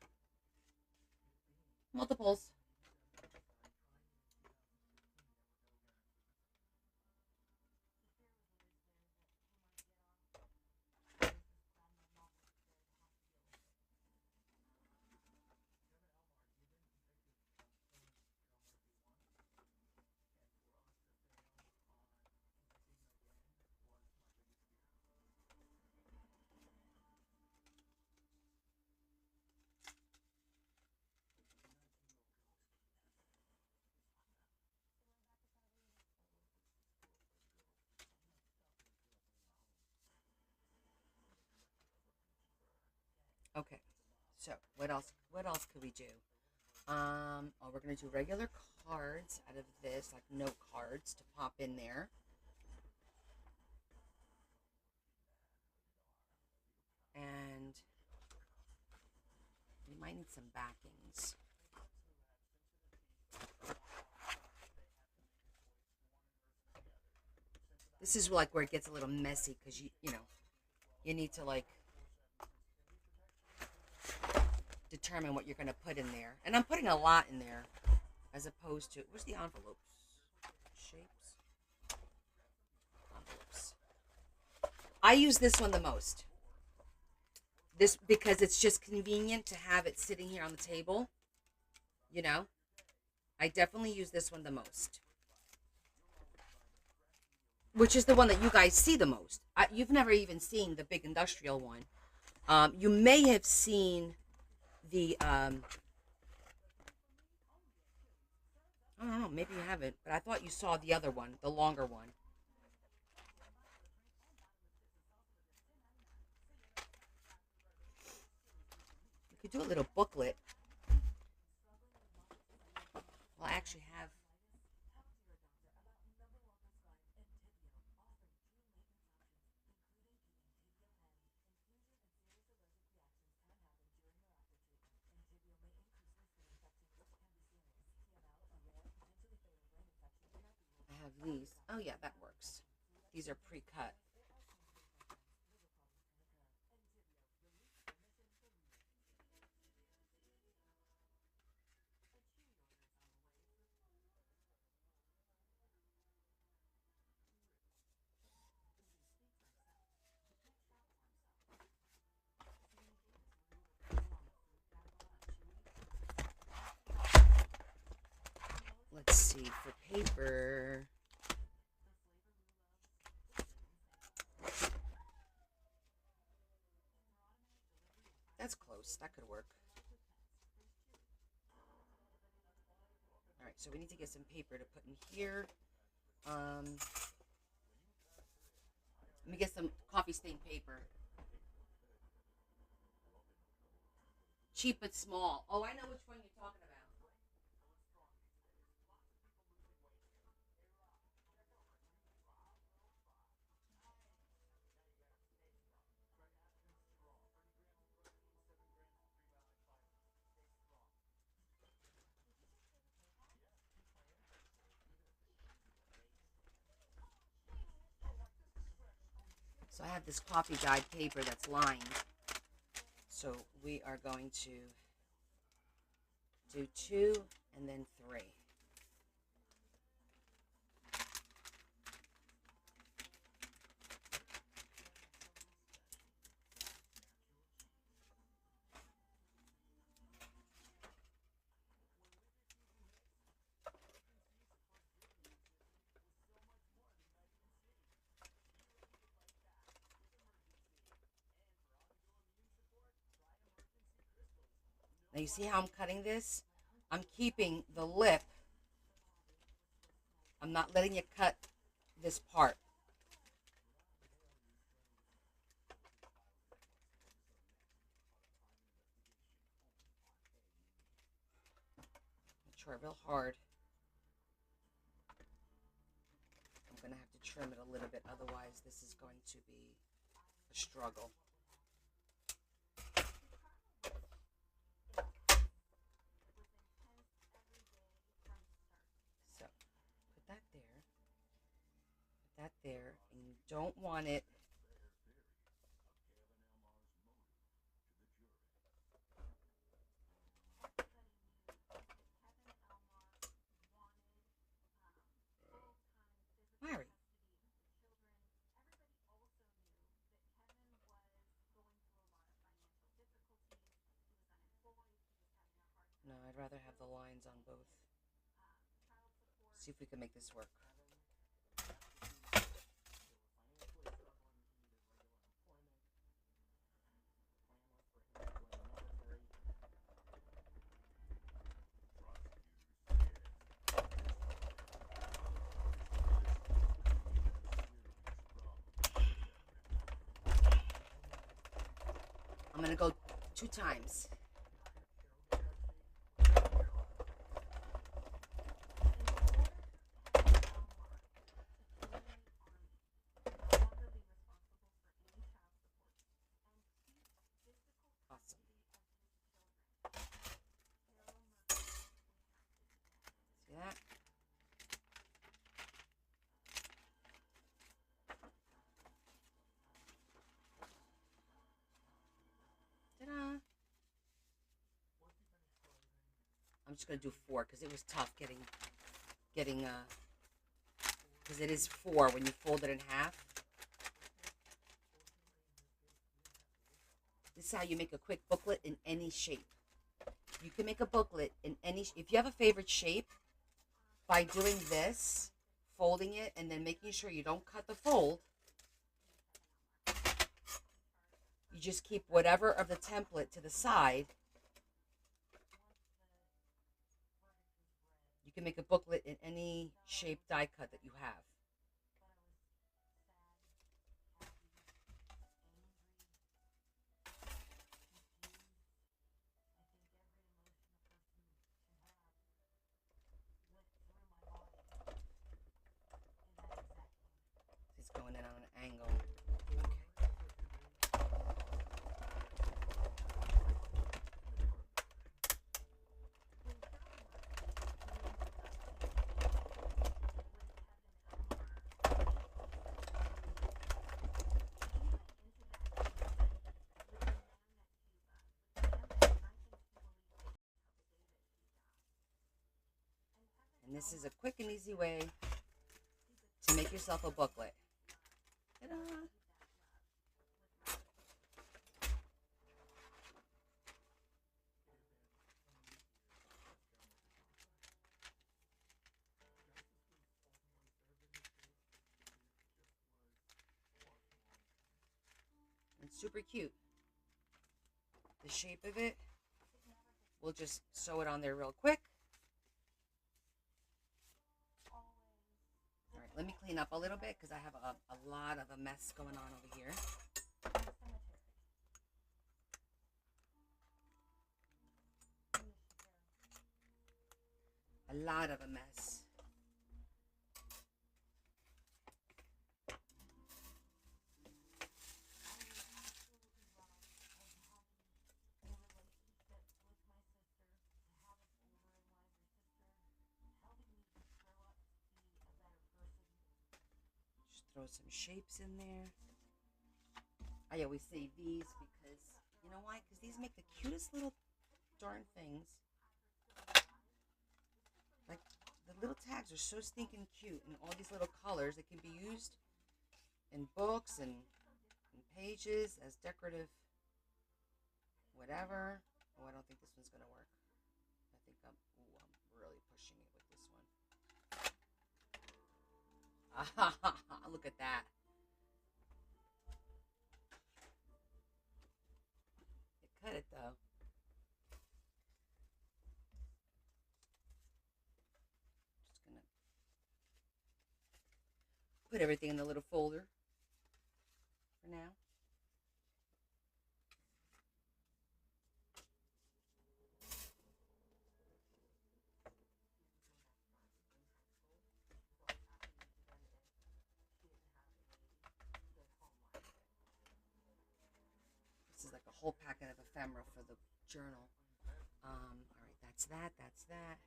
Okay. So what else? What else could we do? Oh, we're gonna do regular cards out of this, like note cards to pop in there, and we might need some backings. This is like where it gets a little messy because you need to like determine what you're gonna put in there, and I'm putting a lot in there as opposed to where's the envelopes shapes envelopes. I use this one the most. This because it's just convenient to have it sitting here on the table. You know, I definitely use this one the most, which is the one that you guys see the most. You've never even seen the big industrial one. You may have seen the I don't know, maybe you haven't, but I thought you saw the other one, the longer one. You could do a little booklet. actually have. I have these. Oh yeah, that works. These are pre-cut. Let's see, for paper. That's close. That could work. All right, so we need to get some paper to put in here. Let me get some coffee stain paper. Cheap but small. Oh, I know which one you're talking about. So I have this coffee dyed paper that's lined. So we are going to do two and then three. Now you see how I'm cutting this? I'm keeping the lip. I'm not letting you cut this part. Try real hard. I'm going to have to trim it a little bit, otherwise this is going to be a struggle. So, put that there. Put that there. And you don't want it. Mary. No, I'd rather have the lines on both. See if we can make this work. I'm going to go 2 times. Awesome. See that? Ta-da! I'm just gonna do 4 because it was tough getting because it is 4 when you fold it in half. This is how you make a quick booklet in any shape. You can make a booklet in any. If you have a favorite shape, by doing this, folding it, and then making sure you don't cut the fold, you just keep whatever of the template to the side. You can make a booklet in any shape die cut that you have. this is a quick and easy way to make yourself a booklet. Ta-da! It's super cute. The shape of it, we'll just sew it on there real quick. All right, let me clean up a little bit because I have a lot of a mess going on over here. A lot of a mess. Just throw some shapes in there. I always save these because, you know why? Because these make the cutest little darn things. Like, the little tags are so stinking cute in all these little colors. It can be used in books and in pages as decorative whatever. Oh, I don't think this one's going to work. I think I'm really pushing it with this one. Look at that. It cut it though. Just gonna put everything in the little folder for now. This is like a whole packet of ephemera for the journal. All right, that's that. That's that.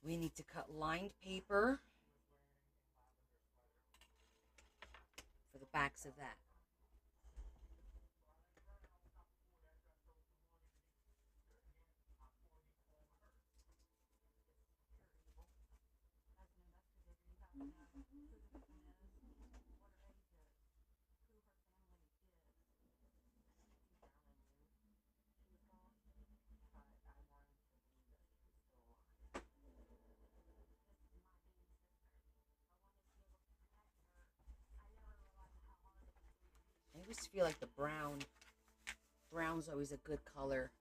We need to cut lined paper for the backs of that. I always feel like the brown's always a good color.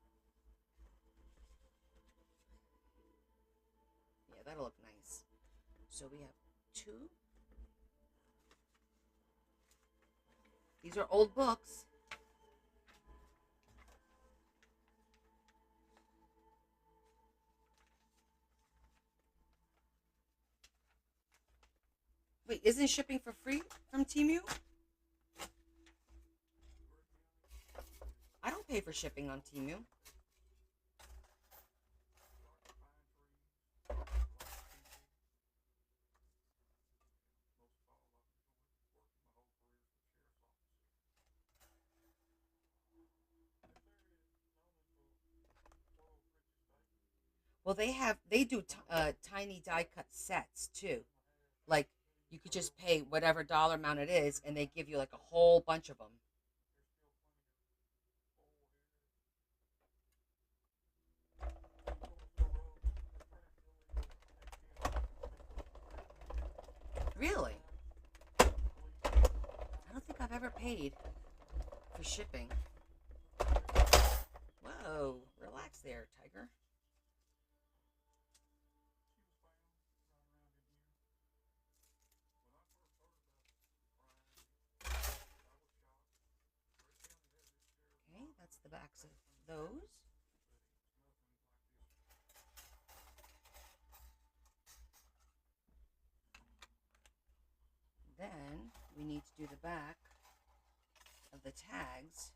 Yeah, that'll look nice. So we have two. These are old books. Wait, isn't shipping for free from Temu? I don't pay for shipping on Temu. Well, they do tiny die cut sets too. Like you could just pay whatever dollar amount it is, and they give you like a whole bunch of them. Really? I don't think I've ever paid for shipping. Whoa, relax there, tiger. Okay, that's the backs of those. Then we need to do the back of the tags.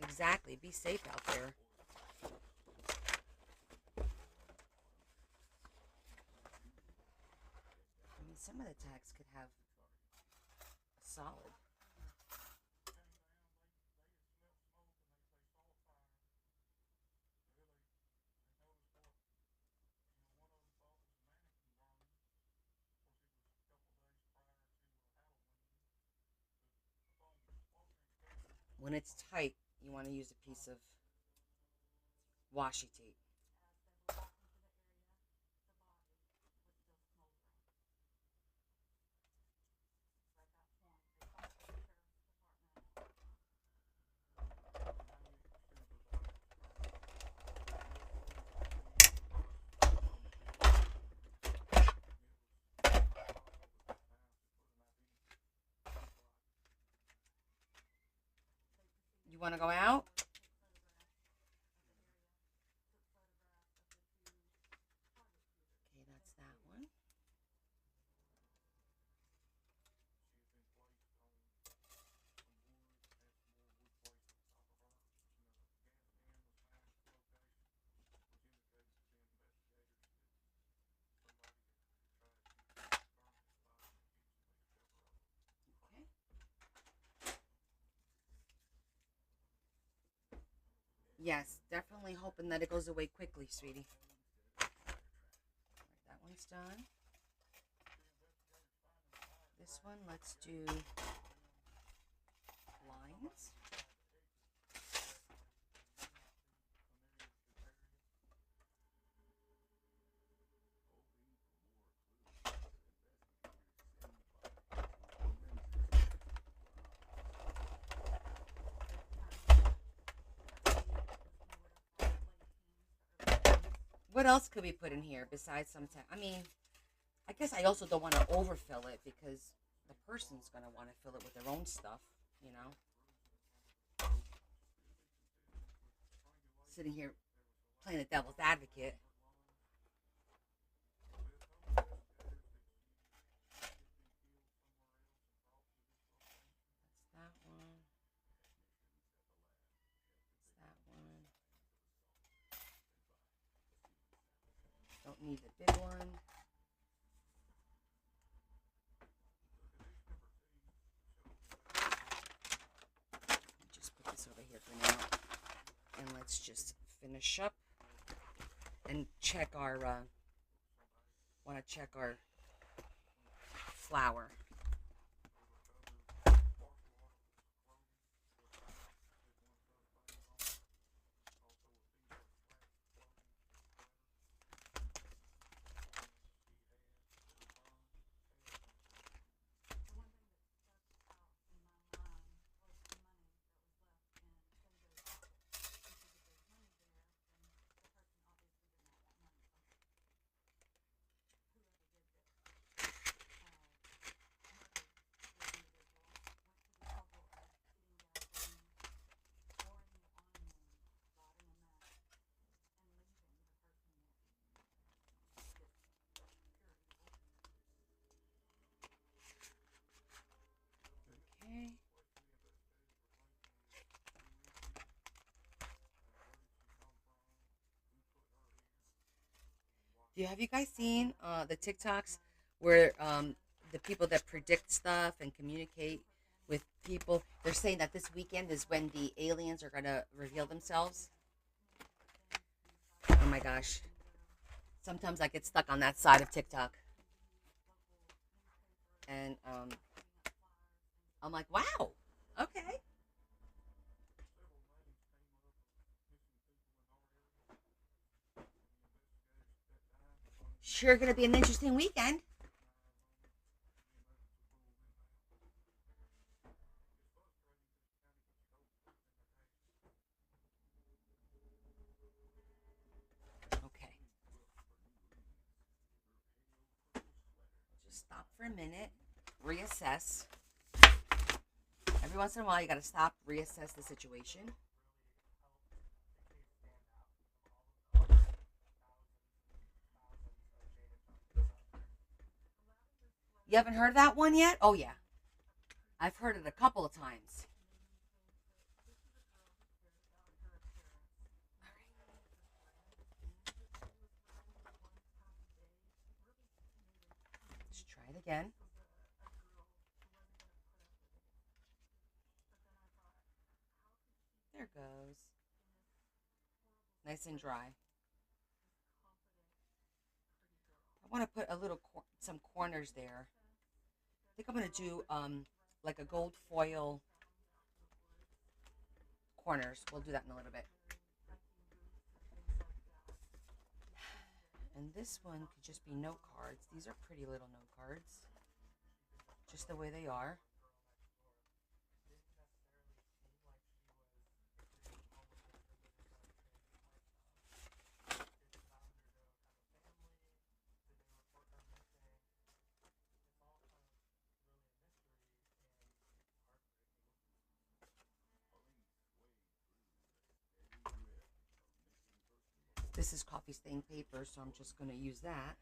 Exactly. Be safe out there. I mean, some of the tags could have a solid. When it's tight, you want to use a piece of washi tape. You want to go out? Okay, that's that one. Okay. Yes, definitely hoping that it goes away quickly, sweetie. Right, that one's done. This one, let's do lines. What else could we put in here besides some I mean, I guess I also don't want to overfill it because the person's going to want to fill it with their own stuff, you know? Sitting here playing the devil's advocate. That's that one. That's that one. Don't need the big one. Just put this over here for now. And let's just finish up and check our, want to check our flour. Okay. Have you guys seen the TikToks where the people that predict stuff and communicate with people, they're saying that this weekend is when the aliens are going to reveal themselves? Oh my gosh. Sometimes I get stuck on that side of TikTok. And I'm like, wow, okay. Sure going to be an interesting weekend. Okay. Just stop for a minute, reassess. Every once in a while, you got to stop, reassess the situation. You haven't heard that one yet? Oh, yeah. I've heard it a couple of times. Let's try it again. There goes. Nice and dry. I want to put a little some corners there. I think I'm gonna do like a gold foil corners. We'll do that in a little bit. And this one could just be note cards. These are pretty little note cards, just the way they are. This is coffee stained paper, so I'm just going to use that.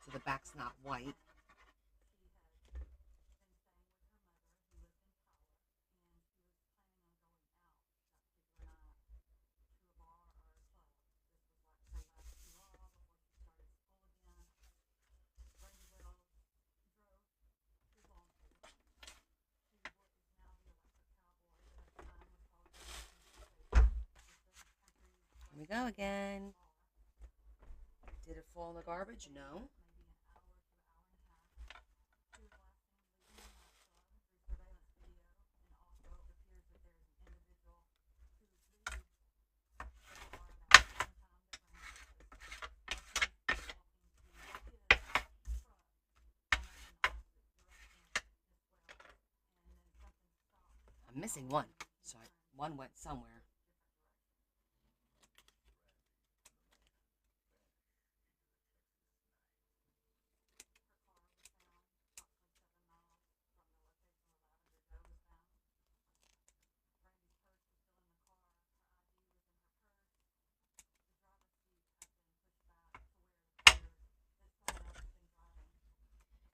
So the back's not white. Here we go again. Did it fall in the garbage? No. I'm missing one, so one went somewhere.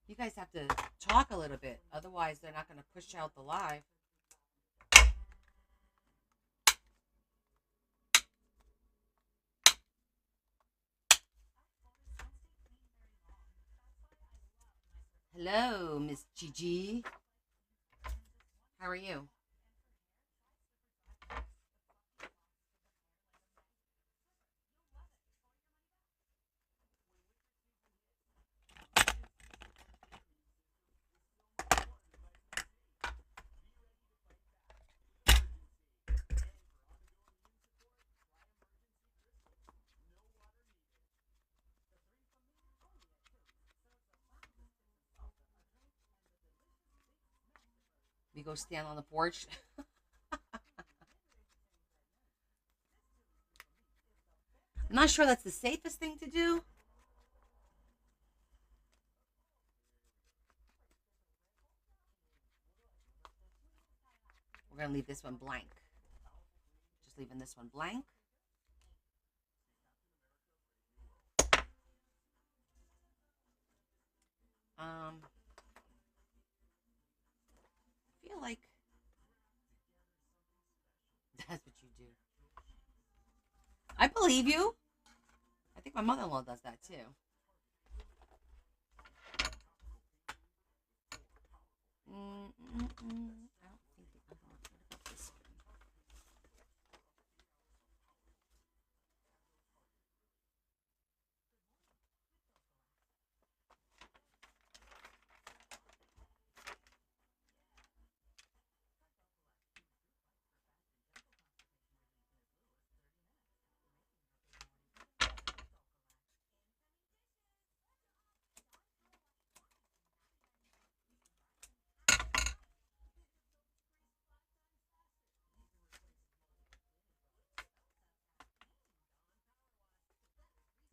You guys have to talk a little bit, otherwise they're not going to push out the live. Hello, Miss Gigi. How are you? We go stand on the porch. I'm not sure that's the safest thing to do. We're going to leave this one blank. Just leaving this one blank. I feel like that's what you do. I believe you. I think my mother-in-law does that too. I don't think the other one. What about this one?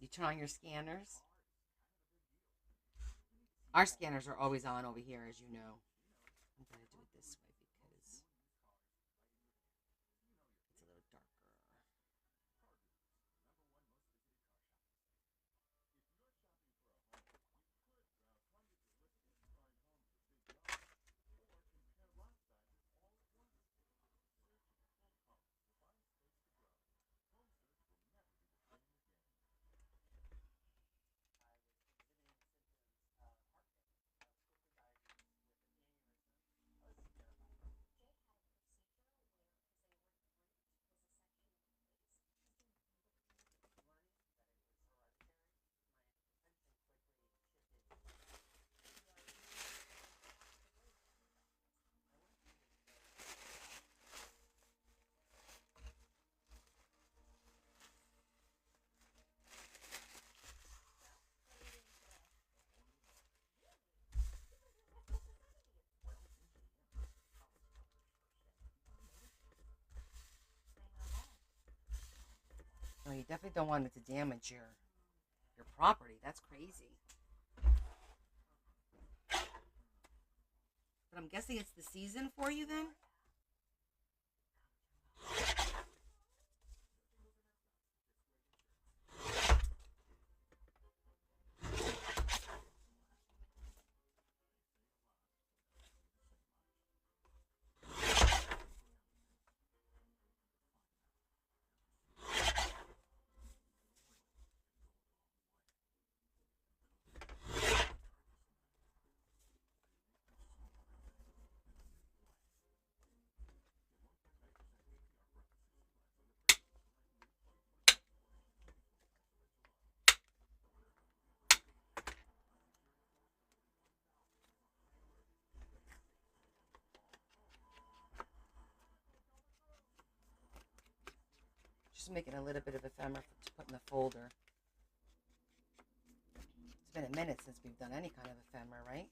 You turn on your scanners. Our scanners are always on over here, as you know. I'm going to do it this way because it's a little darker. definitely don't want it to damage your property. That's crazy. But I'm guessing it's the season for you then? Just making a little bit of ephemera to put in the folder. It's been a minute since we've done any kind of ephemera, right?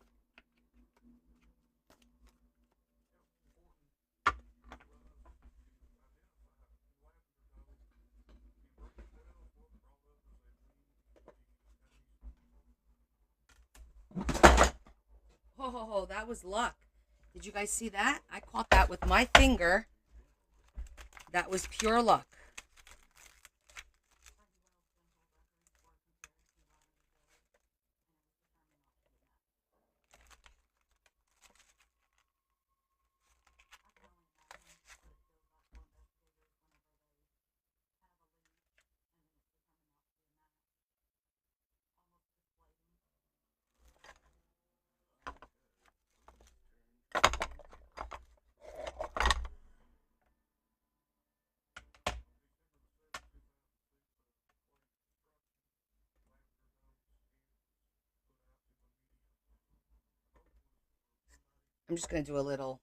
Oh, that was luck. Did you guys see that? I caught that with my finger. That was pure luck. I'm just gonna do a little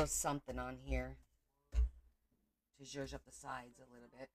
something on here to zhuzh up the sides a little bit.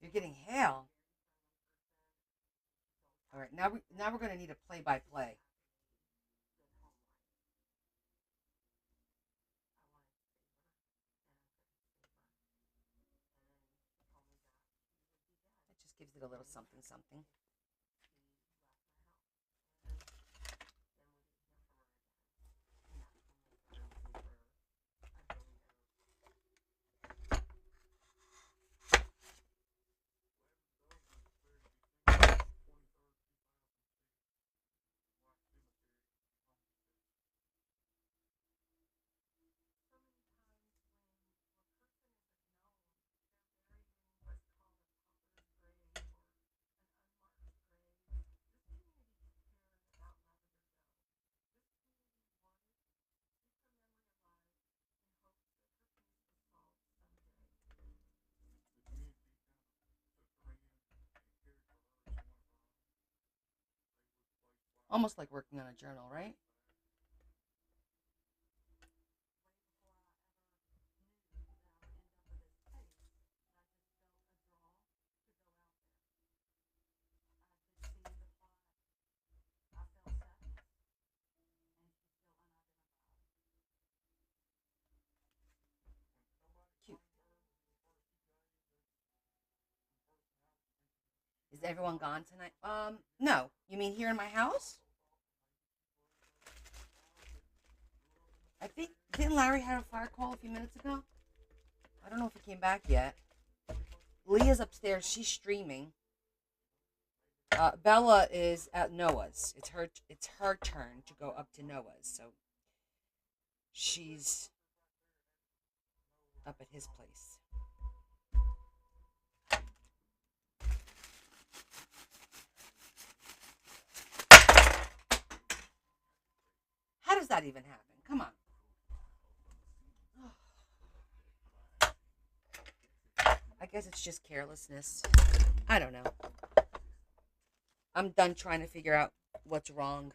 You're getting hail. All right, now we're gonna need a play-by-play. It just gives it a little something something. Almost like working on a journal, right? Cute. Is everyone gone tonight? No. You mean here in my house? I think didn't Larry have a fire call a few minutes ago? I don't know if he came back yet. Leah's upstairs. She's streaming. Bella is at Noah's. It's her turn to go up to Noah's. So she's up at his place. that even happen? Come on. I guess it's just carelessness. I don't know. I'm done trying to figure out what's wrong.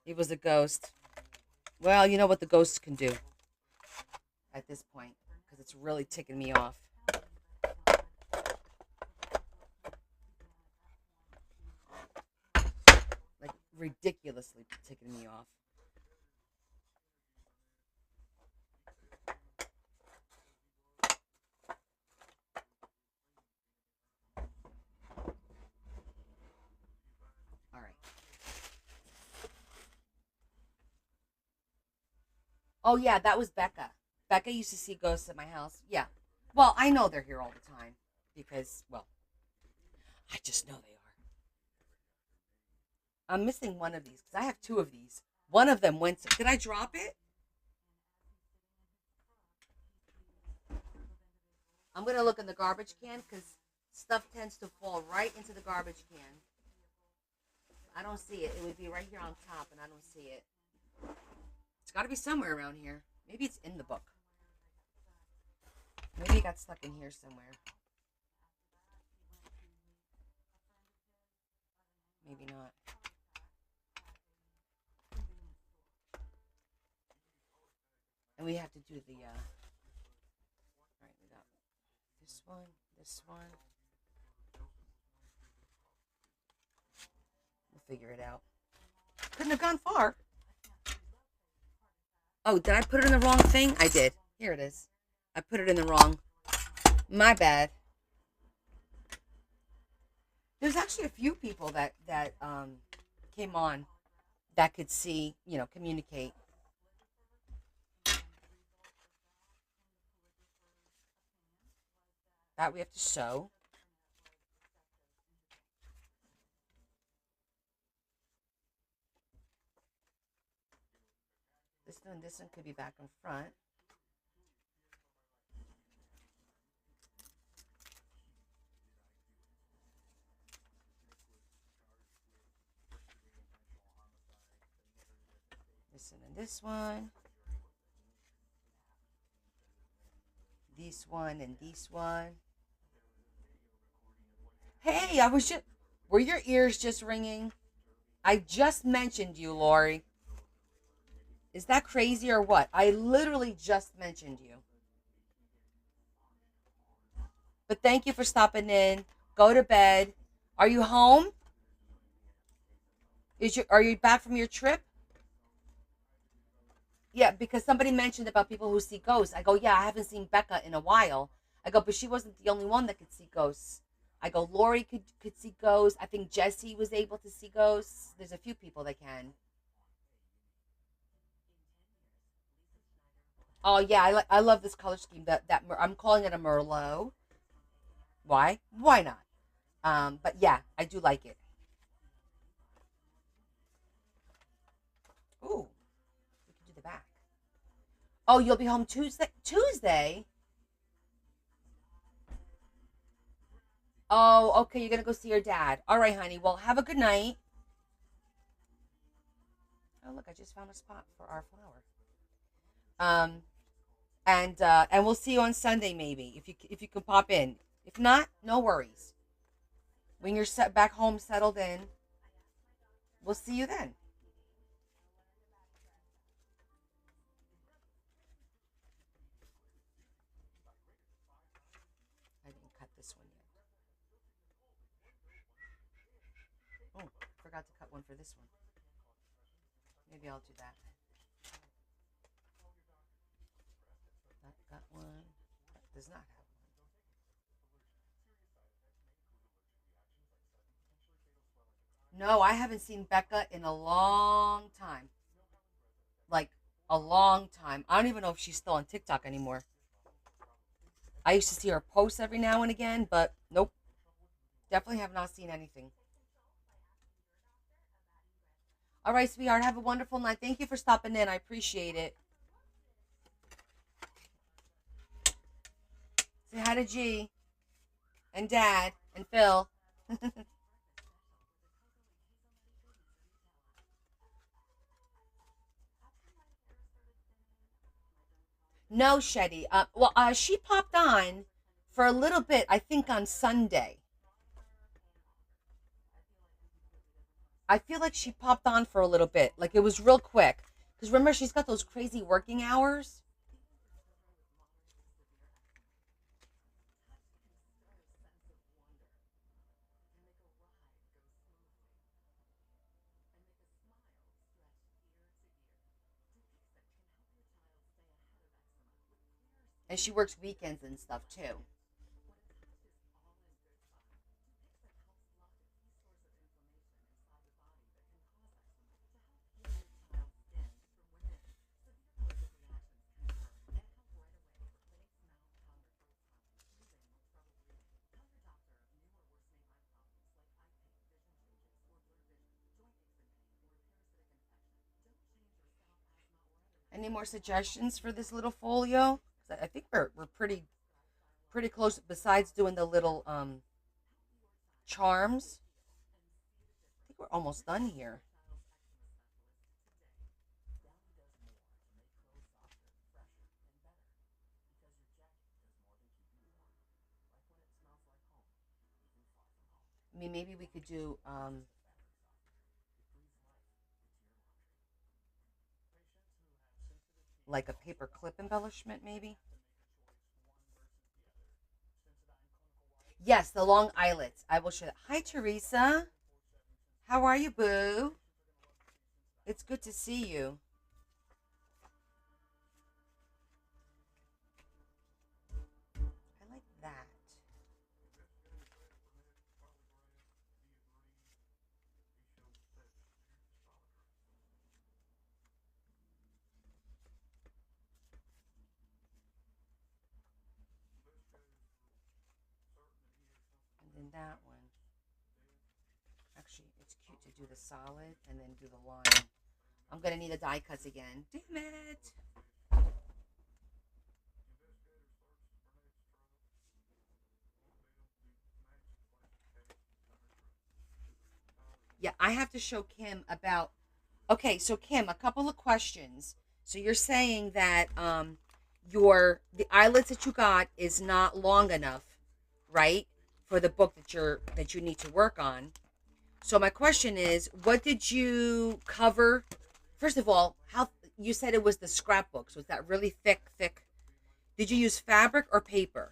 It was a ghost. Well, you know what the ghosts can do at this point, because it's really ticking me off. Like, ridiculously ticking me off. All right. Oh, yeah, that was Becca. Becca used to see ghosts at my house. Yeah. Well, I know they're here all the time because, well, I just know they are. I'm missing one of these because I have two of these. One of them went. Did I drop it? I'm going to look in the garbage can because stuff tends to fall right into the garbage can. I don't see it. It would be right here on top, and I don't see it. It's got to be somewhere around here. Maybe it's in the book. Maybe it got stuck in here somewhere. Maybe not. And we have to do the, all right, we got this one, this one. We'll figure it out. Couldn't have gone far. Oh, did I put it in the wrong thing? I did. Here it is. I put it in the wrong. My bad. There's actually a few people that came on that could see, communicate. That we have to sew. This one could be back in front. This one and this one. This one and this one. Hey, I was just. Were your ears just ringing? I just mentioned you, Lori. Is that crazy or what? I literally just mentioned you. But thank you for stopping in. Go to bed. Are you home? Are you back from your trip? Yeah, because somebody mentioned about people who see ghosts. I go, yeah, I haven't seen Becca in a while. I go, but she wasn't the only one that could see ghosts. I go, Lori could see ghosts. I think Jesse was able to see ghosts. There's a few people that can. Oh yeah, I love this color scheme. That I'm calling it a Merlot. Why? Why not? But yeah, I do like it. Ooh, we can do the back. Oh, you'll be home Tuesday. Tuesday. Oh, okay. You're gonna go see your dad. All right, honey. Well, have a good night. Oh, look, I just found a spot for our flower. Um, and we'll see you on Sunday maybe if you can pop in. If not, no worries. When you're set back home, settled in, we'll see you then. I didn't cut this one yet. Oh, forgot to cut one for this one. Maybe I'll do that. That got one. That does not have one. No, I haven't seen Becca in a long time. Like a long time. I don't even know if she's still on TikTok anymore. I used to see her posts every now and again, but nope. Definitely have not seen anything. All right, sweetheart. Have a wonderful night. Thank you for stopping in. I appreciate it. Say hi to G and Dad and Phil. No, Shetty. She popped on for a little bit. I think on Sunday. I feel like she popped on for a little bit. Like it was real quick. Because remember, she's got those crazy working hours, and she works weekends and stuff too. Any more suggestions for this little folio? 'Cause I think we're pretty close. Besides doing the little charms, I think we're almost done here. I mean, maybe we could do like a paper clip embellishment, maybe. Yes, the long eyelets. I will show that. Hi, Teresa. How are you, boo? It's good to see you. I like that. And then that one. Actually, it's cute to do the solid and then do the line. I'm gonna need a die cuts again. Damn it. Yeah, I have to show Kim about. Okay, so Kim, a couple of questions. So you're saying that your the eyelets that you got is not long enough, right, for the book that you need to work on. So my question is, what did you cover? First of all, how you said it was the scrapbook. So is that really thick? Did you use fabric or paper?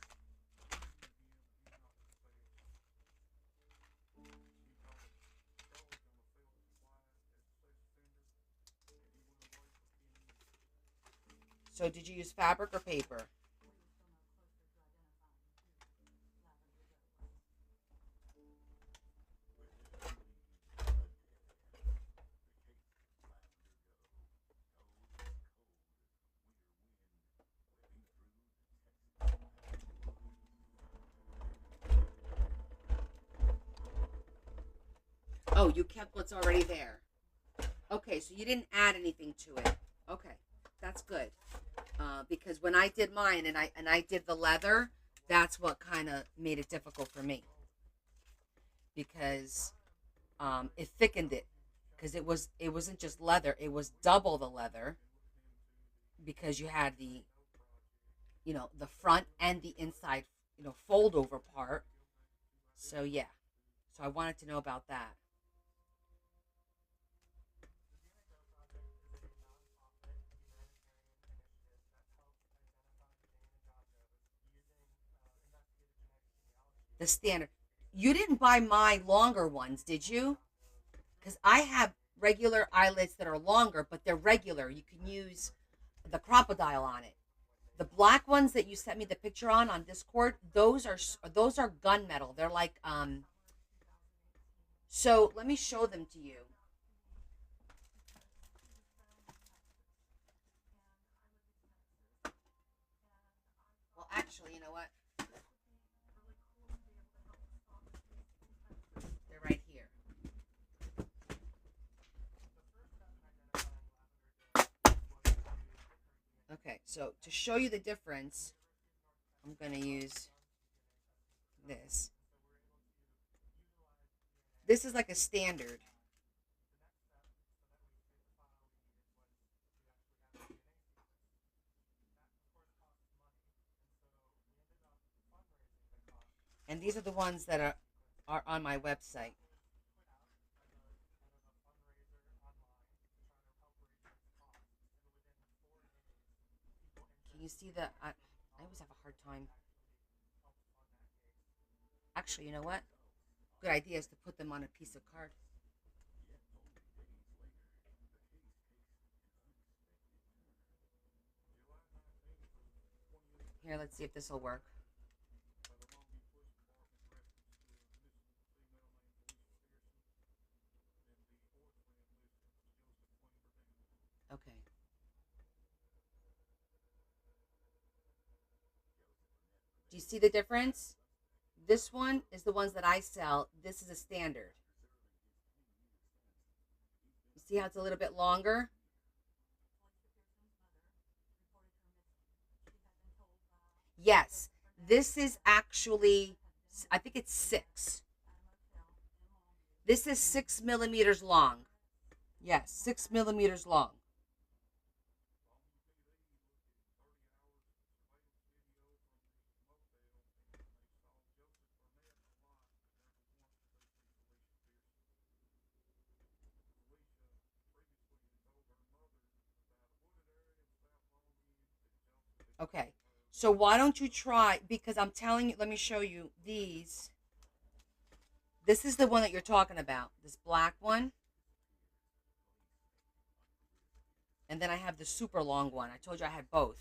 So did you use fabric or paper? Oh, you kept what's already there. Okay, so you didn't add anything to it. Okay, that's good. Because when I did mine and I did the leather, that's what kind of made it difficult for me because it thickened it because it wasn't just leather; it was double the leather because you had the front and the inside fold over part. So yeah, so I wanted to know about that. The standard. You didn't buy my longer ones, did you? Because I have regular eyelets that are longer, but they're regular. You can use the crocodile on it. The black ones that you sent me the picture on Discord, those are gunmetal. They're like So let me show them to you. Well, actually, you know what? They're right here. Okay, so to show you the difference, I'm gonna use this. This is like a standard. And these are the ones that are on my website. Can you see the? I always have a hard time. Actually, you know what? Good idea is to put them on a piece of card. Here, let's see if this will work. Okay. Do you see the difference? This one is the ones that I sell. This is a standard. You see how it's a little bit longer? Yes. This is actually, I think it's 6. This is 6 millimeters long. Yes, 6 millimeters long. Okay. So why don't you try, because I'm telling you, let me show you these. This is the one that you're talking about, this black one. And then I have the super long one. I told you I had both.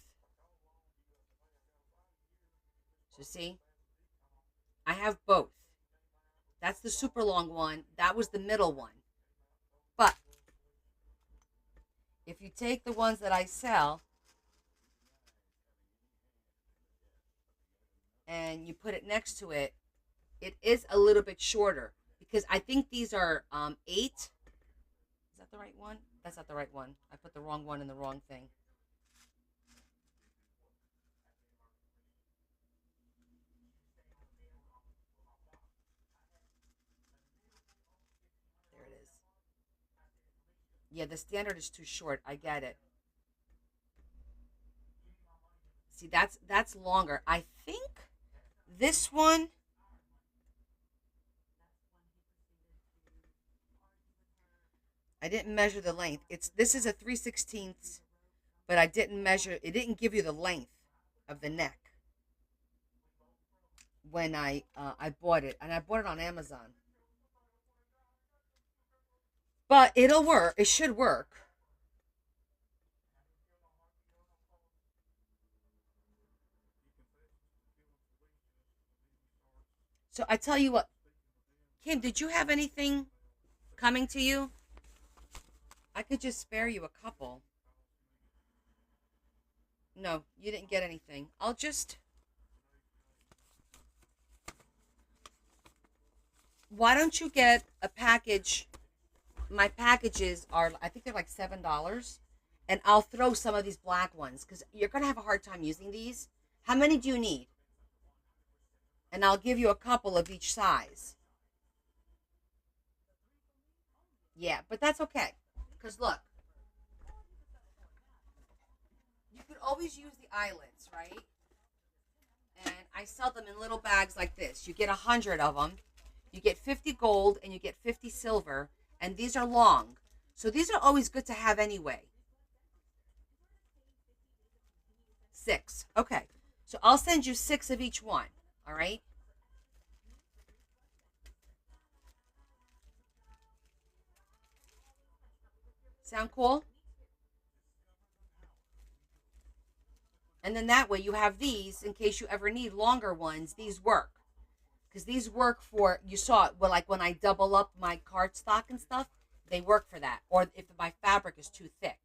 So see, I have both. That's the super long one. That was the middle one. But if you take the ones that I sell and you put it next to it, it is a little bit shorter because I think these are 8. Is that the right one? That's not the right one. I put the wrong one in the wrong thing. There it is. Yeah, the standard is too short. I get it. See, that's longer. I think this one. I didn't measure the length. It's This is a 3/16, but I didn't measure. It didn't give you the length of the neck when I bought it, and I bought it on Amazon. But it'll work. It should work. So I tell you what, Kim, did you have anything coming to you? I could just spare you a couple. No, you didn't get anything. I'll just. Why don't you get a package? My packages are, I think they're like $7, and I'll throw some of these black ones because you're gonna have a hard time using these. How many do you need? And I'll give you a couple of each size. Yeah, but that's okay. Because look, you could always use the eyelets, right? And I sell them in little bags like this. You get 100 of them. You get 50 gold and you get 50 silver. And these are long. So these are always good to have anyway. 6. Okay. So I'll send you 6 of each one. All right. Sound cool? And then that way you have these in case you ever need longer ones. These work. Because these work for, you saw it, well, like when I double up my cardstock and stuff, they work for that. Or if my fabric is too thick.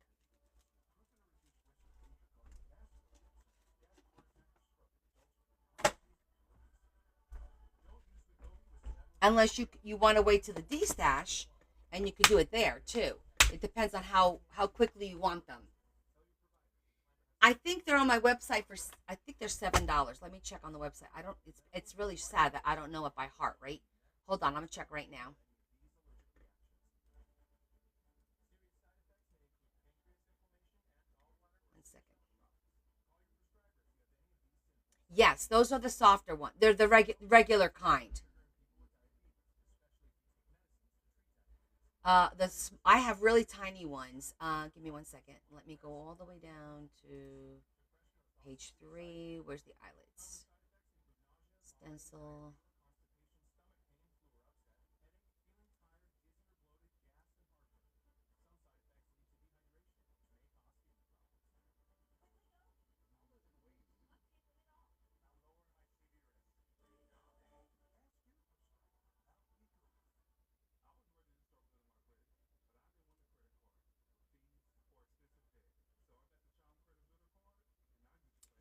Unless you want to wait to the D-stash, and you can do it there too. It depends on how quickly you want them. I think they're on my website for. I think they're $7. Let me check on the website. I don't. It's really sad that I don't know it by heart. Right? Hold on. I'm gonna check right now. One second. Yes, those are the softer ones. They're the regular kind. I have really tiny ones. Give me 1 second. Let me go all the way down to page 3. Where's the eyelids? Stencil.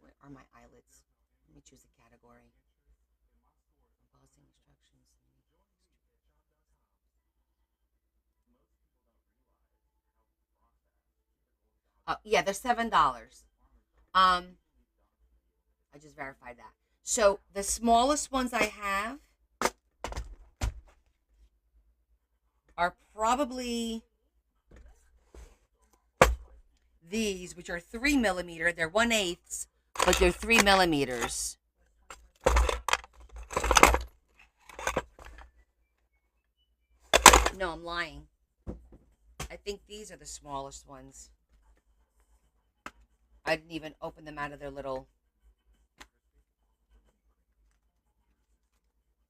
Where are my eyelids? Let me choose a category. Embossing instructions. Yeah, they're $7. Um, I just verified that. So the smallest ones I have are probably these, which are 3 millimeter. They're 1/8, but they're 3 millimeters. No, I'm lying. I think these are the smallest ones. I didn't even open them out of their little,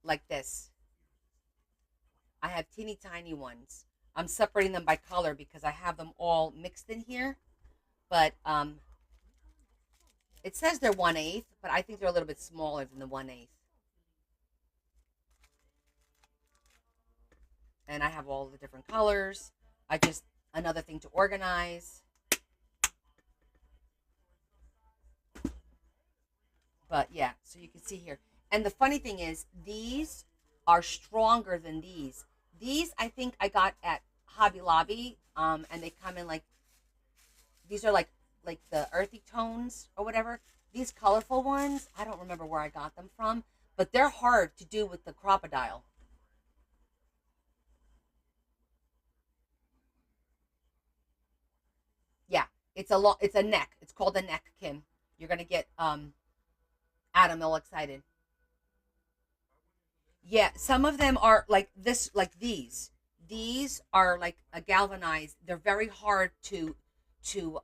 like this. I have teeny tiny ones. I'm separating them by color because I have them all mixed in here. But it says they're 1/8, but I think they're a little bit smaller than the 1/8. And I have all the different colors. I just another thing to organize. But yeah, so you can see here. And the funny thing is, these are stronger than these. These I think I got at Hobby Lobby, and they come in like these are like the earthy tones or whatever. These colorful ones, I don't remember where I got them from, but they're hard to do with the crocodile. Yeah, it's a neck. It's called a neck, Kim. You're gonna get Adam all excited. Yeah, some of them are like this, like these. These are like a galvanized. They're very hard to to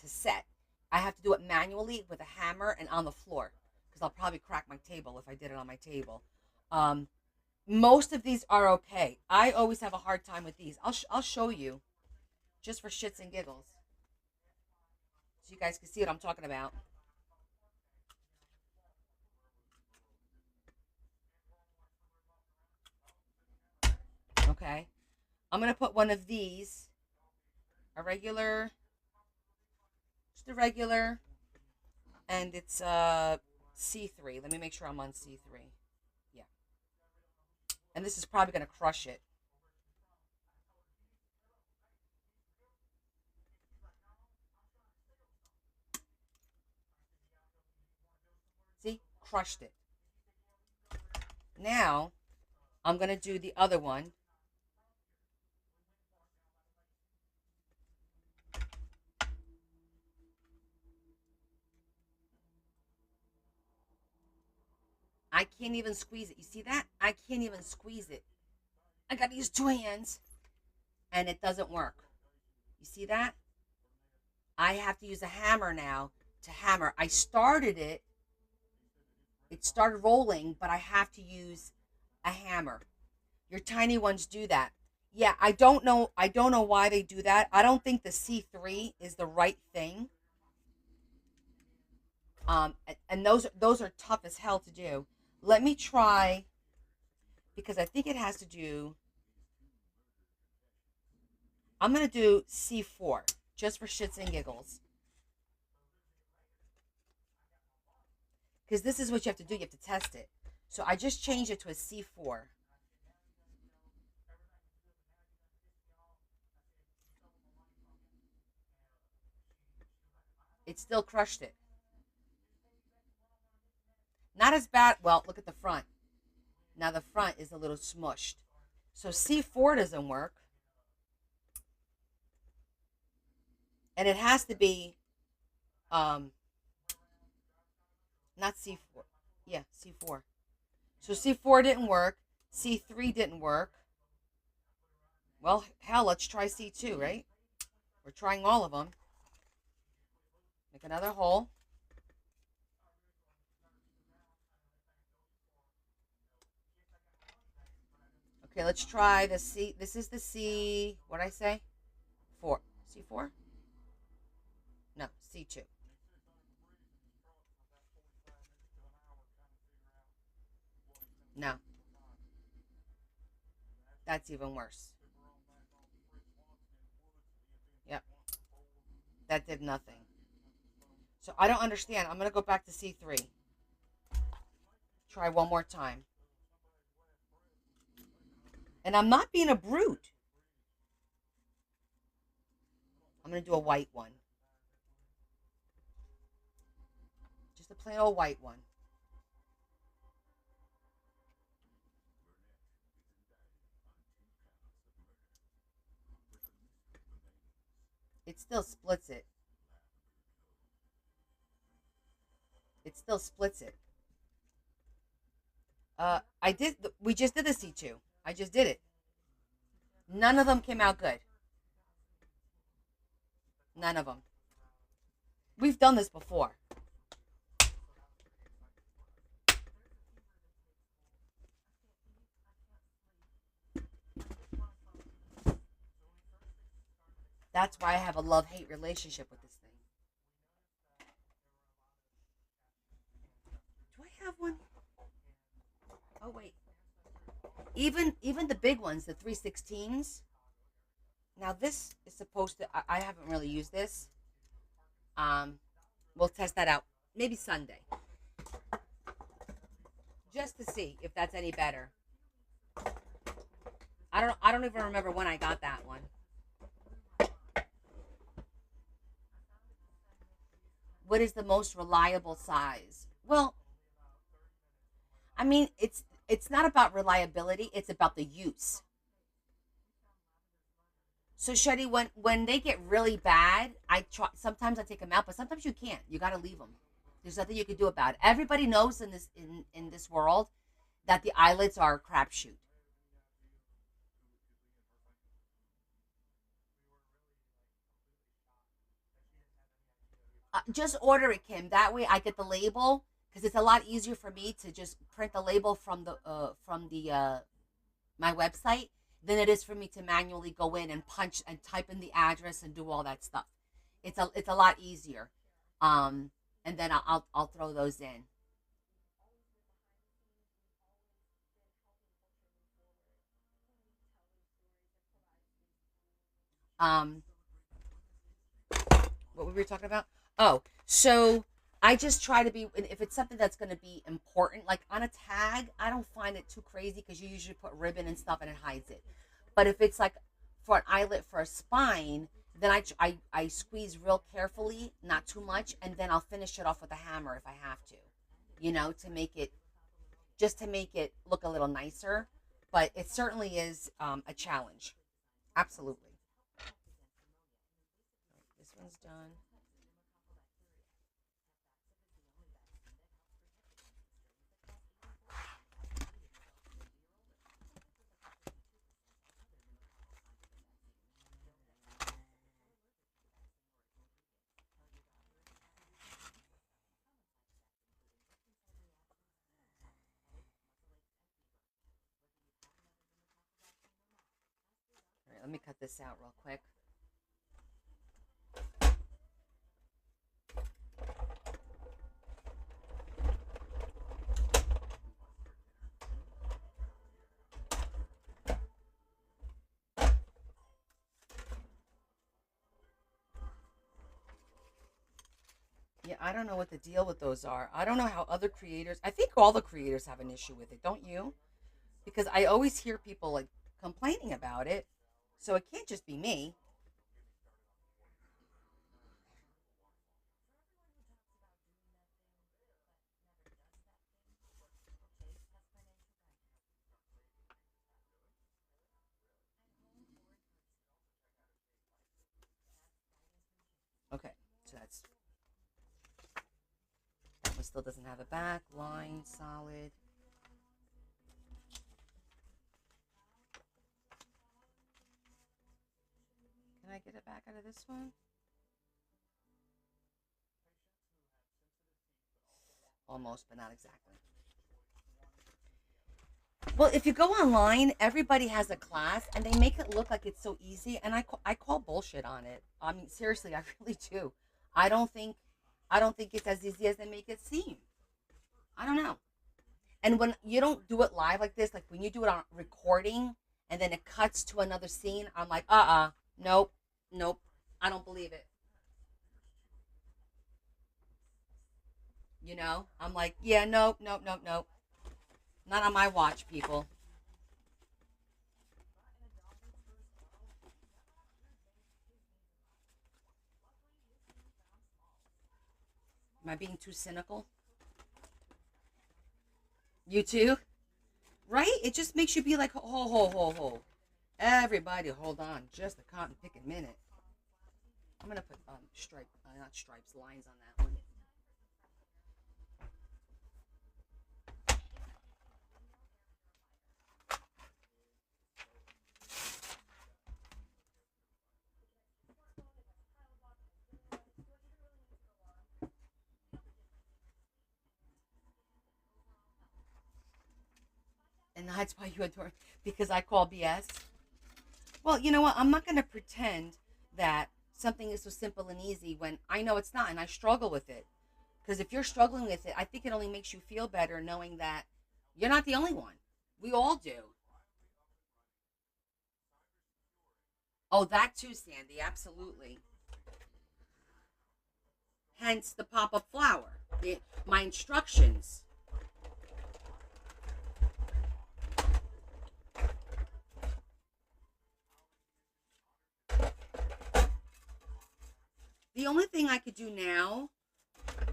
set. I have to do it manually with a hammer and on the floor because I'll probably crack my table if I did it on my table. Um, most of these are okay. I always have a hard time with these. I'll show you just for shits and giggles so you guys can see what I'm talking about. Okay, I'm gonna put one of these, a regular, just a regular, and it's C3. Let me make sure I'm on C3. Yeah, and this is probably gonna crush it. See, crushed it. Now I'm gonna do the other one. I can't even squeeze it. You see that? I can't even squeeze it. I got to use 2 hands, and it doesn't work. You see that? I have to use a hammer now to hammer. I started it. It started rolling, but I have to use a hammer. Your tiny ones do that. Yeah, I don't know. I don't know why they do that. I don't think the C3 is the right thing. And those are tough as hell to do. Let me try because I think it has to do. I'm gonna do C4 just for shits and giggles because this is what you have to do. You have to test it. So I just changed it to a C4. It still crushed it. Not as bad. Well, look at the front. Now the front is a little smushed. So C4 doesn't work. And it has to be um, Not C4. Yeah, C4. So C4 didn't work. C3 didn't work. Well, hell, let's try C2, right? We're trying all of them. Make another hole. Okay, let's try the C. This is the C. What did I say? 4. C4? No, C2. No, that's even worse. Yep, that did nothing. So I don't understand. I'm going to go back to C3. Try one more time. And I'm not being a brute. I'm going to do a white one. Just a plain old white one. It still splits it. It still splits it. I did. We just did the C2. I just did it. None of them came out good. None of them. We've done this before. That's why I have a love-hate relationship with this thing. Do I have one? Oh wait. Even the big ones, the 316s. Now this is supposed to. I haven't really used this. Um, we'll test that out. Maybe Sunday, just to see if that's any better. I don't even remember when I got that one. What is the most reliable size? Well, I mean, it's not about reliability, it's about the use. So Shetty, when they get really bad, I try. Sometimes I take them out, but sometimes you can't. You got to leave them. There's nothing you can do about it. Everybody knows in this world that the eyelids are a crapshoot. Just order it, Kim. That way, I get the label because it's a lot easier for me to just print the label from the my website than it is for me to manually go in and punch and type in the address and do all that stuff. It's a lot easier. Um, and then I'll throw those in. Um, what were we talking about? Oh, so I just try to be if it's something that's going to be important, like on a tag, I don't find it too crazy because you usually put ribbon and stuff and it hides it. But if it's like for an eyelet for a spine, then I squeeze real carefully, not too much, and then I'll finish it off with a hammer if I have to, to make it just to make it look a little nicer. But it certainly is a challenge. Absolutely. This one's done. All right, let me cut this out real quick. Yeah, I don't know what the deal with those are. I don't know how other creators. I think all the creators have an issue with it, don't you? Because I always hear people like complaining about it. So it can't just be me. Okay, so that was still doesn't have a back. Line, solid. Can I get it back out of this one? Almost, but not exactly. Well, if you go online, everybody has a class, and they make it look like it's so easy. And I call bullshit on it. I mean, seriously, I really do. I don't think I don't think it's as easy as they make it seem. I don't know. And when you don't do it live like this, like when you do it on recording, and then it cuts to another scene, I'm like, nope, nope, I don't believe it. I'm like, yeah, nope, nope, nope, nope, not on my watch, people. Am I being too cynical? You too? Right? It just makes you be like, ho, ho, ho, ho. Everybody, hold on, just a cotton picking minute. I'm gonna put not stripes, lines on that one. And that's why you adore because I call BS. Well, you know what? I'm not gonna pretend that something is so simple and easy when I know it's not, and I struggle with it. Because if you're struggling with it, I think it only makes you feel better knowing that you're not the only one. We all do. Oh, that too, Sandy. Absolutely. Hence the pop up flower. My instructions. The only thing I could do now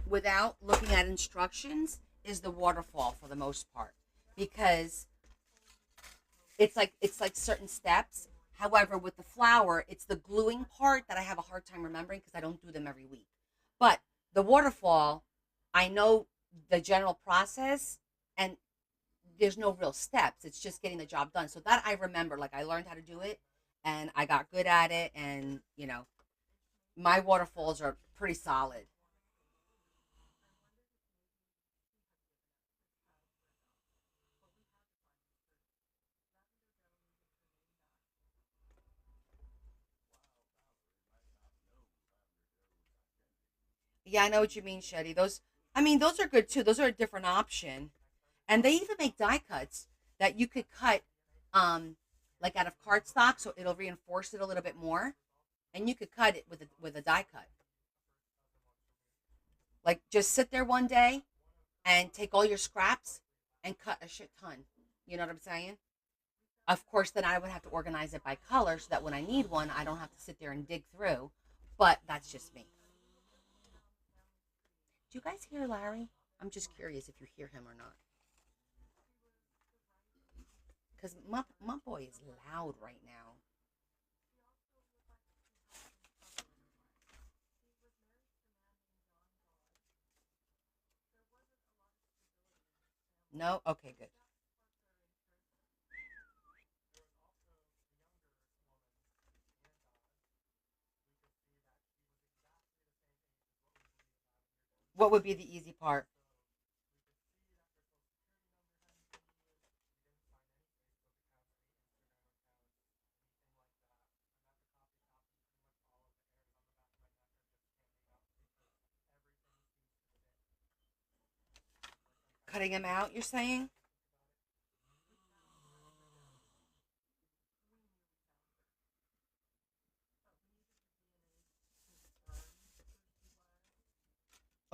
without looking at instructions is the waterfall for the most part because it's like certain steps. However, with the flower, it's the gluing part that I have a hard time remembering because I don't do them every week. But the waterfall, I know the general process, and there's no real steps. It's just getting the job done. So that I remember, like I learned how to do it, and I got good at it, and my waterfalls are pretty solid. Yeah, I know what you mean, Shetty. I mean, those are good too. Those are a different option. And they even make die cuts that you could cut, um, like out of cardstock, so it'll reinforce it a little bit more. And you could cut it with a die cut. Like just sit there one day and take all your scraps and cut a shit ton. You know what I'm saying? Of course, then I would have to organize it by color so that when I need one, I don't have to sit there and dig through. But that's just me. Do you guys hear Larry? I'm just curious if you hear him or not. Because my boy is loud right now. No? Okay, good. What would be the easy part? Cutting him out, you're saying?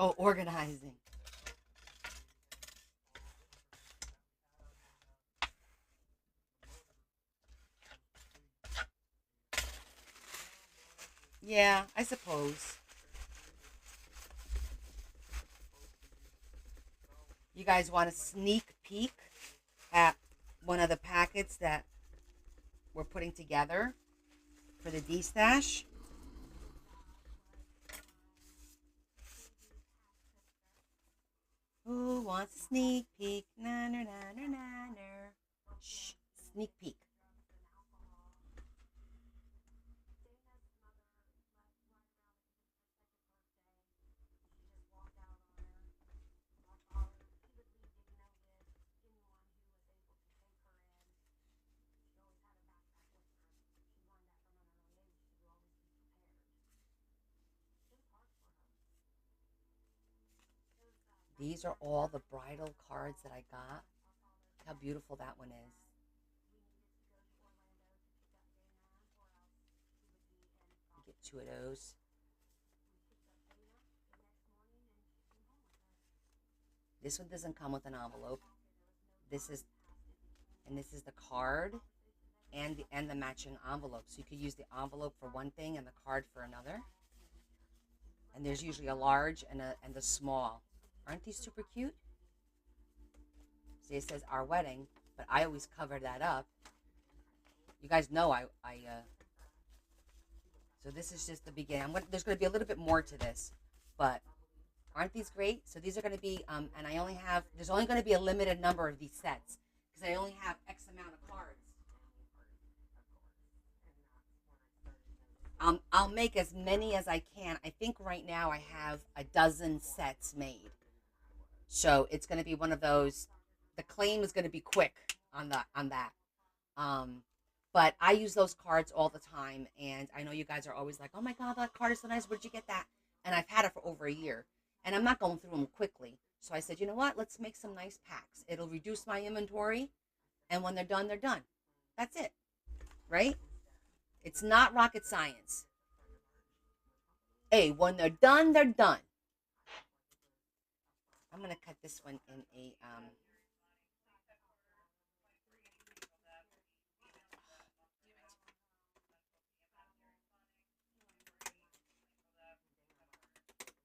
Oh, organizing. Yeah, I suppose. You guys want a sneak peek at one of the packets that we're putting together for the D stash? Who wants a sneak peek? Na na na na na na. Shh, sneak peek. These are all the bridal cards that I got. Look how beautiful that one is. You get two of those. This one doesn't come with an envelope. This is and this is the card and the matching envelope. So you could use the envelope for one thing and the card for another. And there's usually a large and a small. Aren't these super cute? See, it says our wedding, but I always cover that up. You guys know so this is just the beginning. There's going to be a little bit more to this, but aren't these great? So these are going to be, and there's only going to be a limited number of these sets because I only have X amount of cards. I'll make as many as I can. I think right now I have a dozen sets made. So it's going to be one of those. The claim is going to be quick on that. Um, but I use those cards all the time, and I know you guys are always like, "Oh my God, that card is so nice. Where'd you get that?" And I've had it for over a year, and I'm not going through them quickly. So I said, you know what? Let's make some nice packs. It'll reduce my inventory, and when they're done, they're done. That's it, right? It's not rocket science. Hey, when they're done, they're done. I'm gonna cut this one in a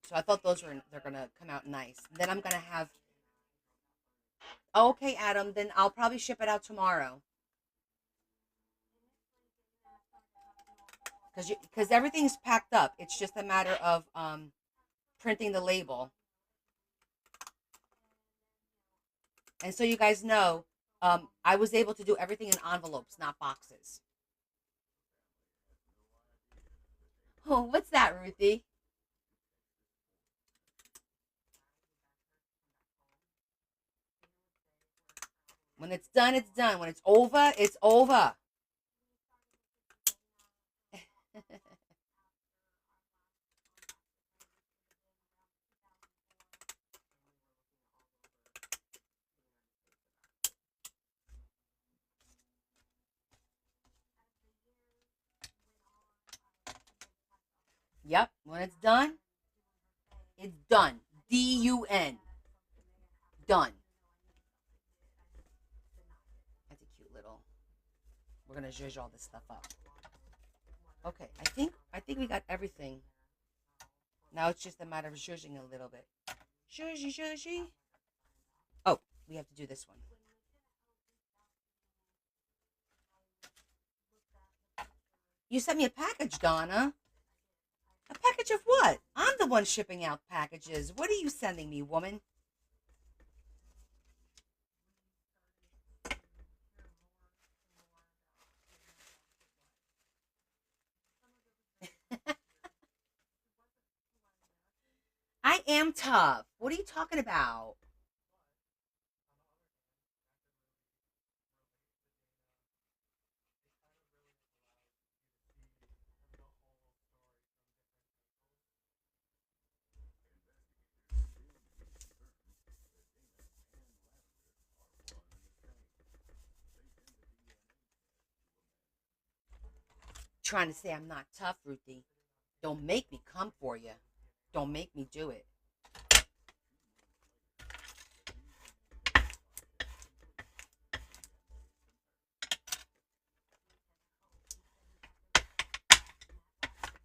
So I thought they're gonna come out nice. Then I'm gonna have. Oh, okay, Adam. Then I'll probably ship it out tomorrow because everything's packed up. It's just a matter of printing the label. And so you guys know, I was able to do everything in envelopes, not boxes. Oh, what's that, Ruthie? When it's done, it's done. When it's over, it's over. Yep. When it's done, it's done. DUN. Done. That's a cute little. We're gonna zhuzh all this stuff up. Okay, I think we got everything. Now it's just a matter of zhuzhing a little bit. Zhuzhy, zhuzhy. Oh, we have to do this one. You sent me a package, Donna. A package of what? I'm the one shipping out packages. What are you sending me, woman? I am tough. What are you talking about? Trying to say I'm not tough, Ruthie. Don't make me come for you. Don't make me do it.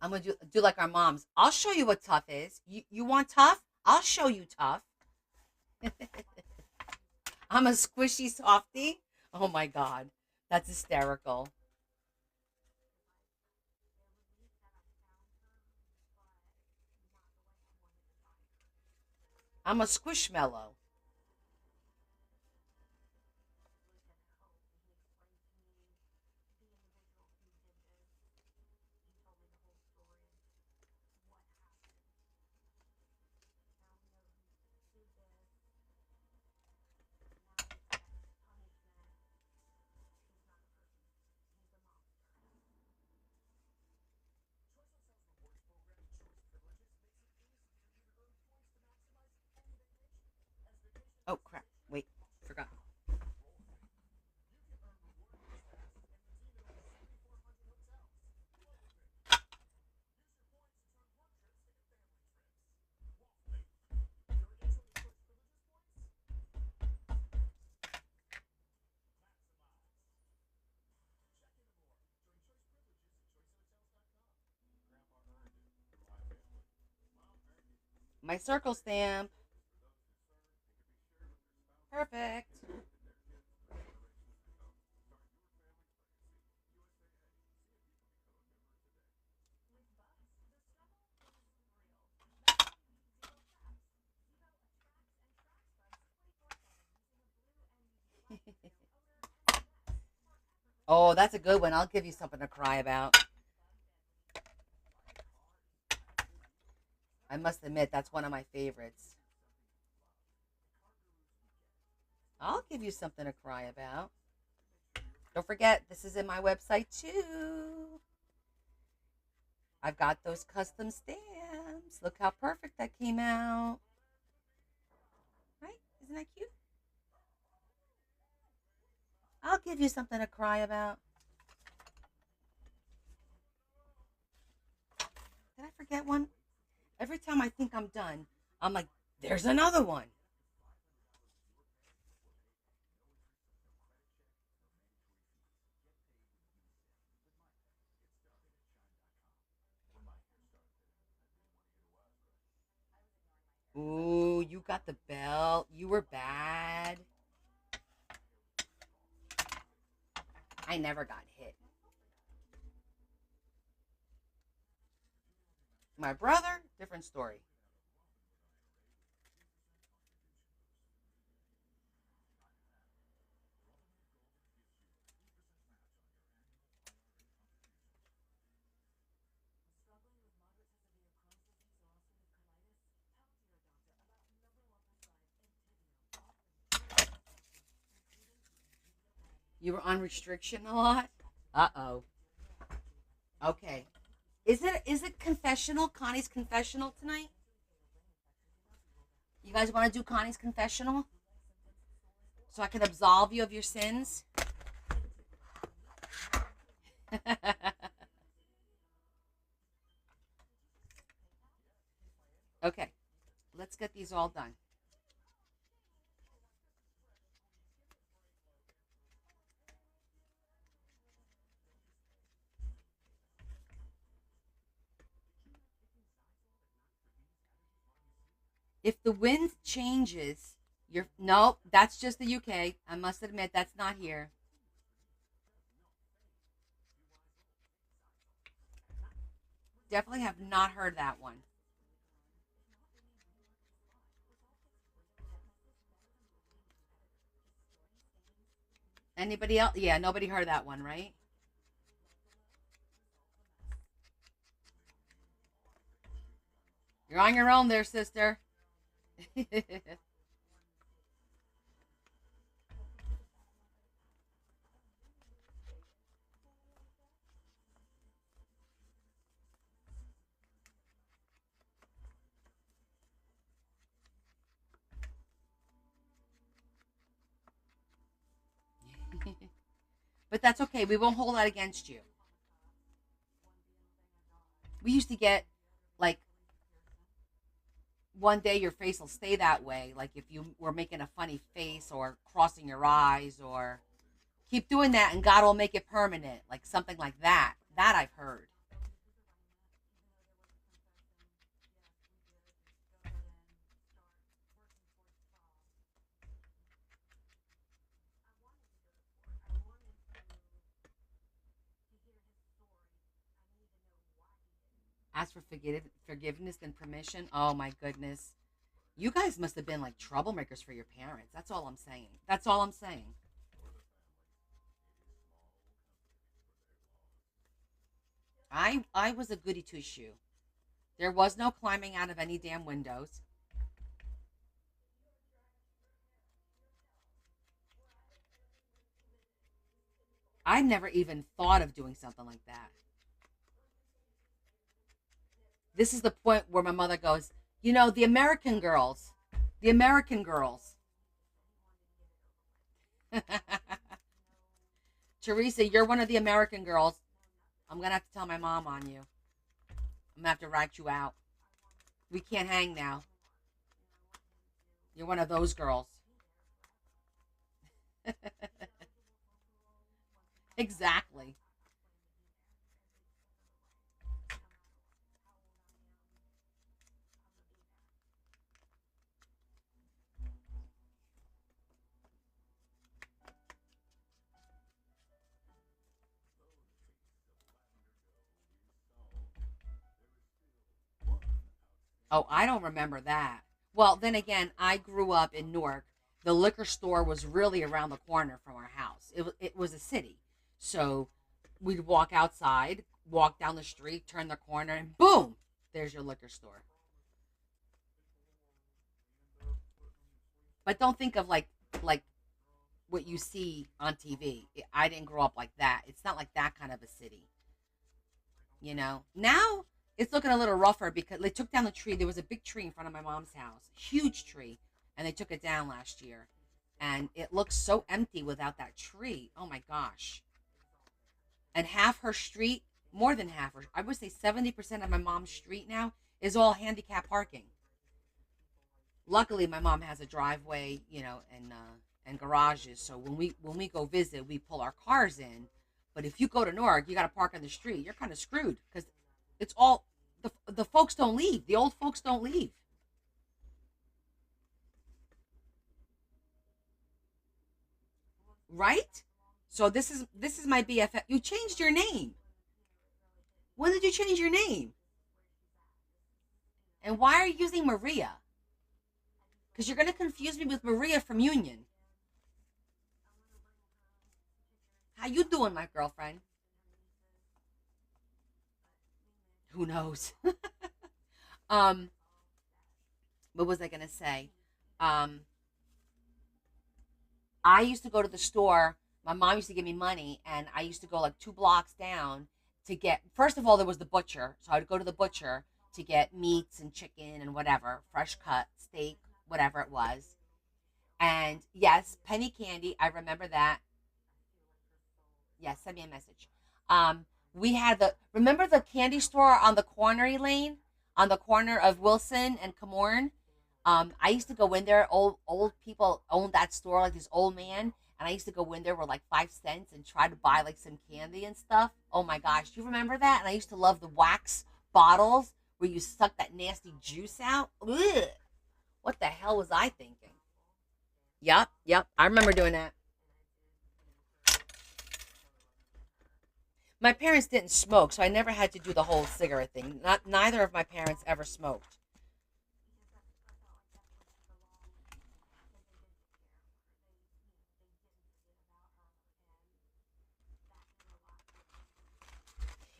I'm gonna do like our moms. I'll show you what tough is. You want tough? I'll show you tough. I'm a squishy softy. Oh my god, that's hysterical. I'm a squishmallow. My circle stamp. Perfect. Oh, that's a good one. I'll give you something to cry about. I must admit, that's one of my favorites. I'll give you something to cry about. Don't forget, this is in my website too. I've got those custom stamps. Look how perfect that came out. Right? Isn't that cute? I'll give you something to cry about. Did I forget one? Every time I think I'm done, I'm like, there's another one. Ooh, you got the belt. You were bad. I never got hit. My brother, different story. You were on restriction a lot? Uh-oh. Okay. Is it confessional? Connie's confessional tonight? You guys want to do Connie's confessional? So I can absolve you of your sins? Okay. Let's get these all done. If the wind changes, you're no, that's just the UK. I must admit that's not here. Definitely have not heard that one. Anybody else? Yeah, nobody heard that one, right? You're on your own there, sister. But that's okay. We won't hold that against you. We used to get like one day your face will stay that way. Like if you were making a funny face or crossing your eyes or keep doing that and God will make it permanent. Like something like that. That I've heard. Ask for forgiveness and permission. Oh my goodness. You guys must have been like troublemakers for your parents. That's all I'm saying. That's all I'm saying. I was a goody two shoe. There was no climbing out of any damn windows. I never even thought of doing something like that. This is the point where my mother goes, the American girls, the American girls. Teresa, you're one of the American girls. I'm going to have to tell my mom on you. I'm going to have to write you out. We can't hang now. You're one of those girls. Exactly. Oh, I don't remember that. Well, then again, I grew up in Newark. The liquor store was really around the corner from our house. It was a city, so we'd walk outside, walk down the street, turn the corner, and boom, there's your liquor store. But don't think of like what you see on TV. I didn't grow up like that. It's not like that kind of a city. Now it's looking a little rougher because they took down the tree. There was a big tree in front of my mom's house, huge tree, and they took it down last year. And it looks so empty without that tree. Oh my gosh. And half her street, more than half, or I would say 70% of my mom's street now is all handicap parking. Luckily, my mom has a driveway, and garages. So when we go visit, we pull our cars in. But if you go to Newark, you got to park on the street. You're kind of screwed because it's all the folks don't leave. The old folks don't leave, right? So this is my BFF. You changed your name. When did you change your name? And why are you using Maria? Because you're going to confuse me with Maria from Union. How you doing, my girlfriend? Who knows? um, what was I going to say? Um, I used to go to the store. My mom used to give me money, and I used to go like 2 blocks down to get. First of all, there was the butcher, so I would go to the butcher to get meats and chicken and whatever, fresh cut steak, whatever it was. And yes, penny candy. I remember that. Yes, send me a message. We had the remember the candy store on the corner, Elaine, on the corner of Wilson and Camorn. I used to go in there. Old people owned that store, like this old man, and I used to go in there with like 5 cents and try to buy like some candy and stuff. Oh my gosh, do you remember that? And I used to love the wax bottles where you suck that nasty juice out. Ugh, what the hell was I thinking? Yep, yep, I remember doing that. My parents didn't smoke, so I never had to do the whole cigarette thing. Not neither of my parents ever smoked.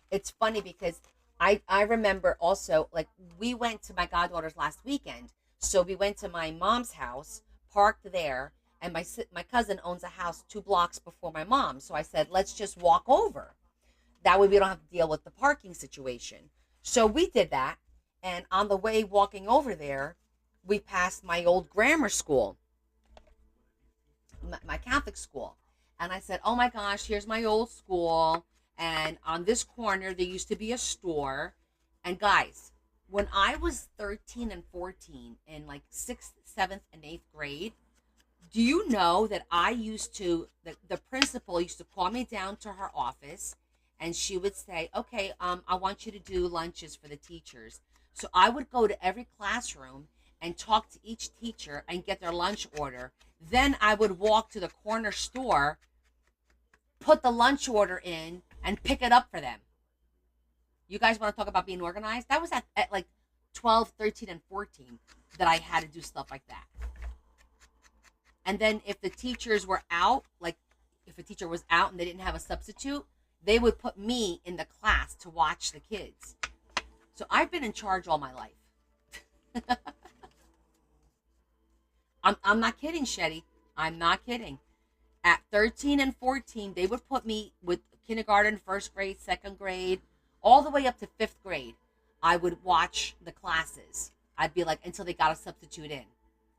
It's funny because I remember also like we went to my goddaughter's last weekend, so we went to my mom's house, parked there, and my cousin owns a house 2 blocks before my mom. So I said, let's just walk over. That way we don't have to deal with the parking situation. So we did that, and on the way walking over there, we passed my old grammar school, my Catholic school. And I said, "Oh my gosh, here's my old school. And on this corner, there used to be a store." And guys, when I was 13 and 14 in like sixth, seventh, and eighth grade, do you know that the principal used to call me down to her office and she would say, okay, I want you to do lunches for the teachers. So I would go to every classroom and talk to each teacher and get their lunch order. Then I would walk to the corner store, put the lunch order in, and pick it up for them. You guys want to talk about being organized? That was at like 12, 13, and 14 that I had to do stuff like that. And then if the teachers were out, like if a teacher was out and they didn't have a substitute, they would put me in the class to watch the kids. So I've been in charge all my life. I'm not kidding, Shetty. I'm not kidding. At 13 and 14, they would put me with kindergarten, first grade, second grade, all the way up to fifth grade. I would watch the classes. I'd be like, until they got a substitute in.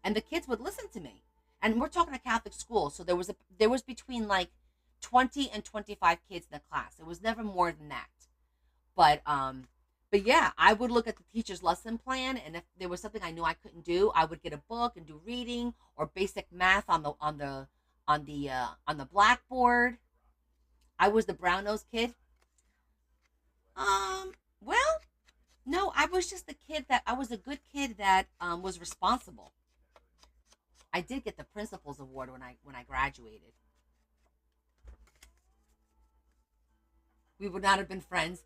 And the kids would listen to me. And we're talking a Catholic school, so there was between like 20 and 25 kids in the class. It was never more than that. But but yeah, I would look at the teacher's lesson plan, and if there was something I knew I couldn't do, I would get a book and do reading or basic math on the blackboard. I was the brown nosed kid. Well, no, I was just the kid that I was a good kid that was responsible. I did get the principal's award when I graduated. We would not have been friends.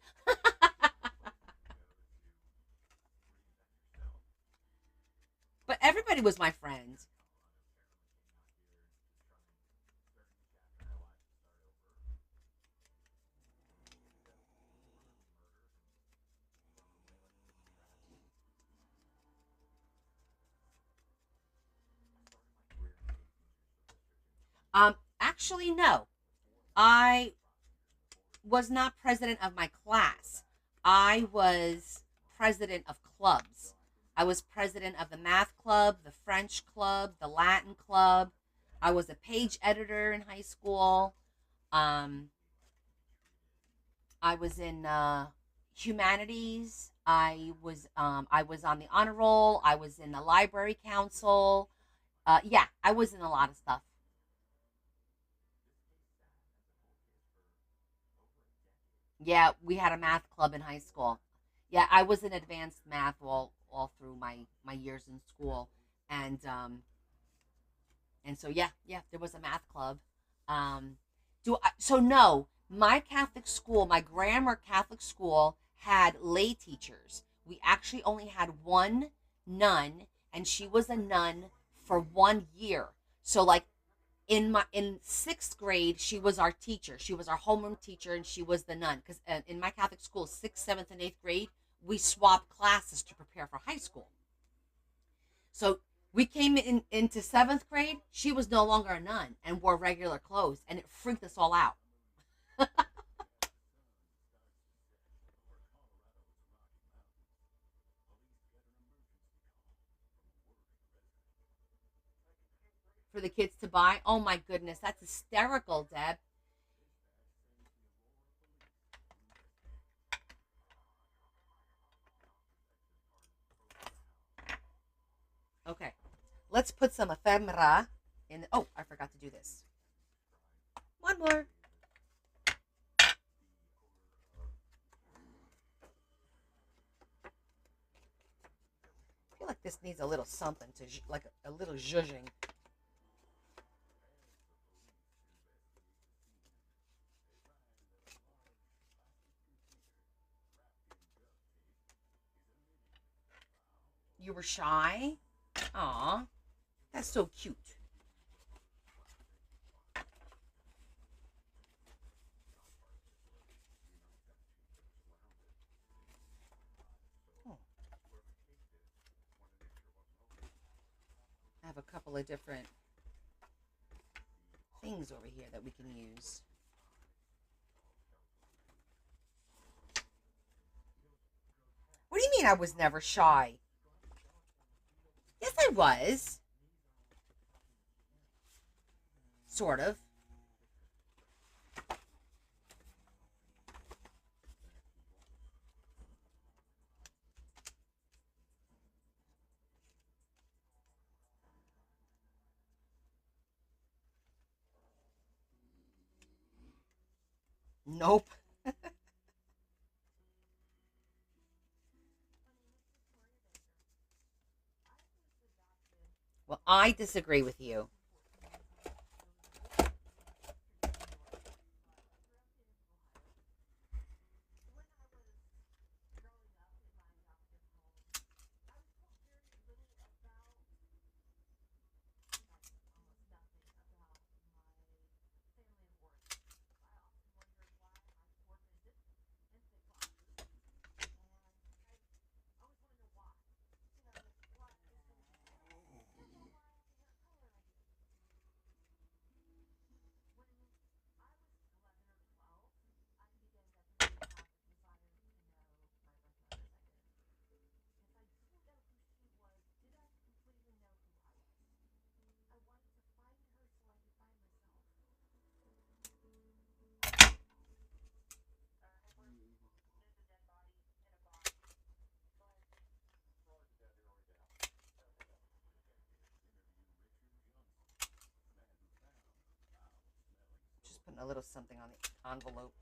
Everybody was my friend. Actually, no. I was not president of my class. I was president of clubs. I was president of the math club, the French club, the Latin club. I was a page editor in high school. Um, I was in humanities. I was on the honor roll. I was in the library council. Yeah, I was in a lot of stuff. Yeah, we had a math club in high school. Yeah, I was in advanced math all through my years in school, and so yeah, there was a math club. Um, so no, my Catholic school, my grammar Catholic school had lay teachers. We actually only had one nun, and she was a nun for 1 year. So like in sixth grade, she was our teacher. She was our homeroom teacher, and she was the nun. Because in my Catholic school, sixth, seventh, and eighth grade, we swapped classes to prepare for high school. So we came in into seventh grade. She was no longer a nun and wore regular clothes, and it freaked us all out. For the kids to buy. Oh my goodness, that's hysterical, Deb. Okay, let's put some ephemera in. Oh, I forgot to do this. One more. I feel like this needs a little something to like a little zhuzhing. You were shy. Aw, that's so cute. Oh, I have a couple of different things over here that we can use. What do you mean I was never shy? Yes, I was. Sort of. Nope. Well, I disagree with you. Just putting a little something on the envelope.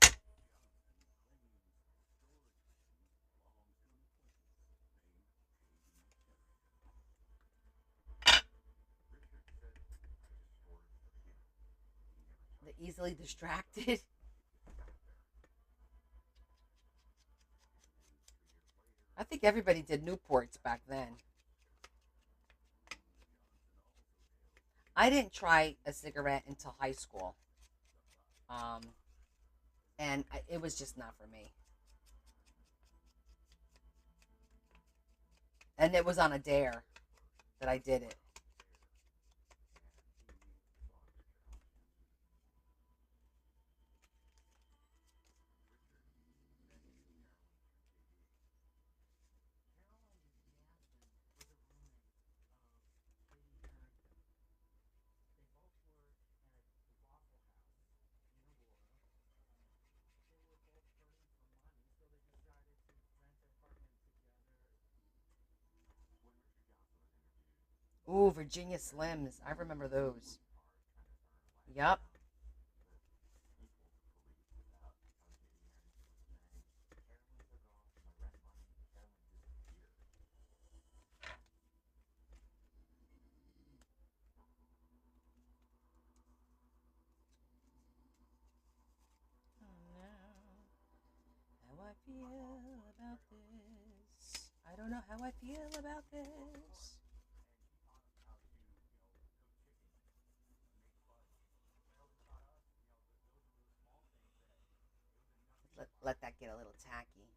The easily distracted. I think everybody did Newports back then. I didn't try a cigarette until high school, um, and it was just not for me. And it was on a dare that I did it. Ooh, Virginia Slims. I remember those. Yep. How I feel about this. I don't know how I feel about this. Let that get a little tacky.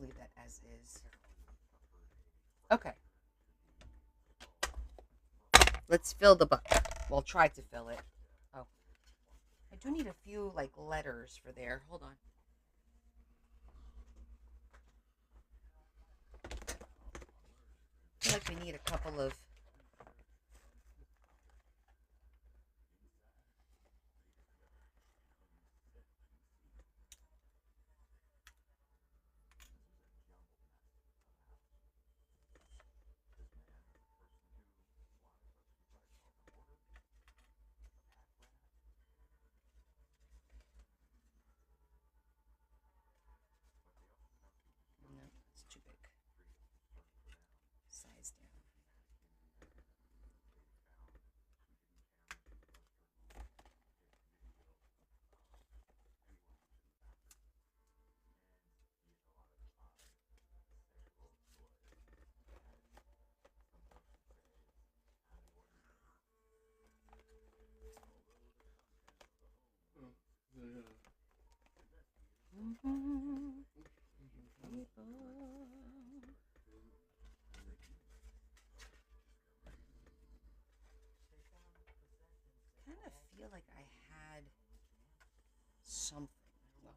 Leave that as is. Okay, let's fill the bucket. We'll try to fill it. Oh, I do need a few like letters for there. Hold on. I feel like we need a couple of. No, it's too big. Size down. Mm-hmm. Kind of feel like I had something. Well,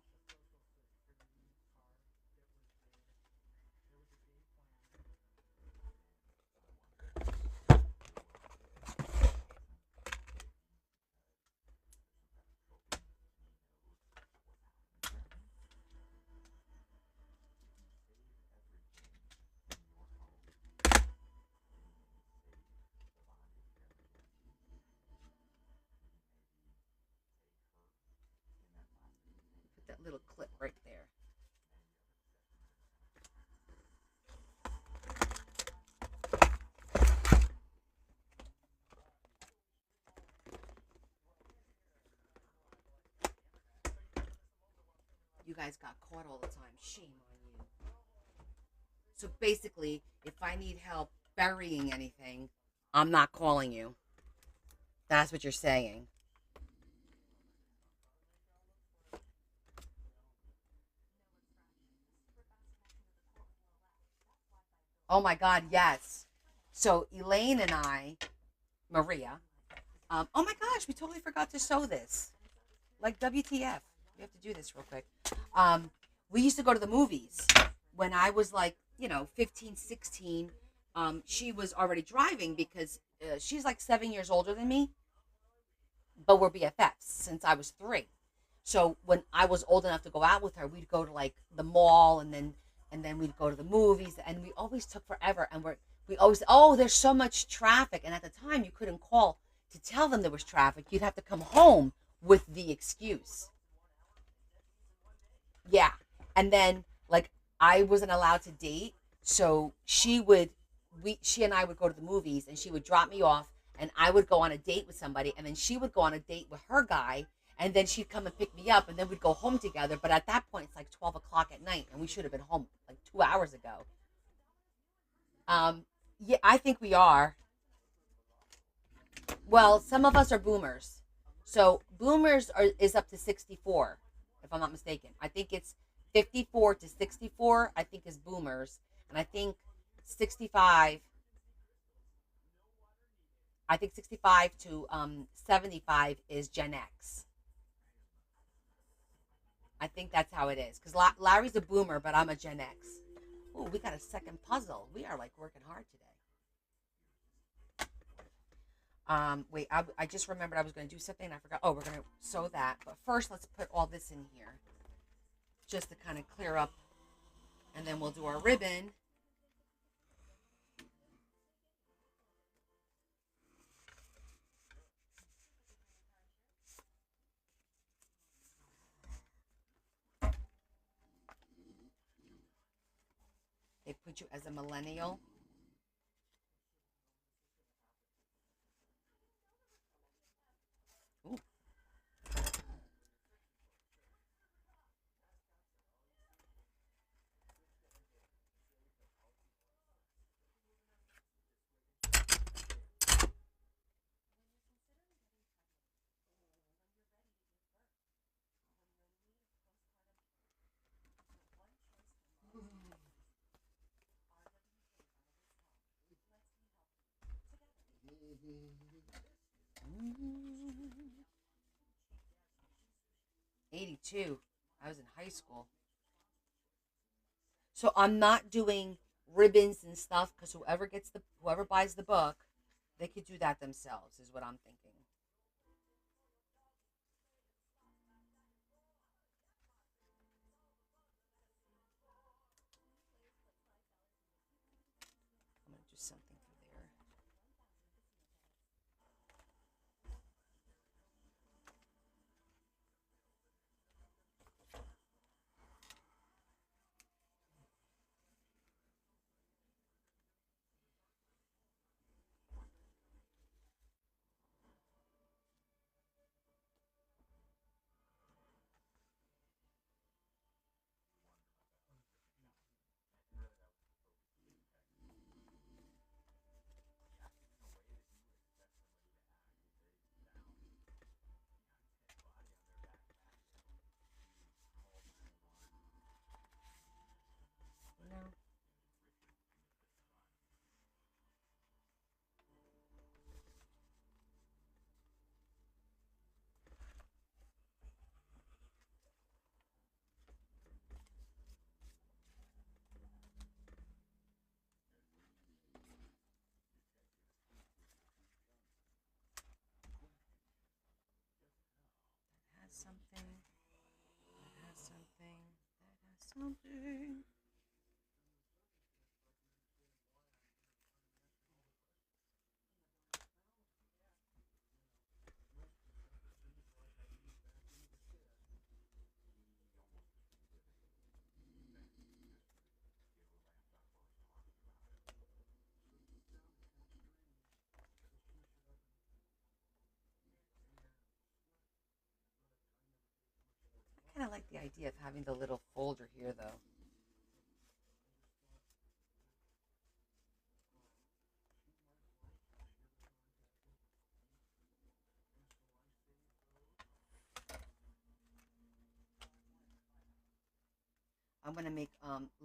put that little clip right there. You guys got caught all the time. Shame on you. So basically, if I need help burying anything, I'm not calling you. That's what you're saying. Oh my God, yes. So Elaine and I, Maria, oh my gosh, we totally forgot to sew this. Like WTF. We have to do this real quick. Um, we used to go to the movies when I was like, 15, 16. She was already driving because she's like 7 years older than me, but we're BFFs since I was three. So when I was old enough to go out with her, we'd go to like the mall and then we'd go to the movies and we always took forever and we always oh there's so much traffic and at the time you couldn't call to tell them there was traffic. You'd have to come home with the excuse. Yeah. And then like I wasn't allowed to date, so she and I would go to the movies and she would drop me off and I would go on a date with somebody and then she would go on a date with her guy and then she'd come and pick me up and then we'd go home together. But at that point it's like 12 o'clock at night and we should have been home like 2 hours ago. Yeah, I think we are. Well, some of us are boomers. So boomers is up to 64, if I'm not mistaken. I think it's 54 to 64, I think is boomers. And 65, I think 65 to 75 is Gen X. I think that's how it is. Because Larry's a boomer, but I'm a Gen X. Ooh, we got a second puzzle. We are like working hard today. Wait, I just remembered I was going to do something and I forgot. Oh, we're going to sew that. But first, let's put all this in here just to kind of clear up, and then we'll do our ribbon. They put you as a millennial. Ooh. 82. I was in high school. So I'm not doing ribbons and stuff because whoever buys the book, they could do that themselves, is what I'm thinking. I'm gonna do something through there. You know, that has something. That has something. That has something. I kind of like the idea of having the little folder here, though. I'm gonna make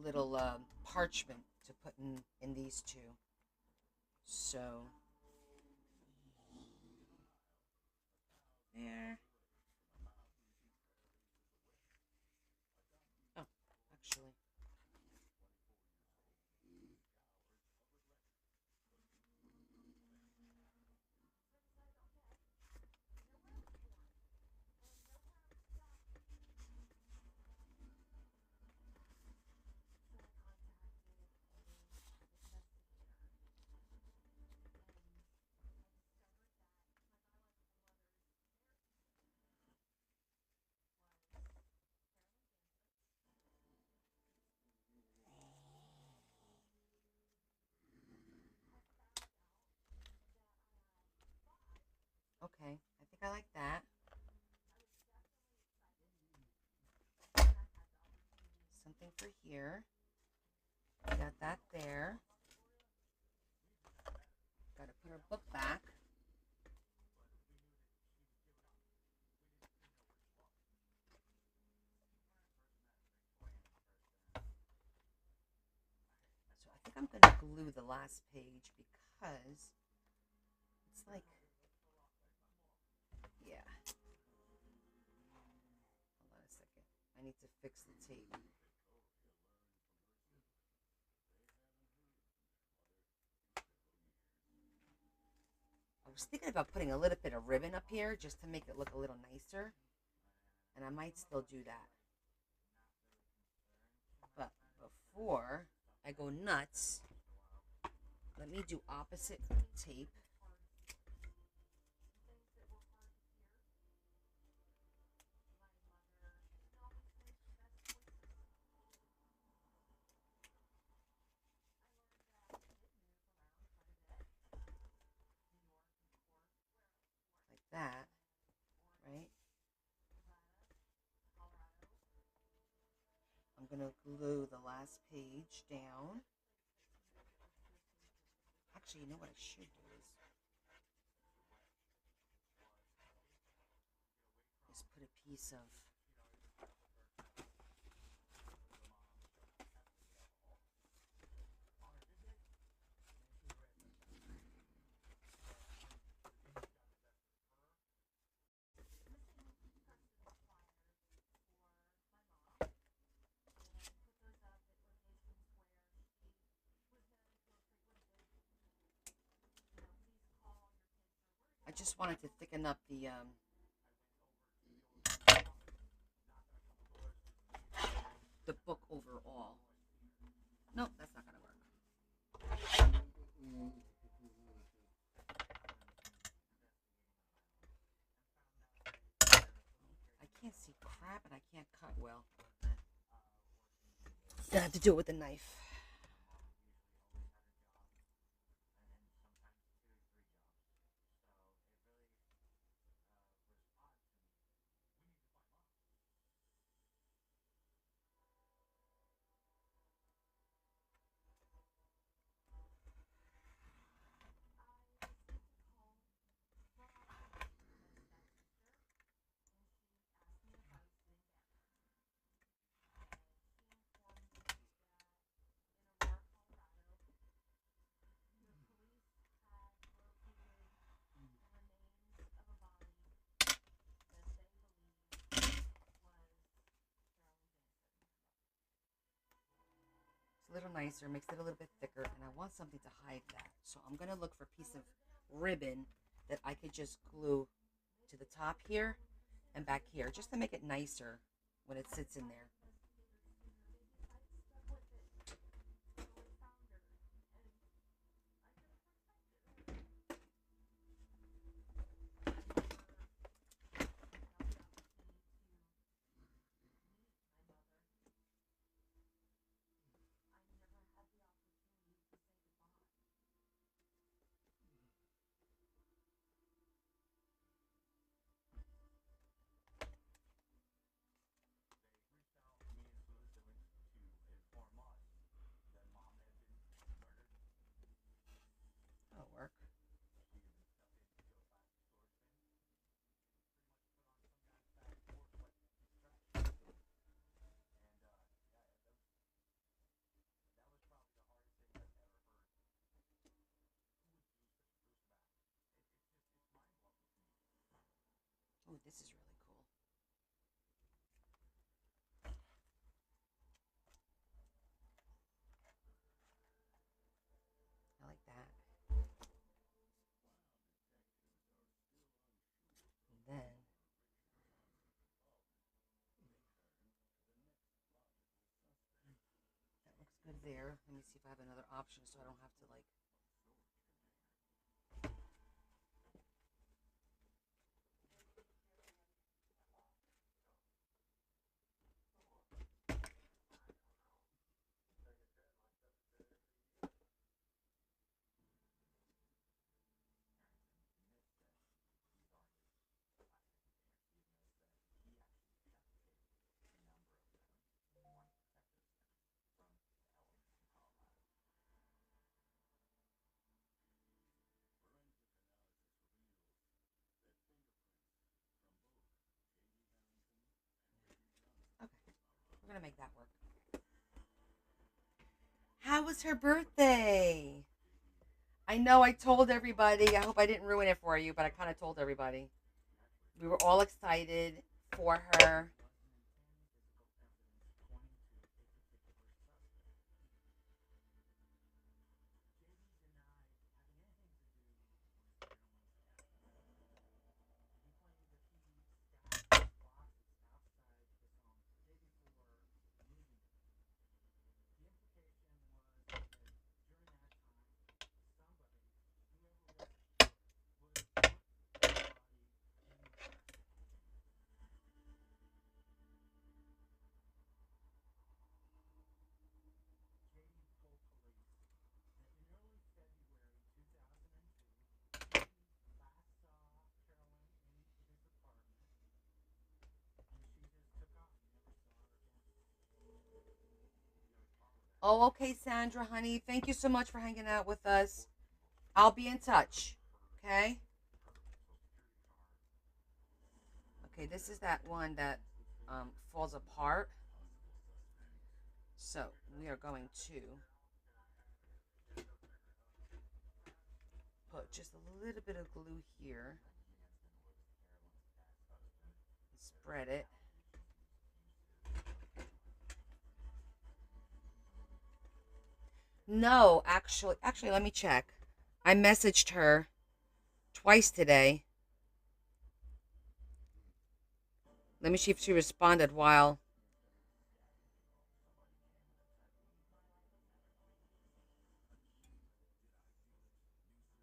little parchment to put in these two. So there. Oh, actually, Okay, I think I like that. Something for here. Got that there. Got to put our book back. So I think I'm going to glue the last page because it's like, yeah. Hold on a second. I need to fix the tape. I was thinking about putting a little bit of ribbon up here just to make it look a little nicer. And I might still do that. But before I go nuts, let me do opposite tape. Like that, right? I'm going to glue the last page down. Actually, you know what I should do is put a piece of I just wanted to thicken up the book overall. Nope, that's not gonna work. I can't see crap and I can't cut well. Gonna have to do it with a knife. It's a little nicer, makes it a little bit thicker, and I want something to hide that. So I'm gonna look for a piece of ribbon that I could just glue to the top here and back here, just to make it nicer when it sits in there. That'll work. Oh, this is really cool. I like that. And then that looks good there. Let me see if I have another option so I don't have to like. to make that work. How was her birthday? I know I told everybody. I hope I didn't ruin it for you, but I kind of told everybody. We were all excited for her. Oh, okay, Sandra, honey. Thank you so much for hanging out with us. I'll be in touch. Okay? Okay, this is that one that falls apart. So we are going to put just a little bit of glue here. Spread it. No, actually, let me check. I messaged her twice today. Let me see if she responded while.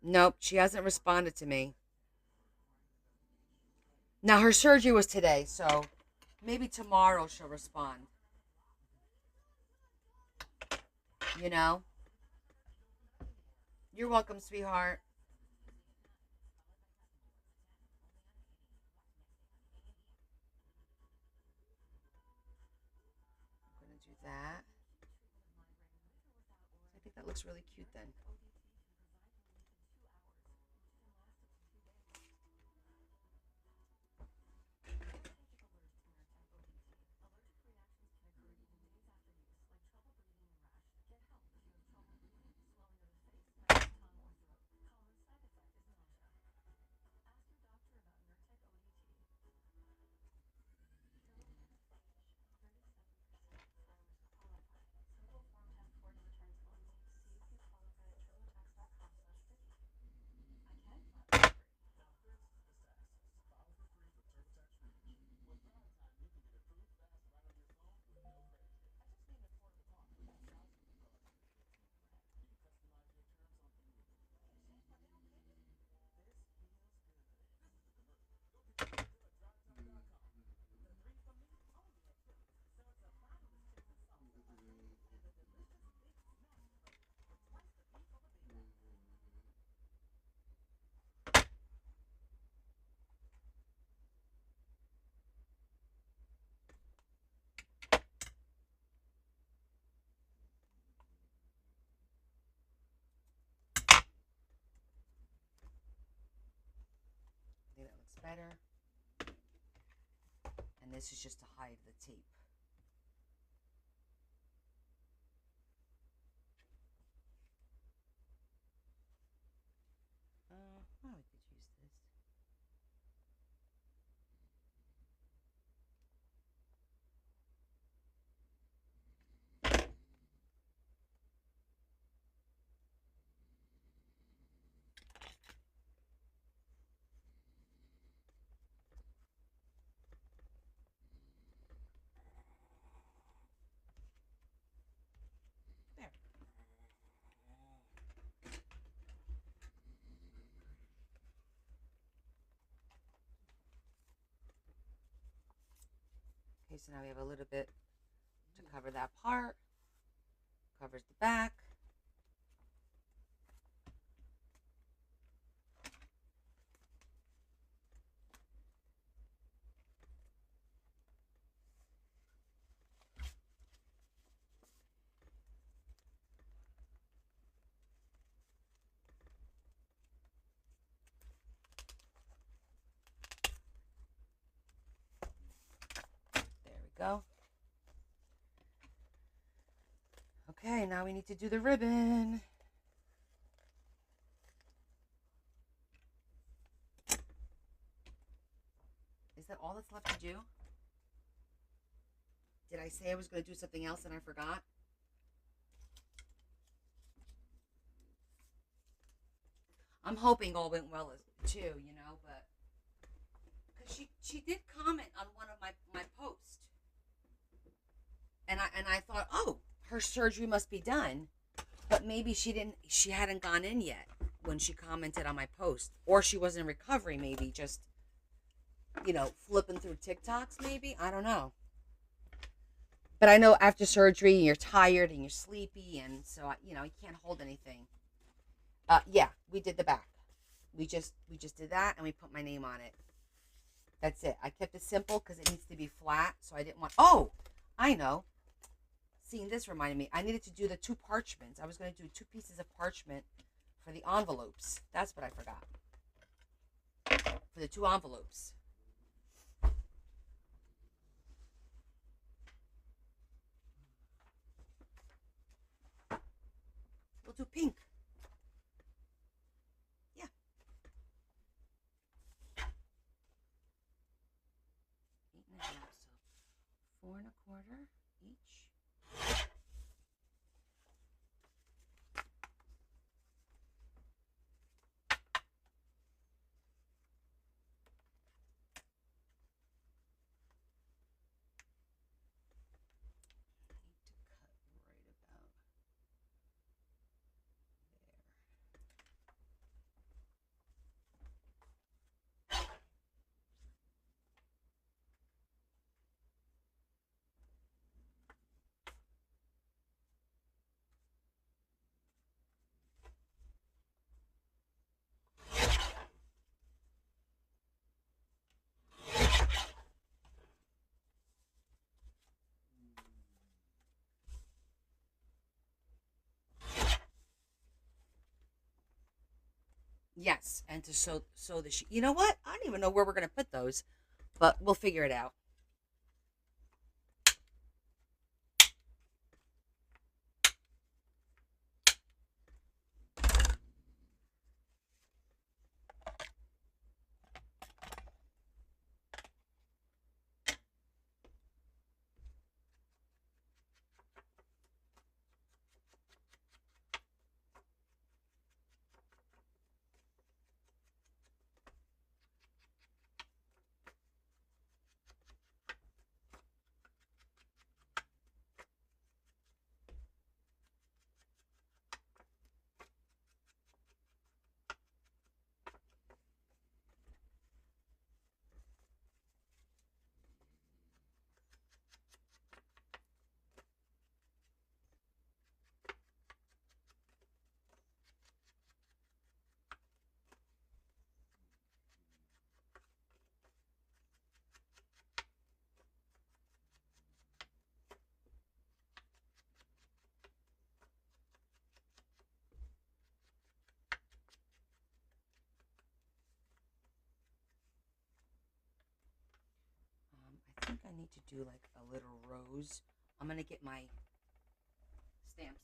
Nope, she hasn't responded to me. Now, her surgery was today, so maybe tomorrow she'll respond. You know? You're welcome, sweetheart. I'm going to do that. I think that looks really cute then. I think that looks better. And this is just to hide the tape. Oh, we could use this. There. Okay, so now we have a little bit to cover that part. Covers the back. There we go. Okay, now we need to do the ribbon. Is that all that's left to do? Did I say I was going to do something else and I forgot? I'm hoping all went well too, but because she did comment on one of my posts, and I thought, oh, her surgery must be done, but maybe she hadn't gone in yet when she commented on my post, or she was in recovery, maybe just flipping through TikToks, maybe I don't know. But I know after surgery you're tired and you're sleepy, and so you can't hold anything. Yeah, we did the back. We just did that, and we put my name on it. That's it. I kept it simple because it needs to be flat, so I didn't want. Oh, I know. Seeing this reminded me, I needed to do the two parchments. I was going to do two pieces of parchment for the envelopes. That's what I forgot. For the two envelopes. We'll do pink. Yeah. 8.5. So 4.25 each. Yes, and to sew the sheet. You know what? I don't even know where we're gonna put those, but we'll figure it out. I think I need to do like a little rose. I'm gonna get my stamps.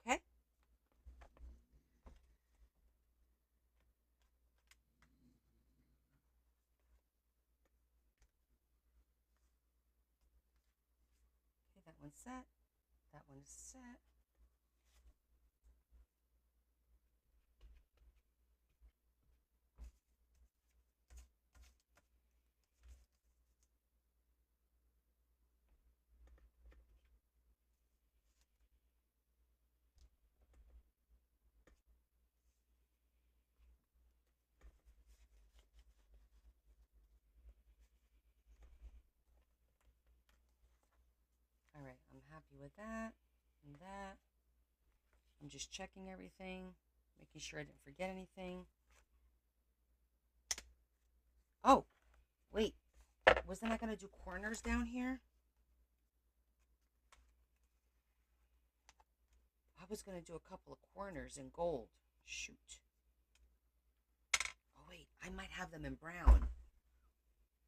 Okay. Okay, that one's set. That one's set. All right, I'm happy with that and that. I'm just checking everything, making sure I didn't forget anything. Oh, wait. Wasn't I going to do corners down here? I was going to do a couple of corners in gold. Shoot. Oh, wait. I might have them in brown.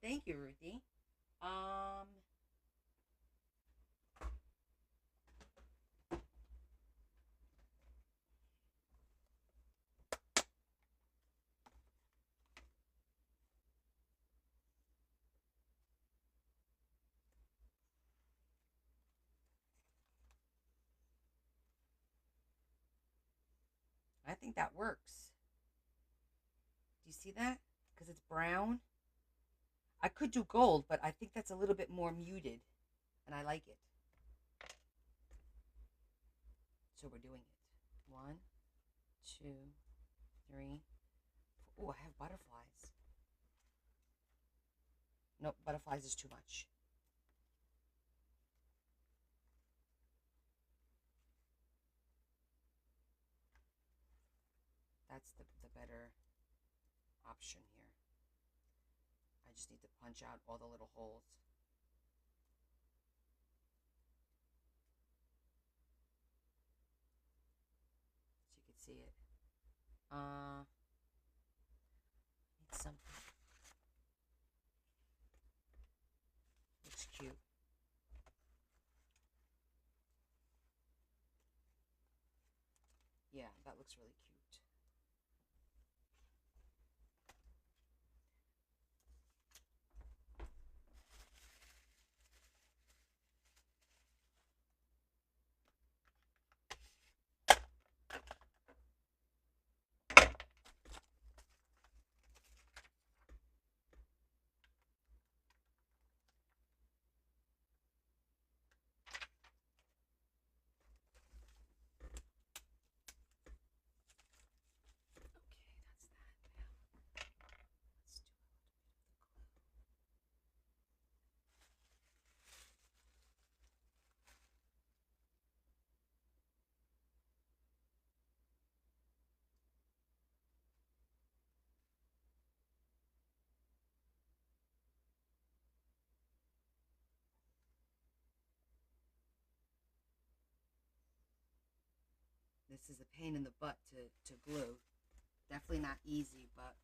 Thank you, Ruthie. Um, I think that works. Do you see that? Because it's brown. I could do gold, but I think that's a little bit more muted, and I like it. So we're doing it. One, two, three. Oh, I have butterflies. Nope, butterflies is too much. That's the better option here. I just need to punch out all the little holes. So you can see it. Need some. Looks cute. Yeah, that looks really cute. Okay, that's that. Let's do a little bit of the glue. This is a pain in the butt to glue. Definitely not easy, but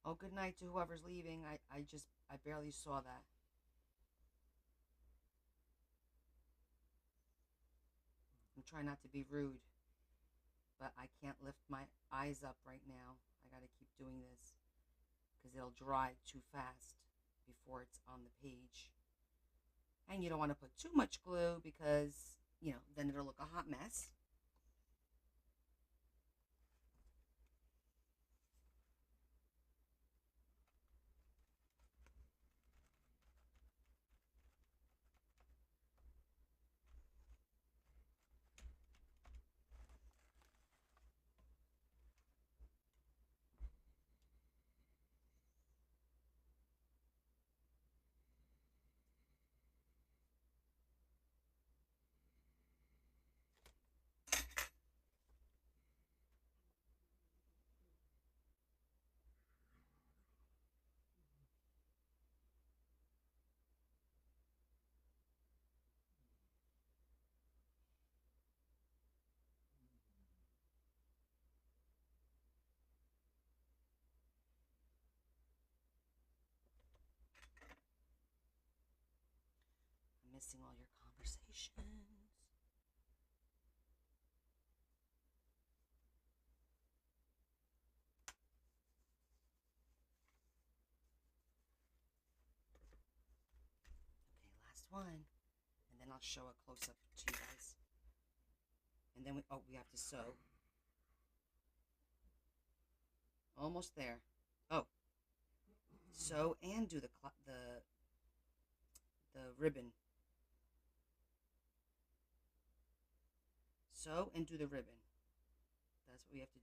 oh, good night to whoever's leaving. I barely saw that. I'm trying not to be rude, but I can't lift my eyes up right now. I got to keep doing this because it'll dry too fast before it's on the page. And you don't want to put too much glue because, then it'll look a hot mess. missing all your conversations. Okay, last one. And then I'll show a close up to you guys. And then we have to sew. Almost there. Oh, sew and do the ribbon. Sew and do the ribbon. That's what we have to do.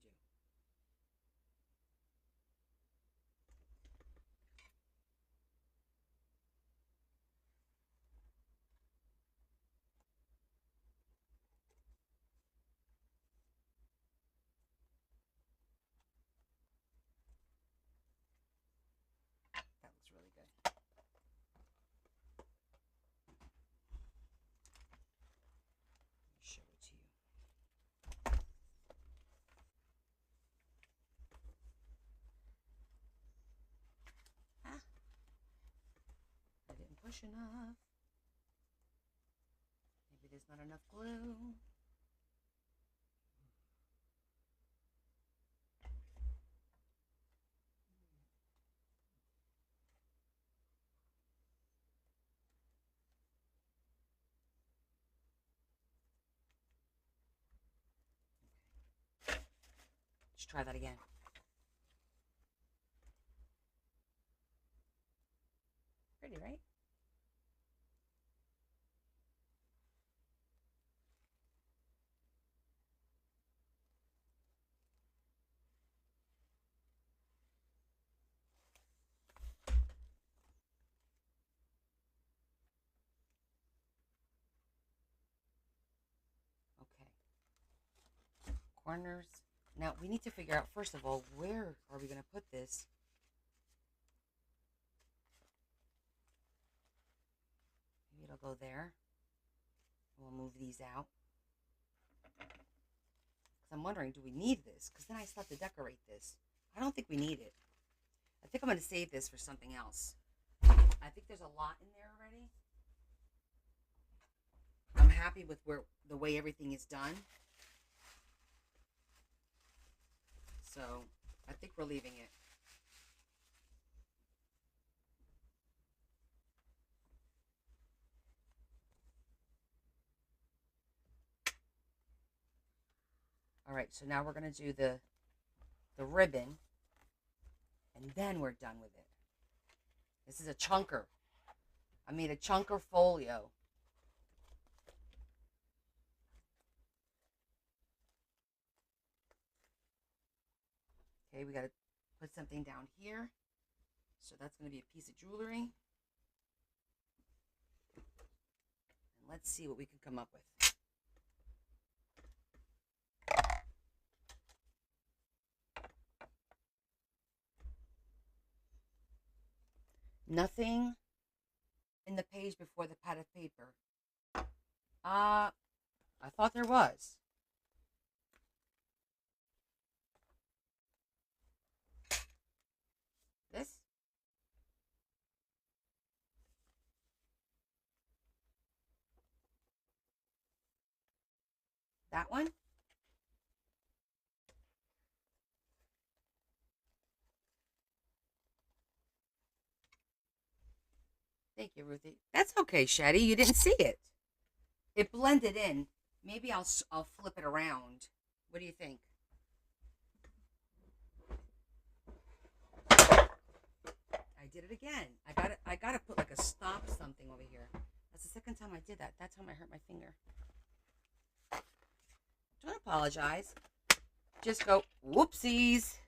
That looks really good. Let me show it to you. Ah, I didn't push enough. Maybe there's not enough glue. Let's try that again. Pretty, right? Okay. Corners. Now we need to figure out, first of all, where are we going to put this? Maybe it'll go there. We'll move these out. Because I'm wondering, do we need this? Because then I still have to decorate this. I don't think we need it. I think I'm going to save this for something else. I think there's a lot in there already. I'm happy with the way everything is done. So I think we're leaving it. All right, so now we're going to do the ribbon, and then we're done with it. This is a chunker. I made a chunker folio. Okay, we got to put something down here. So that's going to be a piece of jewelry. And let's see what we can come up with. Nothing in the page before the pad of paper. I thought there was. This? That one? Thank you, Ruthie. That's okay, Shetty. You didn't see it. It blended in. Maybe I'll flip it around. What do you think? I did it again. I gotta put like a stop something over here. That's the second time I did that. That time I hurt my finger. Don't apologize. Just go, whoopsies.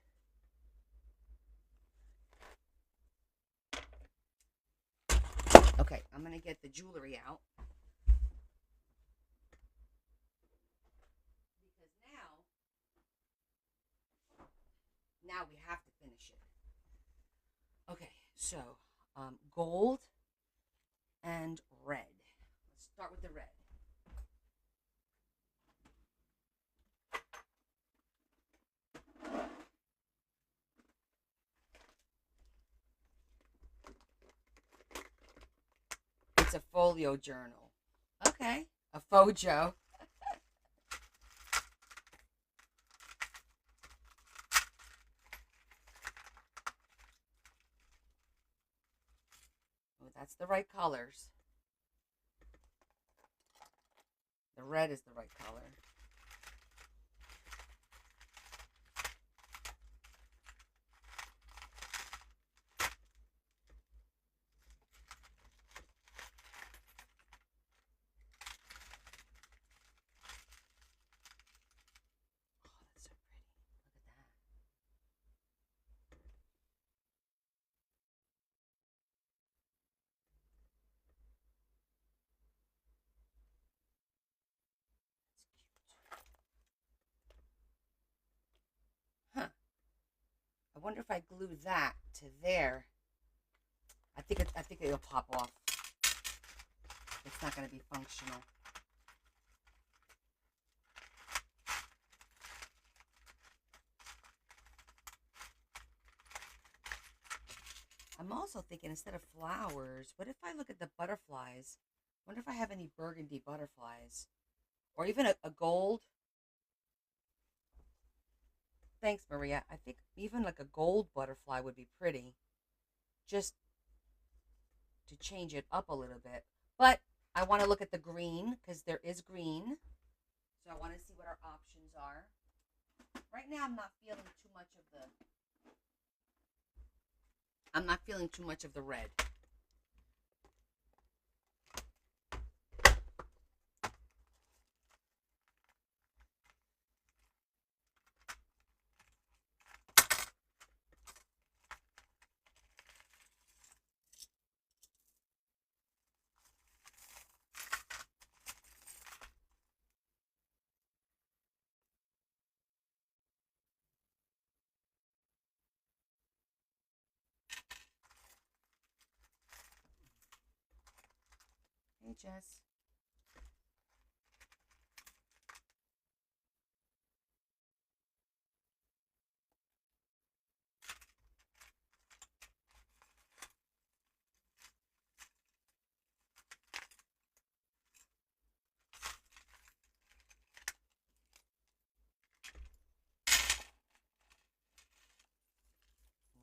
Okay, I'm gonna get the jewelry out. Because now we have to finish it. Okay, so gold and red. Let's start with the red. It's a folio journal. Okay. A Fojo. Oh, that's the right colors. The red is the right color. Oh, that's so pretty. Look at that. That's cute. Huh. I wonder if I glue that to there. I think it'll pop off. It's not going to be functional. I'm also thinking instead of flowers, what if I look at the butterflies? I wonder if I have any burgundy butterflies or even a gold. Thanks, Maria. I think even like a gold butterfly would be pretty, just to change it up a little bit. But I want to look at the green because there is green. So I want to see what our options are. Right now, I'm not feeling too much of the red. Hey, Jess.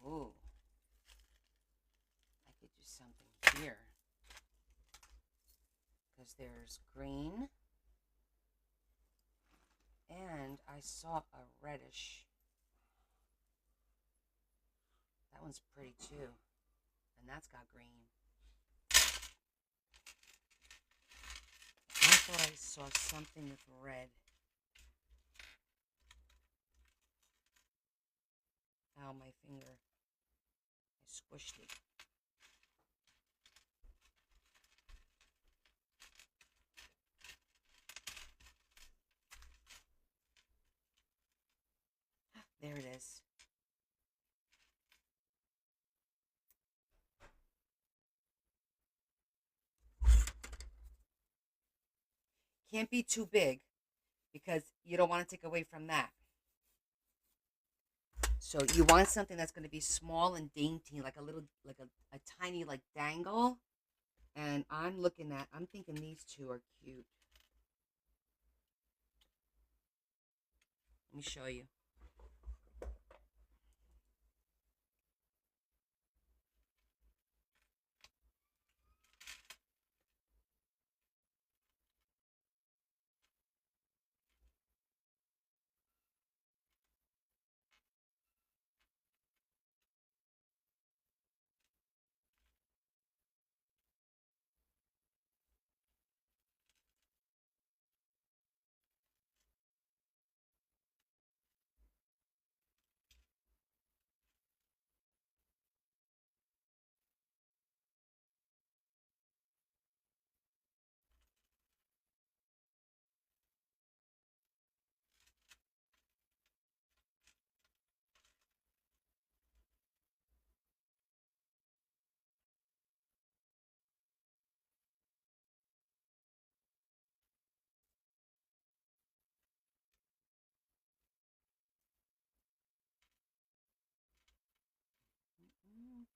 Ooh, I could do something here because there's green and I saw a reddish. That one's pretty too, and that's got green. I thought I saw something with red. Ow, my finger. I squished it. There it is. Can't be too big because you don't want to take away from that. So you want something that's going to be small and dainty, like a little, like a tiny, like dangle. And I'm thinking these two are cute. Let me show you.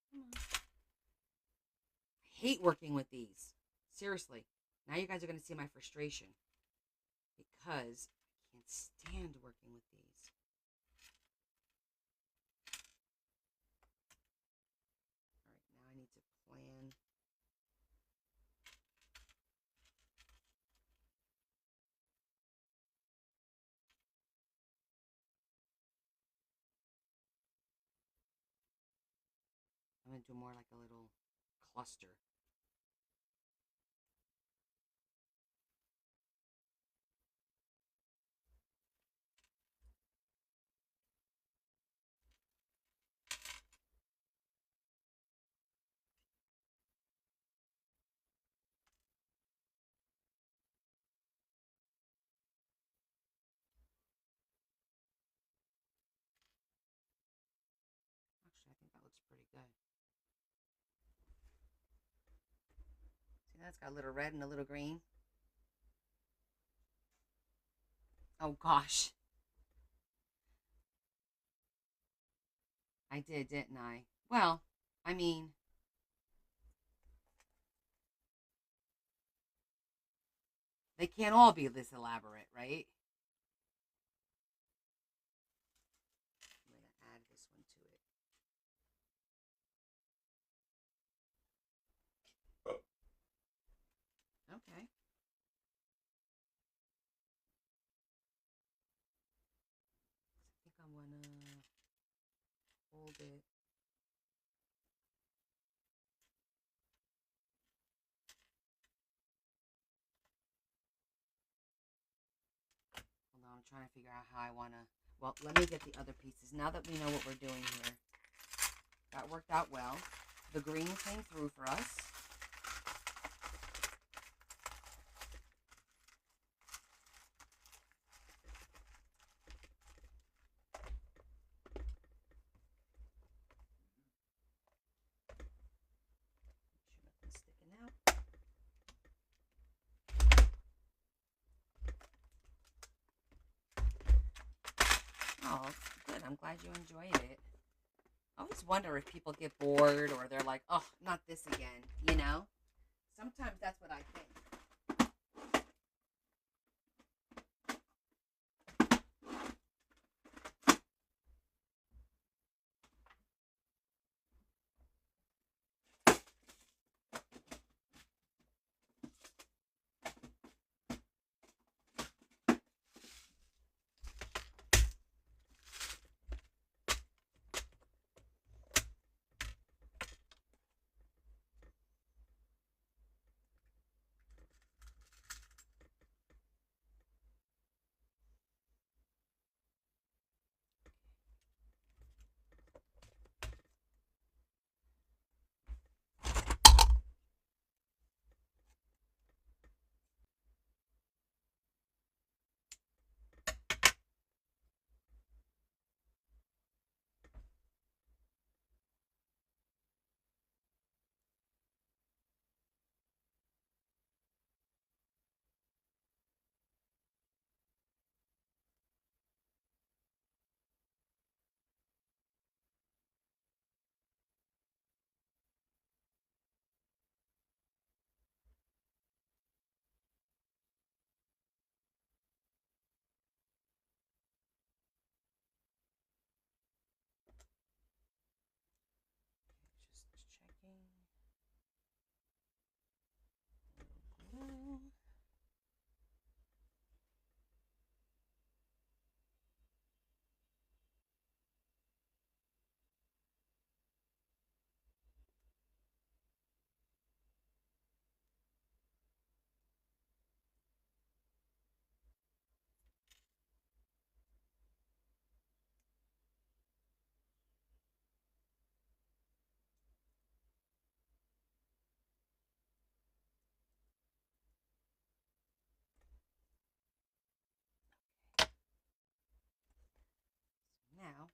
Come on. I hate working with these. Seriously. Now you guys are going to see my frustration because I can't stand working with these. All right, now I need to plan. I'm going to do more like a little cluster. Actually, I think that looks pretty good. See, that's got a little red and a little green. Oh gosh, I did, didn't I? Well, I mean, they can't all be this elaborate, right? I'm going to add this one to it. Okay. I think I want to hold it. Hold on, I'm trying to figure out how I want to. Well, let me get the other pieces. Now that we know what we're doing here, that worked out well. The green came through for us. Make sure nothing's sticking out. Oh, good. I'm glad you enjoyed it. I always wonder if people get bored or they're like, oh, not this again, you know? Sometimes that's what I think. Just checking. Glue. Now,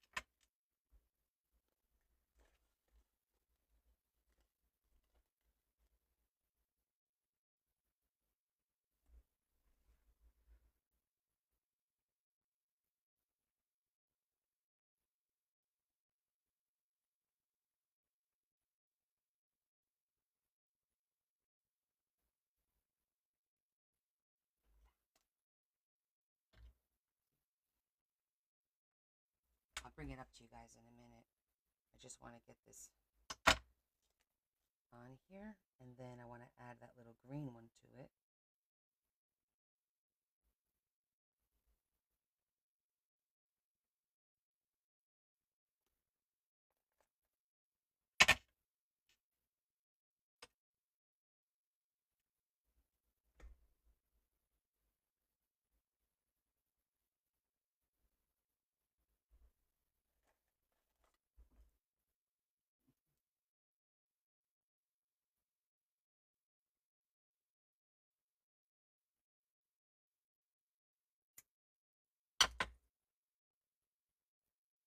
bring it up to you guys in a minute. I just want to get this on here, and then I want to add that little green one to it.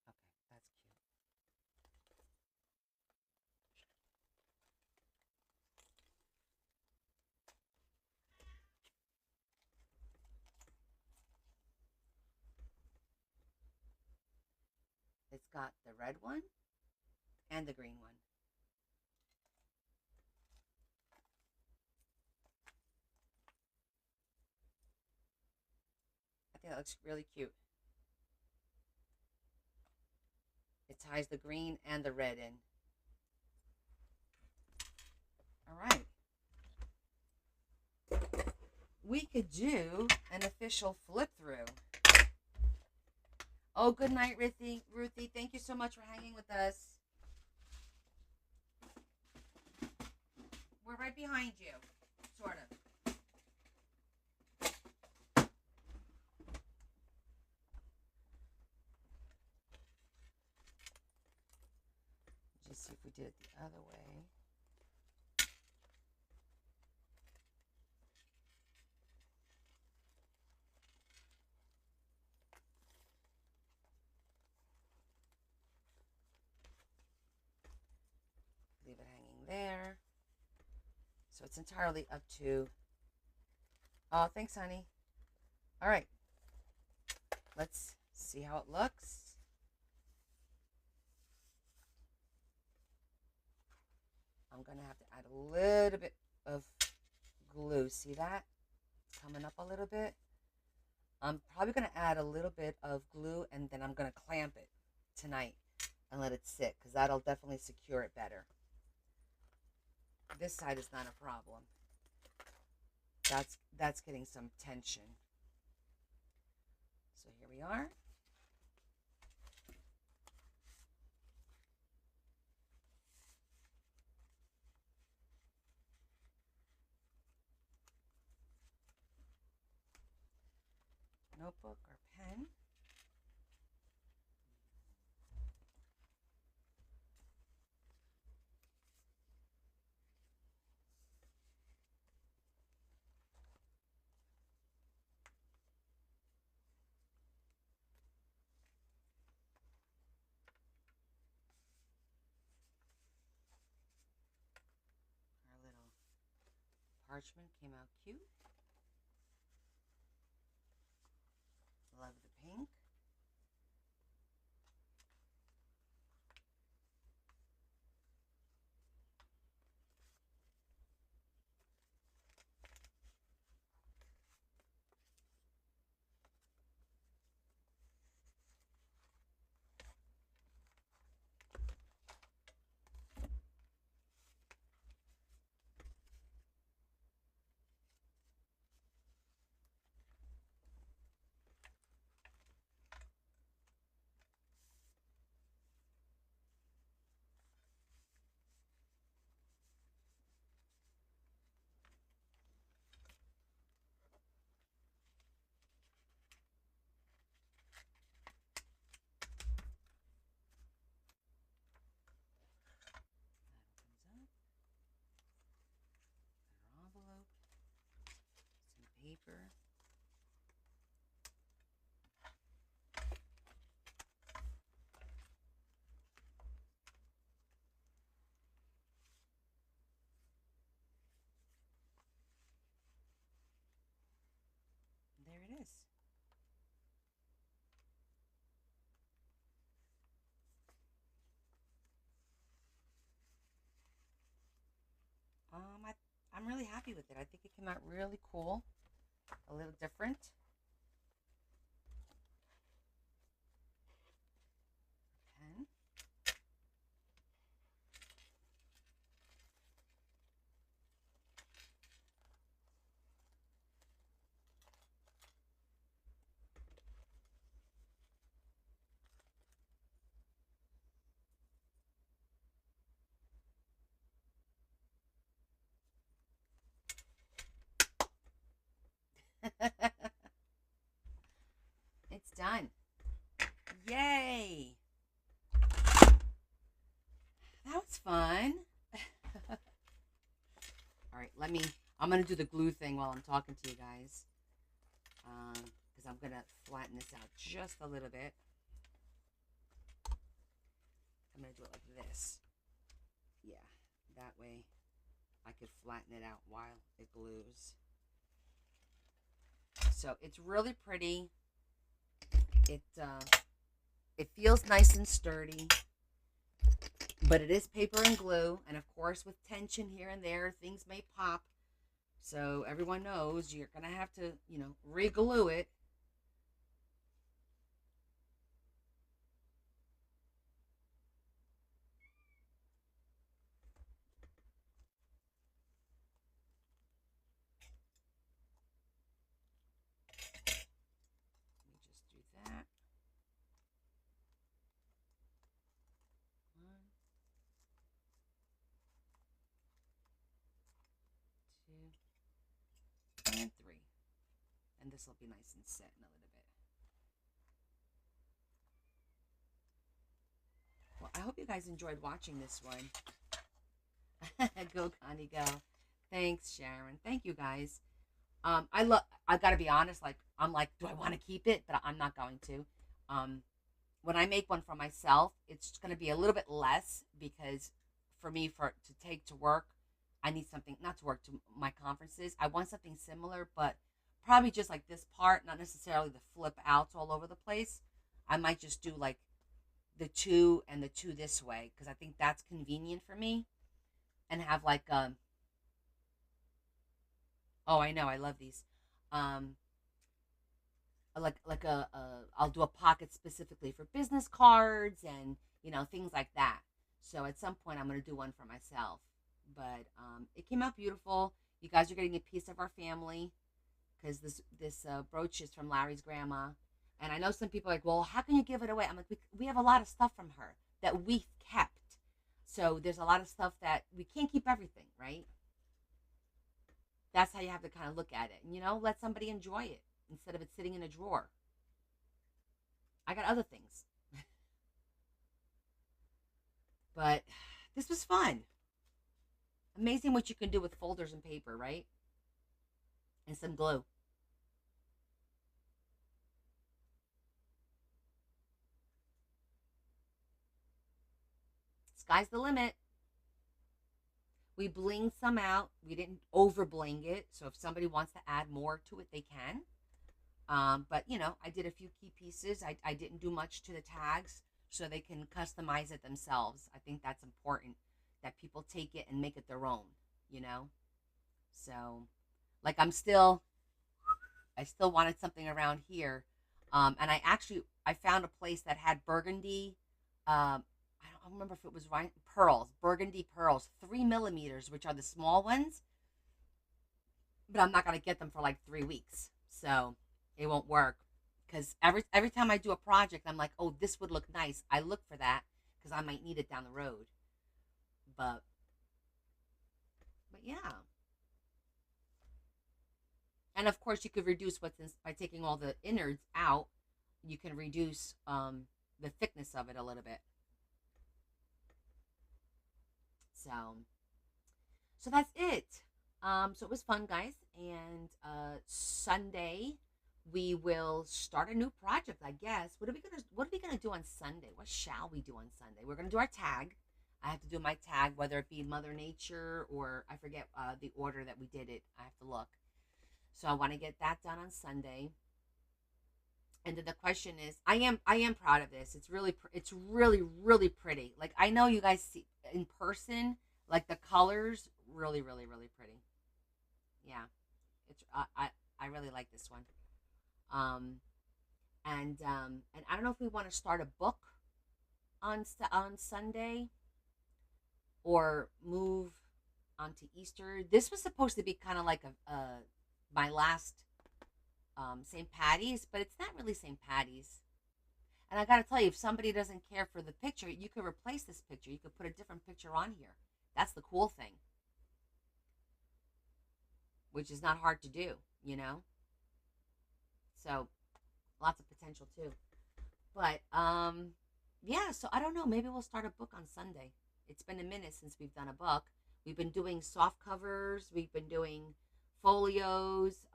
Okay, that's cute. It's got the red one and the green one. I think that looks really cute. It ties the green and the red in. All right. We could do an official flip through. Oh, good night, Ruthie. Ruthie, thank you so much for hanging with us. We're right behind you, sort of. Just see if we did it the other way. Leave it hanging there. So it's entirely up to... Oh, thanks, honey. All right. Let's see how it looks. I'm going to have to add a little bit of glue. See that? It's coming up a little bit. I'm probably going to add a little bit of glue, and then I'm going to clamp it tonight and let it sit, because that'll definitely secure it better. This side is not a problem. That's getting some tension. So here we are. Notebook or pen. Our little parchment came out cute. Love the pink. That opens up. Got our envelope. Some paper. There it is. I'm really happy with it. I think it came out really cool, a little different. let me. I'm gonna do the glue thing while I'm talking to you guys, because I'm gonna flatten this out just a little bit. I'm gonna do it like this. Yeah, that way I could flatten it out while it glues. So it's really pretty. It it feels nice and sturdy, but it is paper and glue, and of course, with tension here and there, things may pop. So everyone knows you're gonna have to, re-glue it. Let me just do that. One, two, and three. And this will be nice and set in a little bit. Well, I hope you guys enjoyed watching this one. Go, Connie, go. Thanks, Sharon. Thank you, guys. I gotta be honest. Like, I'm like, do I want to keep it? But I'm not going to. Um, when I make one for myself, it's gonna be a little bit less because for me, for to take to work, I need something not to work to my conferences. I want something similar, but probably just like this part, not necessarily the flip outs all over the place. I might just do like the two and the two this way because I think that's convenient for me and have like oh, I know, I love these. Um, like I'll do a pocket specifically for business cards and things like that. So at some point I'm gonna do one for myself. But it came out beautiful. You guys are getting a piece of our family because this brooch is from Larry's grandma. And I know some people are like, well, how can you give it away? I'm like, we have a lot of stuff from her that we've kept. So there's a lot of stuff that we can't keep everything, right? That's how you have to kind of look at it. And, let somebody enjoy it instead of it sitting in a drawer. I got other things. But this was fun. Amazing what you can do with folders and paper, right? And some glue. Sky's the limit. We blinged some out. We didn't over bling it. So if somebody wants to add more to it, they can. But I did a few key pieces. I didn't do much to the tags so they can customize it themselves. I think that's important that people take it and make it their own, you know? So like I still wanted something around here. And I found a place that had burgundy, I don't remember if it was right pearls, burgundy pearls, 3 millimeters, which are the small ones, but I'm not gonna get them for like 3 weeks. So it won't work because every time I do a project, I'm like, oh, this would look nice. I look for that because I might need it down the road. But yeah, and of course you could reduce by taking all the innards out. You can reduce the thickness of it a little bit. So that's it. So it was fun, guys. And Sunday we will start a new project, I guess. What are we gonna do on Sunday? What shall we do on Sunday? We're gonna do our tag. I have to do my tag, whether it be Mother Nature or I forget the order that we did it. I have to look. So I want to get that done on Sunday. And then the question is, I am proud of this. It's really really pretty. Like I know you guys see in person, like the colors, really really really pretty. Yeah, I really like this one. Um, and I don't know if we want to start a book on Sunday or move onto Easter. This was supposed to be kind of like a my last St. Patty's, but it's not really St. Patty's. And I got to tell you, if somebody doesn't care for the picture, you could replace this picture. You could put a different picture on here. That's the cool thing, which is not hard to do, you know? So lots of potential too. But yeah, so I don't know. Maybe we'll start a book on Sunday. It's been a minute since we've done a book. We've been doing soft covers. We've been doing folios.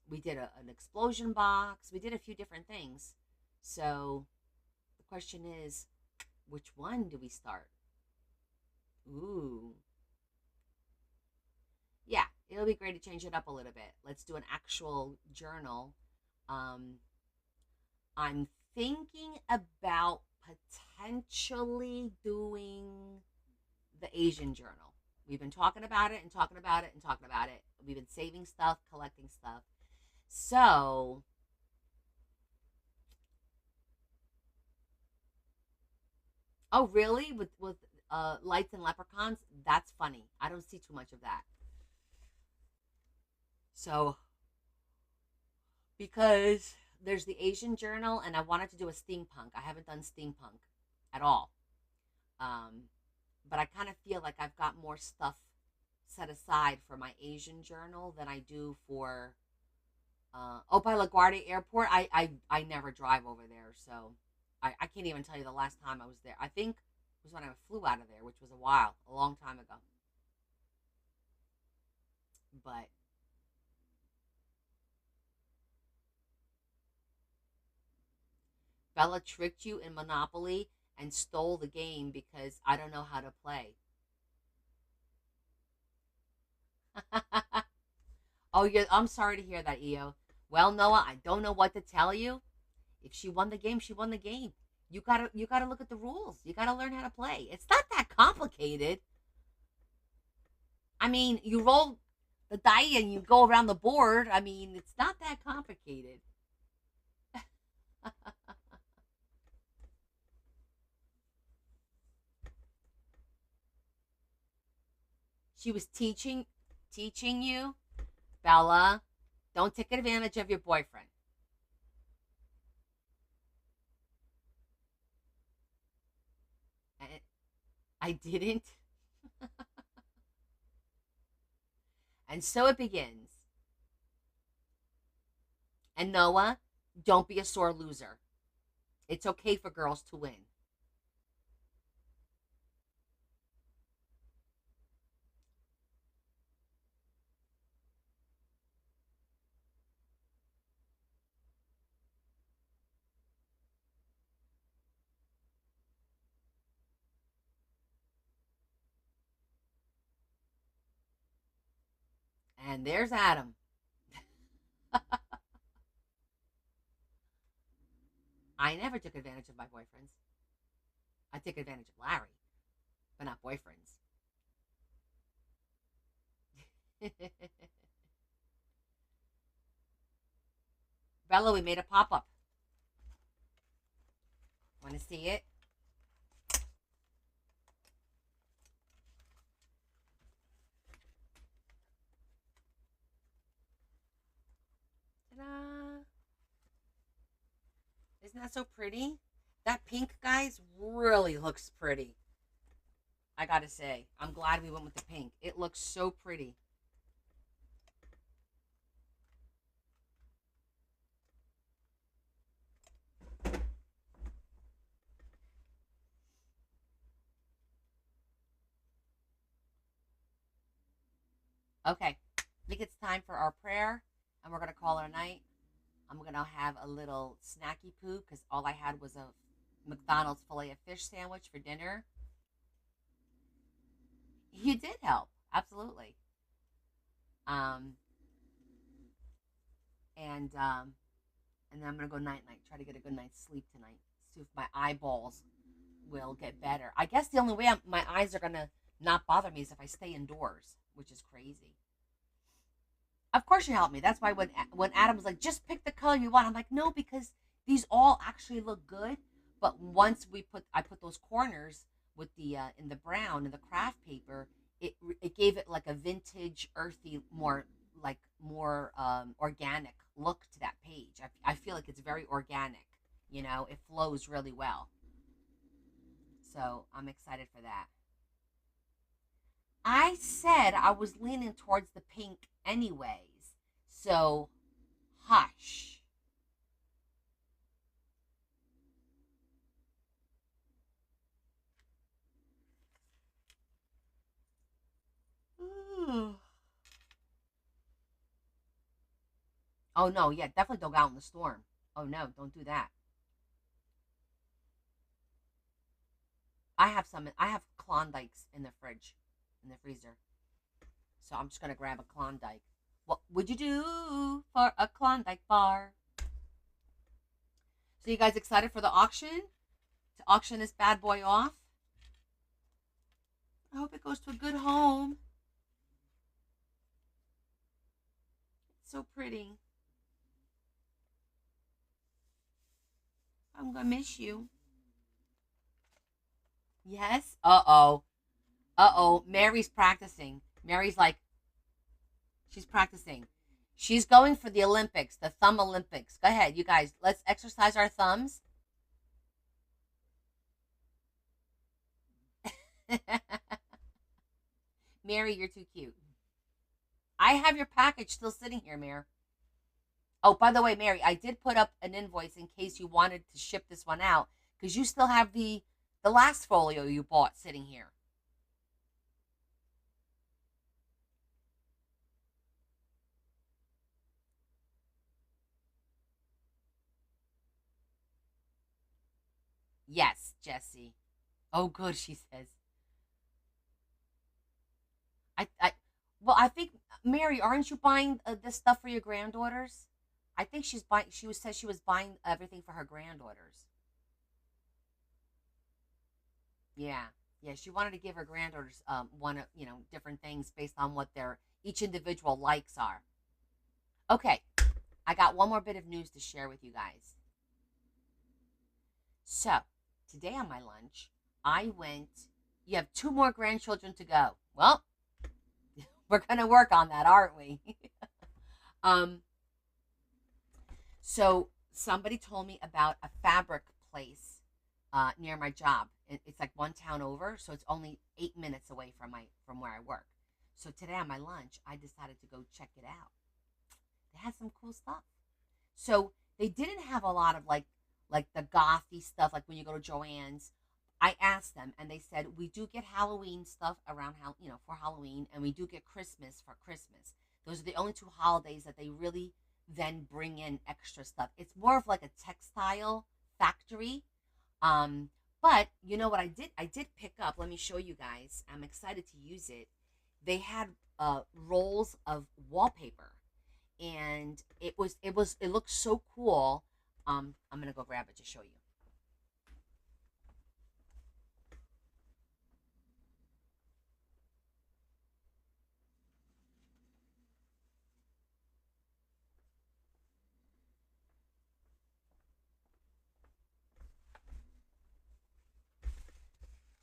We did an explosion box. We did a few different things. So the question is, which one do we start? Ooh, yeah, it'll be great to change it up a little bit. Let's do an actual journal. Um, I'm thinking about potentially doing the Asian journal. We've been talking about it and talking about it and talking about it. We've been saving stuff, collecting stuff. So, oh really? With lights and leprechauns? That's funny. I don't see too much of that. So, because there's the Asian journal and I wanted to do a steampunk. I haven't done steampunk at all. Um, but I kind of feel like I've got more stuff set aside for my Asian journal than I do for by LaGuardia Airport. I never drive over there, so I can't even tell you the last time I was there. I think it was when I flew out of there, which was a long time ago. But Bella tricked you in Monopoly and stole the game because I don't know how to play. Oh, yeah, I'm sorry to hear that, EO. Well, Noah, I don't know what to tell you. If she won the game, she won the game. You gotta look at the rules. You gotta learn how to play. It's not that complicated. I mean, you roll the die and you go around the board. I mean, it's not that complicated. She was teaching you, Bella. Don't take advantage of your boyfriend. I didn't. And so it begins. And Noah, don't be a sore loser. It's okay for girls to win. And there's Adam. I never took advantage of my boyfriends. I took advantage of Larry, but not boyfriends. Bella, we made a pop up. Want to see it? Ta-da! Isn't that so pretty? That pink, guys, really looks pretty. I gotta say, I'm glad we went with the pink. It looks so pretty. Okay, I think it's time for our prayer, and we're gonna call it a night. I'm gonna have a little snacky poo because all I had was a McDonald's filet of fish sandwich for dinner. You did help, absolutely. Um, and and then I'm gonna go night night, try to get a good night's sleep tonight. See if my eyeballs will get better. I guess the only way my eyes are gonna not bother me is if I stay indoors, which is crazy. Of course you helped me. That's why when Adam was like, just pick the color you want, I'm like, no, because these all actually look good. But once I put those corners with the in the brown and the craft paper, it gave it like a vintage, earthy, more organic look to that page. I feel like it's very organic. It flows really well. So I'm excited for that. I said I was leaning towards the pink anyways. So hush. Oh no, yeah, definitely don't go out in the storm. Oh no, don't do that. I have some. I have Klondikes in the fridge, in the freezer. So I'm just gonna grab a Klondike. What would you do for a Klondike bar? So you guys excited for the auction? To auction this bad boy off? I hope it goes to a good home. It's so pretty. I'm gonna miss you. Yes. Uh oh. Uh oh. Mary's practicing. Mary's like, she's practicing. She's going for the Olympics, the thumb Olympics. Go ahead, you guys. Let's exercise our thumbs. Mary, you're too cute. I have your package still sitting here, Mary. Oh, by the way, Mary, I did put up an invoice in case you wanted to ship this one out because you still have the last folio you bought sitting here. Yes, Jessie. Oh, good, she says. I well, I think Mary, aren't you buying this stuff for your granddaughters? I think she's buying. She was said she was buying everything for her granddaughters. Yeah, yeah. She wanted to give her granddaughters one of different things based on what their each individual likes are. Okay, I got one more bit of news to share with you guys. So today on my lunch, I went. You have two more grandchildren to go. Well, we're gonna work on that, aren't we? um, So somebody told me about a fabric place near my job. It's like one town over, so it's only 8 minutes away from where I work. So today on my lunch, I decided to go check it out. They had some cool stuff. So they didn't have a lot of like the gothy stuff, like when you go to Joann's. I asked them, and they said we do get Halloween stuff around how for Halloween, and we do get Christmas for Christmas. Those are the only two holidays that they really then bring in extra stuff. It's more of like a textile factory. Um, but you know what I did? I did pick up. Let me show you guys. I'm excited to use it. They had rolls of wallpaper, and it looked so cool. I'm gonna go grab it to show you.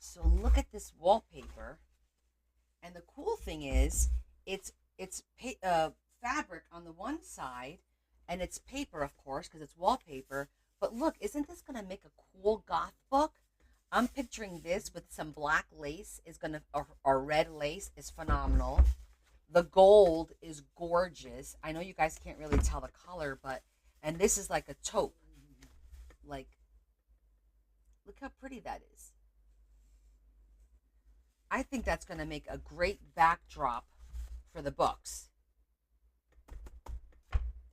So look at this wallpaper, and the cool thing is, it's fabric on the one side, and it's paper, of course, because it's wallpaper. But look, isn't this gonna make a cool goth book? I'm picturing this with some black lace is gonna or red lace is phenomenal. The gold is gorgeous. I know you guys can't really tell the color, but and this is like a taupe. Like, look how pretty that is. I think that's going to make a great backdrop for the books.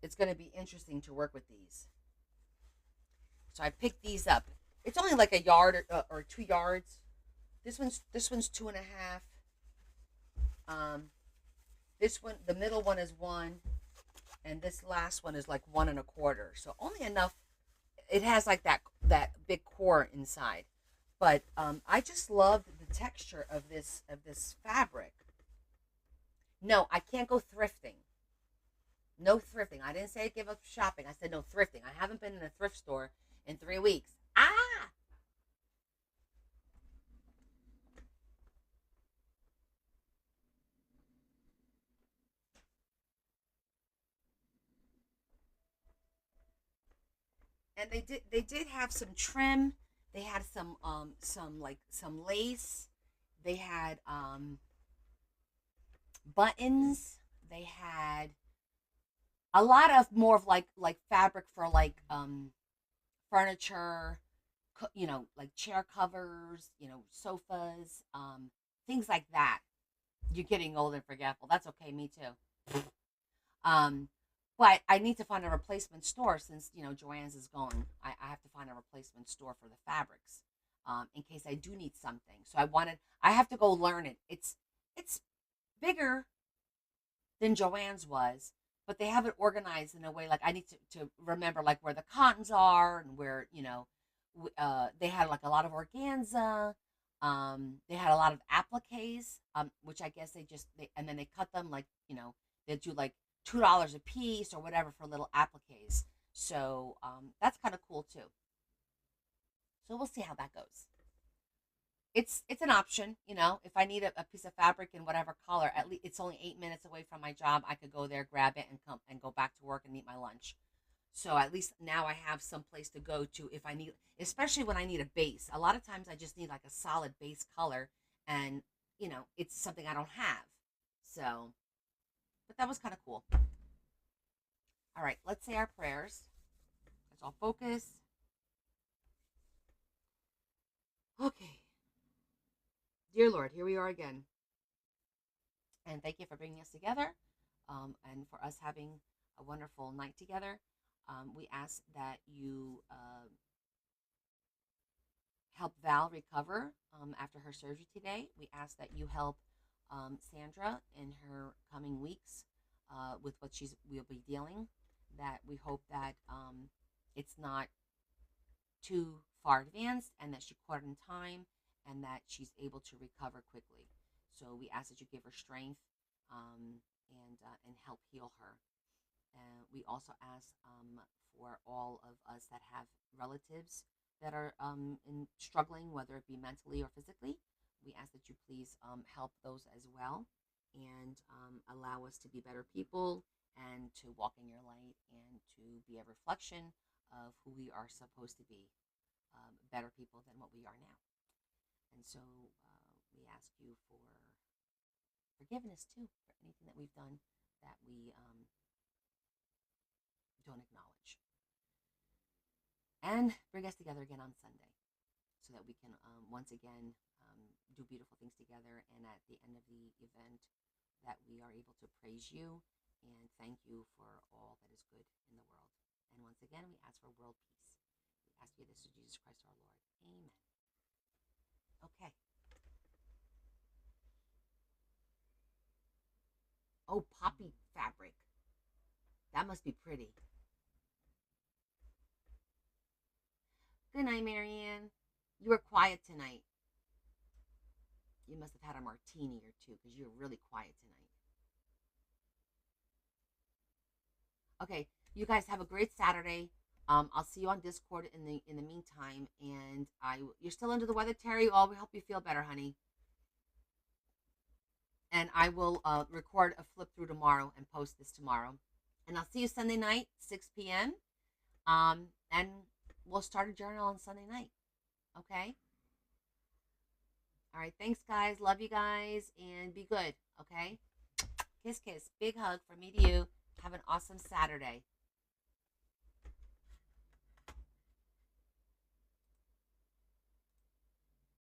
It's going to be interesting to work with these. So I picked these up. It's only like a yard or 2 yards. This one's two and a half. Um, this one, the middle one is one, and this last one is like 1 1/4. So only enough. It has like that big core inside, but I just love the texture of this fabric. No, I can't go thrifting. No thrifting. I didn't say I give up shopping. I said no thrifting. I haven't been in a thrift store in 3 weeks. Ah, and they did have some trim. They had some lace. They had buttons. They had a lot of more of like fabric for like furniture, like chair covers, sofas, things like that. You're getting old and forgetful. That's okay, me too. But I need to find a replacement store since Joann's is gone. I have to find a replacement store for the fabrics, in case I do need something. So I have to go learn it. It's bigger than Joann's was, but they have it organized in a way like I need to remember like where the cottons are and where they had like a lot of organza. They had a lot of appliques, which I guess and then they cut them like they do like $2 a piece or whatever for little appliques. So that's kind of cool too. So we'll see how that goes. It's an option, if I need a piece of fabric in whatever color, at least it's only 8 minutes away from my job. I could go there, grab it, and come and go back to work and eat my lunch. So at least now I have some place to go to if I need, especially when I need a base. A lot of times I just need like a solid base color, and it's something I don't have. So, but that was kind of cool. All right, let's say our prayers. Let's all focus. Okay. Dear Lord, here we are again. And thank you for bringing us together, and for us having a wonderful night together. We ask that you help Val recover after her surgery today. We ask that you help Sandra in her coming weeks with what will be dealing. That we hope that it's not too far advanced, and that she caught it in time, and that she's able to recover quickly. So we ask that you give her strength, and help heal her. And we also ask for all of us that have relatives that are struggling, whether it be mentally or physically. We ask that you please help those as well, and allow us to be better people, and to walk in your light, and to be a reflection of who we are supposed to be, better people than what we are now. And so we ask you for forgiveness too for anything that we've done that we don't acknowledge. And bring us together again on Sunday so that we can once again do beautiful things together. And at the end of the event, that we are able to praise you and thank you for all that is good in the world. And once again, we ask for world peace. We ask you this through Jesus Christ our Lord. Amen. Okay. Oh, poppy fabric. That must be pretty. Good night, Marianne. You were quiet tonight. You must have had a martini or two because you were really quiet tonight. Okay, you guys have a great Saturday. I'll see you on Discord in the meantime, and you're still under the weather, Terry. Oh, we hope you feel better, honey. And I will record a flip through tomorrow and post this tomorrow. And I'll see you Sunday night, 6 p.m. And we'll start a journal on Sunday night. Okay? All right. Thanks, guys. Love you guys. And be good. Okay? Kiss, kiss. Big hug from me to you. Have an awesome Saturday.